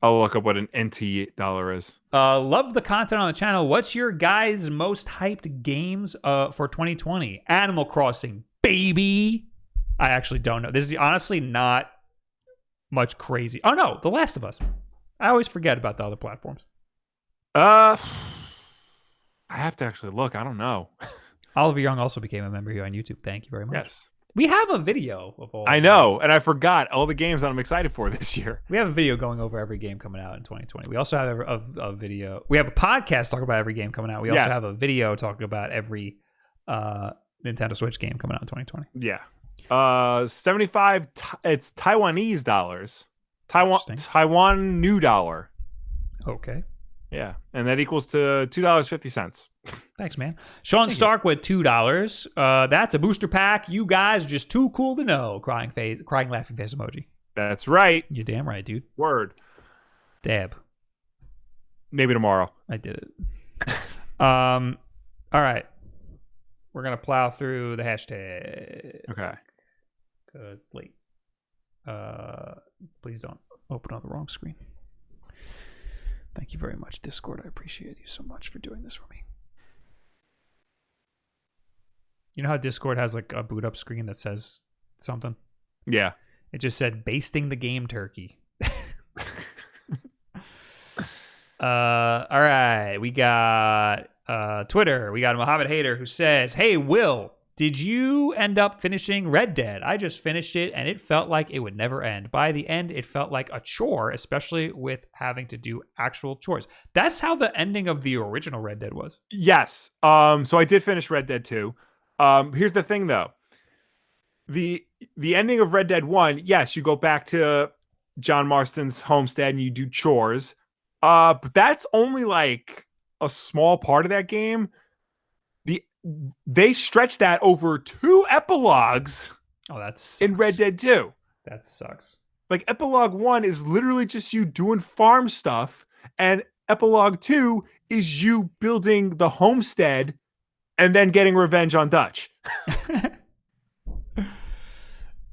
I'll look up what an NT dollar is. Love the content on the channel. What's your guys' most hyped games for 2020? Animal Crossing, baby. I actually don't know. This is honestly not much crazy. Oh no, The Last of Us. I always forget about the other platforms. I have to actually look. I don't know. Oliver Young also became a member here on YouTube. Thank you very much. Yes. We have a video of all. I know, and I forgot all the games that I'm excited for this year. We have a video going over every game coming out in 2020. We also have a video. We have a podcast talking about every game coming out. We also have a video talking about every Nintendo Switch game coming out in 2020. Yeah. 75. It's Taiwanese dollars. Taiwan new dollar. Okay. Yeah, and that equals to $2.50. Thanks, man. Sean Stark with $2. That's a booster pack. You guys are just too cool to know. Crying laughing face emoji. That's right. You're damn right, dude. Word. Dab. Maybe tomorrow. I did it. All right. We're gonna plow through the hashtag. Okay. Cause late. Please don't open on the wrong screen. Thank you very much, Discord. I appreciate you so much for doing this for me. You know how Discord has like a boot up screen that says something? Yeah. It just said basting the game turkey. All right. We got Twitter. We got Mohammed Hader who says, "Hey, Will, did you end up finishing Red Dead? I just finished it and it felt like it would never end. By the end, it felt like a chore, especially with having to do actual chores." That's how the ending of the original Red Dead was. Yes. So I did finish Red Dead 2. Here's the thing though. The ending of Red Dead 1, yes, you go back to John Marston's homestead and you do chores. But that's only like a small part of that game. They stretched that over 2 epilogues. Oh, that's in Red Dead 2. That sucks. Like epilogue 1 is literally just you doing farm stuff, and epilogue 2 is you building the homestead and then getting revenge on Dutch.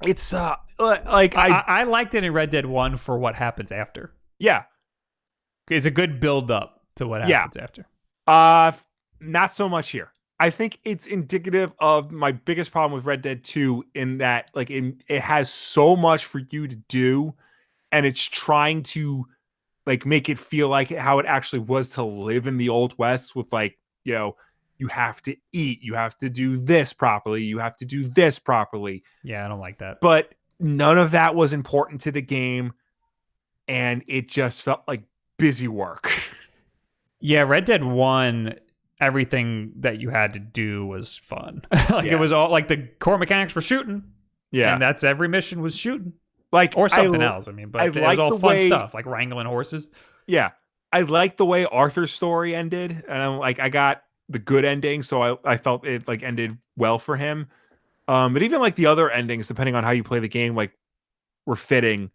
It's like I liked it in Red Dead 1 for what happens after. Yeah. It's a good build up to what happens after. Not so much here. I think it's indicative of my biggest problem with Red Dead 2 in that like it has so much for you to do, and it's trying to like make it feel like how it actually was to live in the Old West with like, you know, you have to eat, you have to do this properly, you have to do this properly. Yeah, I don't like that. But none of that was important to the game, and it just felt like busy work. Yeah, Red Dead 1, everything that you had to do was fun. It was all like the core mechanics were shooting. Yeah. And that's every mission was shooting. Like Or something else. I mean, but it was all fun stuff, like wrangling horses. Yeah. I like the way Arthur's story ended. And I'm like, I got the good ending, so I felt it like ended well for him. But even like the other endings, depending on how you play the game, like were fitting.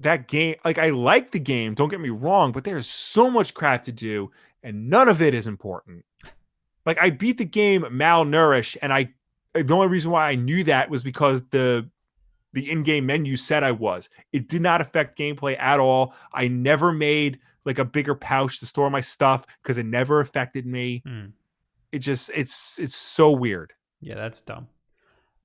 That game, like I like the game, don't get me wrong, but there's so much crap to do, and none of it is important. Like I beat the game malnourished, and the only reason why I knew that was because the in-game menu said I was. It did not affect gameplay at all. I never made like a bigger pouch to store my stuff because it never affected me. It just it's so weird. Yeah, that's dumb.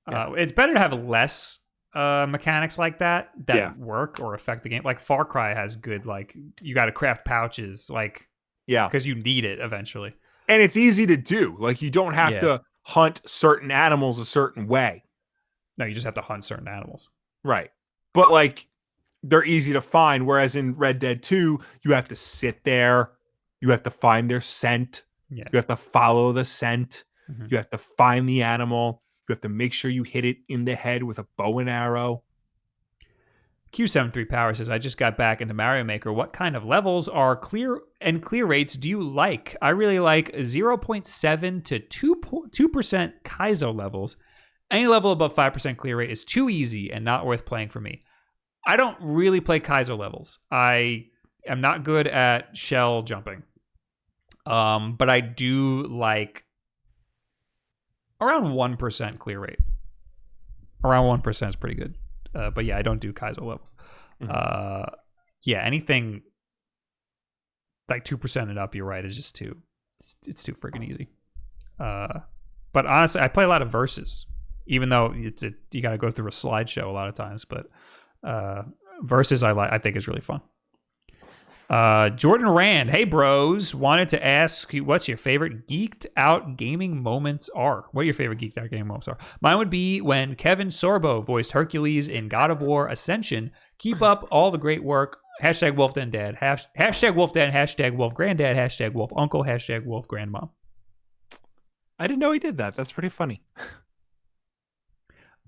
Yeah. It's better to have less mechanics like that work or affect the game. Like Far Cry has good, like you got to craft pouches, like because you need it eventually. And it's easy to do. Like you don't have to hunt certain animals a certain way. No, you just have to hunt certain animals. Right. But like they're easy to find. Whereas in Red Dead 2, you have to sit there. You have to find their scent. Yeah. You have to follow the scent. Mm-hmm. You have to find the animal. You have to make sure you hit it in the head with a bow and arrow. Q73 Power says, I just got back into Mario Maker. What kind of levels are clear rates do you like? I really like 0.7 to 2% Kaizo levels. Any level above 5% clear rate is too easy and not worth playing for me. I don't really play Kaizo levels. I am not good at shell jumping. But I do like around 1% clear rate. Around 1% is pretty good. But yeah, I don't do Kaizo levels. Mm-hmm. Anything like 2% and up, you're right, is just it's too freaking easy. But honestly, I play a lot of verses, even though you got to go through a slideshow a lot of times. But verses I think is really fun. Jordan Rand, hey bros, wanted to ask you what's your favorite geeked out gaming moments are. What your favorite geeked out gaming moments are. Mine would be when Kevin Sorbo voiced Hercules in God of War Ascension. Keep up all the great work. Hashtag Wulff Dad. Hashtag Wulff Dad. Hashtag Wulff Granddad. Hashtag Wulff Uncle. Hashtag Wulff Grandmom. I didn't know he did that. That's pretty funny.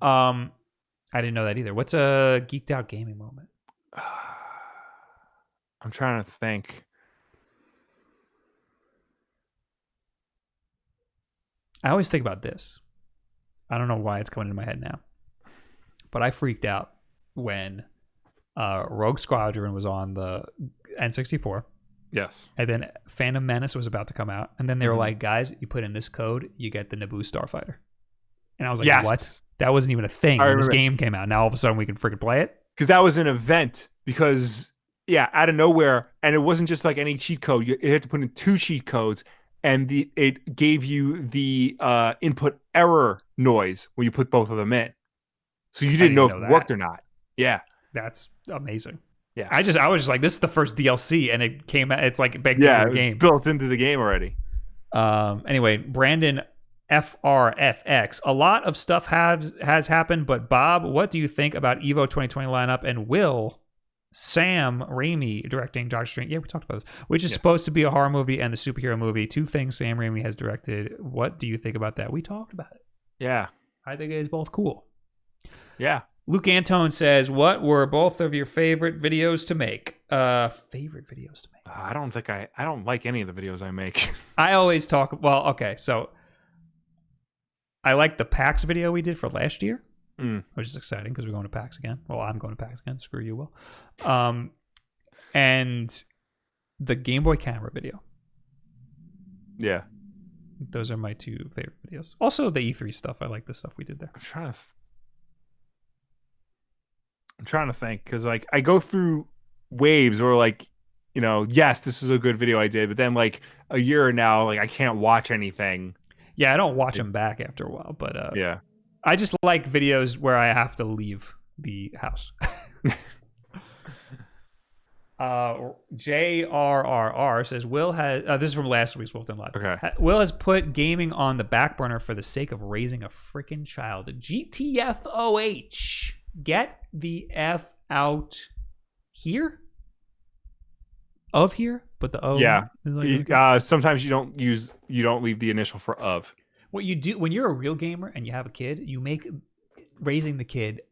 I didn't know that either. What's a geeked out gaming moment? I'm trying to think. I always think about this. I don't know why it's coming into my head now. But I freaked out when Rogue Squadron was on the N64. Yes. And then Phantom Menace was about to come out. And then they were like, guys, you put in this code, you get the Naboo Starfighter. And I was like, what? That wasn't even a thing when this game came out. Now all of a sudden we can freaking play it? Because that was an event. Because... yeah, out of nowhere, and it wasn't just like any cheat code. You had to put in 2 cheat codes, and it gave you the input error noise when you put both of them in. So you didn't know if it worked or not. Yeah, that's amazing. Yeah, I was just like, this is the first DLC, and it came out. It's like baked into the game, built into the game already. Anyway, Brandon FRFX. A lot of stuff has happened, but Bob, what do you think about Evo 2020 lineup, and will Sam Raimi directing Doctor Strange? Yeah, we talked about this, which is supposed to be a horror movie and the superhero movie. 2 things Sam Raimi has directed. What do you think about that? We talked about it. Yeah. I think it is both cool. Yeah. Luke Antone says, what were both of your favorite videos to make? Favorite videos to make? I don't like any of the videos I make. I always talk, okay, so I like the PAX video we did for last year. Which is exciting because we're going to PAX again. Well, I'm going to PAX again. Screw you, Will. And the Game Boy camera video. Yeah. Those are my 2 favorite videos. Also, the E3 stuff. I like the stuff we did there. I'm trying to think because like I go through waves where like, you know, yes, this is a good video I did, but then like a year now, like I can't watch anything. Yeah, I don't watch them back after a while, but yeah. I just like videos where I have to leave the house. JRRR says, Will has... this is from last week's Wolf Den Live. Okay. Will has put gaming on the back burner for the sake of raising a freaking child. GTFOH. Get the F out here? Of here? But the O. Yeah. Is like okay. Sometimes you don't leave the initial for of. What you do when you're a real gamer and you have a kid, you make raising the kid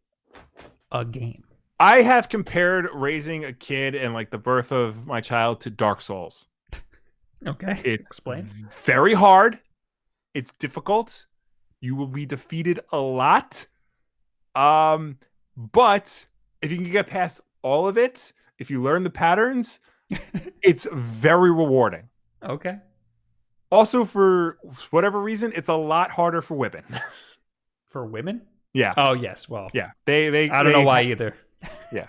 a game. I have compared raising a kid and like the birth of my child to Dark Souls. Okay. It's Explain. very hard. It's difficult. You will be defeated a lot. But if you can get past all of it, if you learn the patterns, it's very rewarding. Okay. Also, for whatever reason, it's a lot harder for women. For women? Yeah. Oh yes. Well. Yeah. They. I don't know why either. Yeah.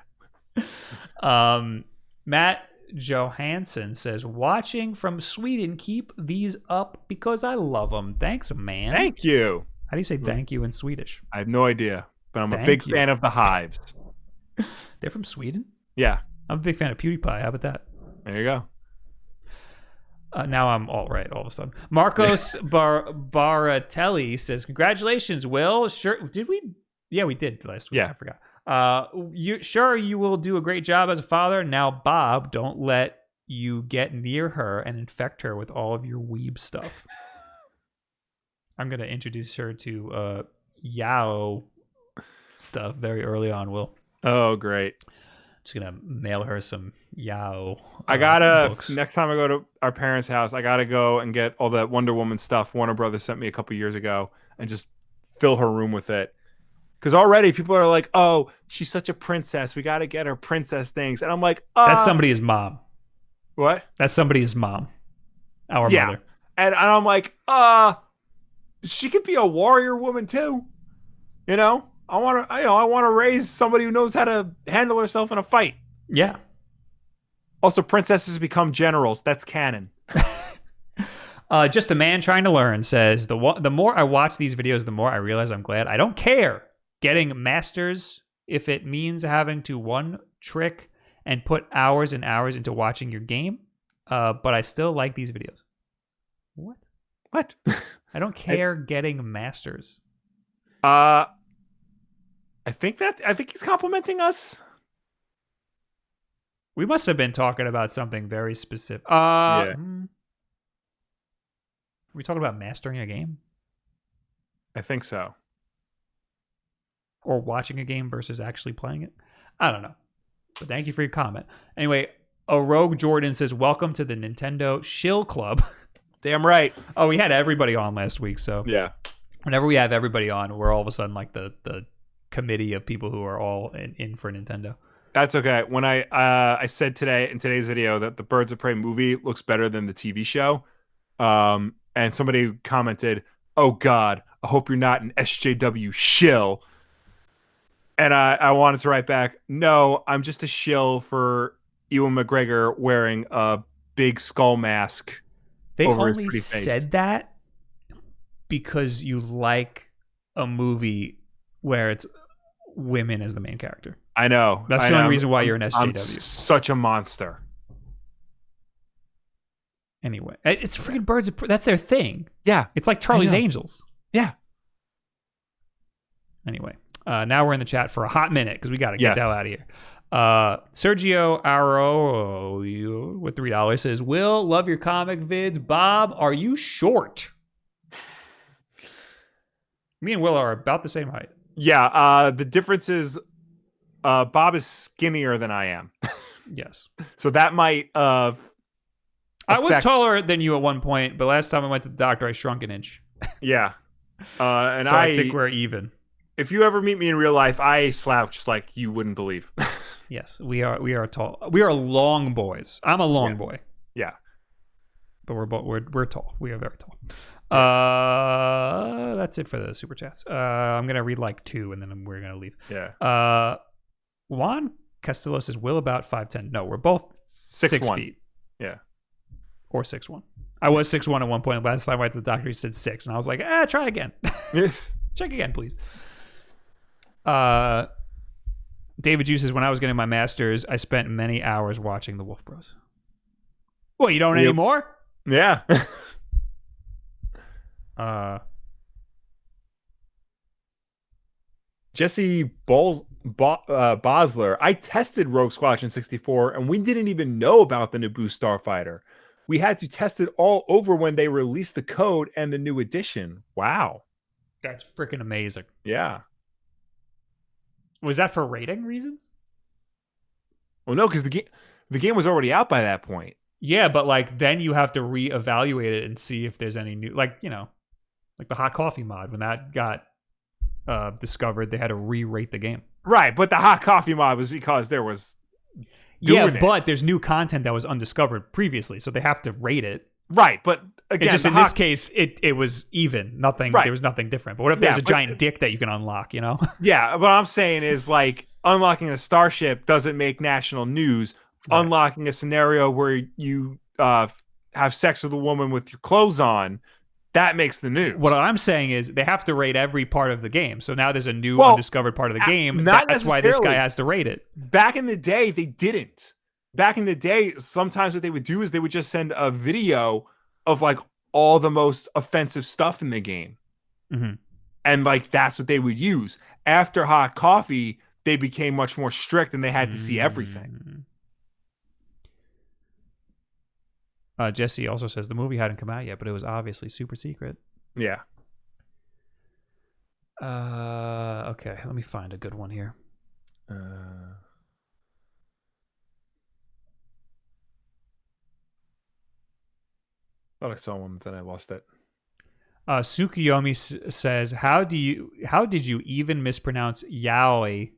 Matt Johansson says, watching from Sweden, keep these up because I love them. Thanks, man. Thank you. How do you say thank you in Swedish? I have no idea, but I'm a Thank big you. fan of the Hives. They're from Sweden? Yeah. I'm a big fan of PewDiePie. How about that? There you go. Now I'm all right all of a sudden. Marcos Baratelli says, congratulations, Will. Sure. Did we? Yeah, we did last week. Yeah. I forgot. You will do a great job as a father. Now, Bob, don't let you get near her and infect her with all of your weeb stuff. I'm going to introduce her to Yao stuff very early on, Will. Oh, great. Just going to mail her some Yao I gotta, books. next time I go to our parents' house, I gotta go and get all that Wonder Woman stuff Warner Brothers sent me a couple years ago and just fill her room with it. Because already people are like, oh, she's such a princess. We got to get her princess things. And I'm like, That's somebody's mom. What? That's somebody's mom. Our mother. And I'm like, she could be a warrior woman too. You know? I want to raise somebody who knows how to handle herself in a fight. Yeah. Also, princesses become generals. That's canon. Just a man trying to learn says, the more I watch these videos, the more I realize I'm glad I don't care getting masters if it means having to one trick and put hours and hours into watching your game. But I still like these videos. What? I don't care getting masters. I think he's complimenting us. We must have been talking about something very specific. Yeah. Are we talking about mastering a game? I think so. Or watching a game versus actually playing it? I don't know. But thank you for your comment. Anyway, a Rogue Jordan says, welcome to the Nintendo Shill Club. Damn right. Oh, we had everybody on last week, so yeah. Whenever we have everybody on, we're all of a sudden like the committee of people who are all in for Nintendo. That's okay. When I said today in today's video that the Birds of Prey movie looks better than the TV show, and somebody commented, "Oh God, I hope you're not an SJW shill." And I wanted to write back, "No, I'm just a shill for Ewan McGregor wearing a big skull mask." They over only his pretty face. said that because you like a movie where it's women as the main character. I know. That's the only reason why you're an SJW. I'm such a monster. Anyway, it's freaking Birds of Prey. That's their thing. Yeah. It's like Charlie's Angels. Yeah. Anyway, now we're in the chat for a hot minute because we got to get the hell out of here. Sergio Aro with $3 says, Will, love your comic vids. Bob, are you short? Me and Will are about the same height. Yeah, the difference is Bob is skinnier than I am. Yes. So that might I was taller than you at one point, but last time I went to the doctor, I shrunk an inch. Yeah. And so I think we're even. If you ever meet me in real life, I slouch like you wouldn't believe. Yes, we are tall. We are long boys. I'm a long boy. Yeah. But we're tall. We are very tall. That's it for the super chats. I'm gonna read like 2 and then we're gonna leave. Yeah. Juan Castillo says, Will about 5'10". No, we're both 6 feet. Yeah. Or 6'1". I was 6'1" at one point. Last time I went to the doctor, he said 6, and I was like, try again. Check again, please. David Juice says, when I was getting my master's, I spent many hours watching the Wulff Bros. Well, you don't anymore? Yeah. Jesse Bosler, I tested Rogue Squadron 64, and we didn't even know about the Naboo Starfighter. We had to test it all over when they released the code and the new edition. Wow. That's freaking amazing. Yeah. Was that for rating reasons? Well, no, because the game was already out by that point. Yeah, but like then you have to reevaluate it and see if there's any new, like, you know, like the hot coffee mod. When that got discovered, they had to re-rate the game. Right, but the hot coffee mod was because there was but there's new content that was undiscovered previously, so they have to rate it. Right, but again, just in this case, it was even. Nothing. Right. There was nothing different. But what if there's a giant dick that you can unlock? You know? Yeah, what I'm saying is like unlocking a starship doesn't make national news. Right. Unlocking a scenario where you have sex with a woman with your clothes on, that makes the news. What I'm saying is they have to rate every part of the game. So now there's a new undiscovered part of the game. That's why this guy has to rate it. Back in the day, they didn't. Back in the day, sometimes what they would do is they would just send a video of like all the most offensive stuff in the game. Mm-hmm. And like that's what they would use. After Hot Coffee, they became much more strict and they had to see everything. Jesse also says the movie hadn't come out yet, but it was obviously super secret. Yeah. Okay, let me find a good one here. Thought I saw one, but then I lost it. Tsukuyomi says, "How did you even mispronounce yaoi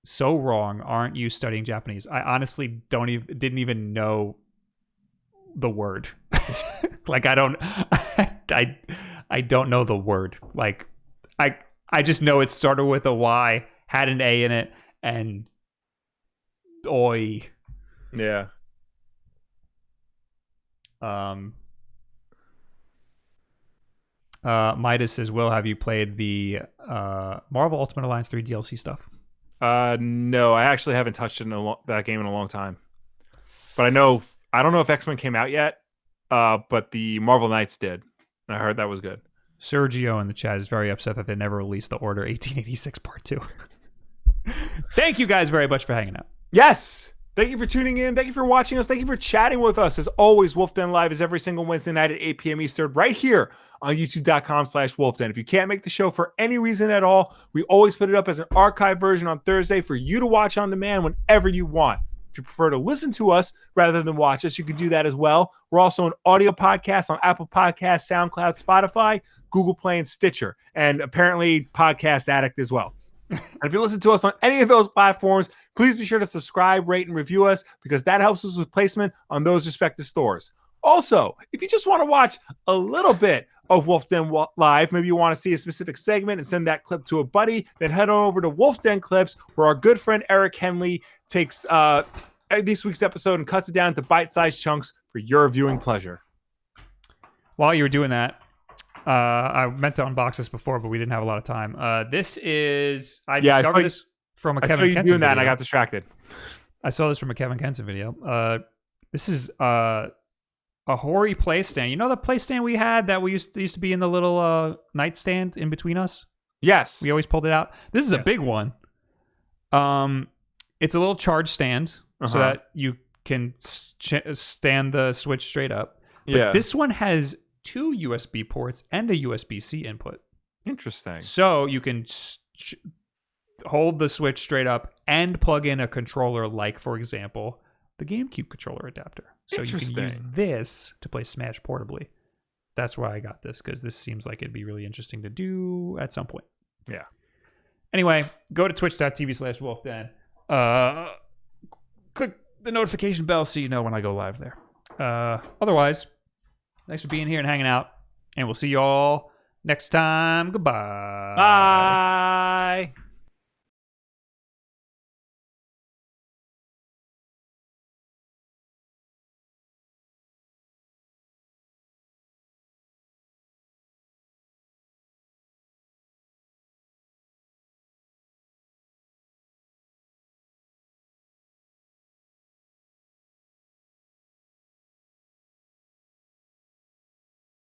so wrong? Aren't you studying Japanese?" I honestly didn't even know the word. Like I don't know the word. Like I just know it started with a Y, had an A in it, and oi. Yeah. Midas says, "Will, have you played the Marvel Ultimate Alliance 3 DLC stuff?" No, I actually haven't touched that game in a long time. But I don't know if X-Men came out yet, but the Marvel Knights did. And I heard that was good. Sergio in the chat is very upset that they never released the Order 1886 Part 2. Thank you guys very much for hanging out. Yes! Thank you for tuning in. Thank you for watching us. Thank you for chatting with us. As always, Wolf Den Live is every single Wednesday night at 8 p.m. Eastern, right here on youtube.com/wolfden. If you can't make the show for any reason at all, we always put it up as an archive version on Thursday for you to watch on demand whenever you want. If you prefer to listen to us rather than watch us, you can do that as well. We're also an audio podcast on Apple Podcasts, SoundCloud, Spotify, Google Play, and Stitcher, and apparently Podcast Addict as well. And if you listen to us on any of those platforms, please be sure to subscribe, rate, and review us because that helps us with placement on those respective stores. Also, if you just want to watch a little bit of Wolf Den Live, maybe you want to see a specific segment and send that clip to a buddy, then head on over to Wolf Den Clips, where our good friend Eric Henley takes this week's episode and cuts it down into bite-sized chunks for your viewing pleasure. While you were doing that, I meant to unbox this before, but we didn't have a lot of time. This is... I discovered this from a Kevin Kenson doing that video. and I got distracted. I saw this from a Kevin Kenson video. This is a Hori play stand. You know the play stand we had that we used to be in the little nightstand in between us? Yes. We always pulled it out. This is a big one. It's a little charge stand so that you can stand the Switch straight up. But this one has 2 USB ports and a USB-C input. Interesting. So you can hold the Switch straight up and plug in a controller like, for example, the GameCube controller adapter. So you can use this to play Smash portably. That's why I got this, because this seems like it'd be really interesting to do at some point. Yeah. Anyway, go to twitch.tv/wolfden. Click the notification bell so you know when I go live there. Otherwise, thanks for being here and hanging out. And we'll see you all next time. Goodbye. Bye.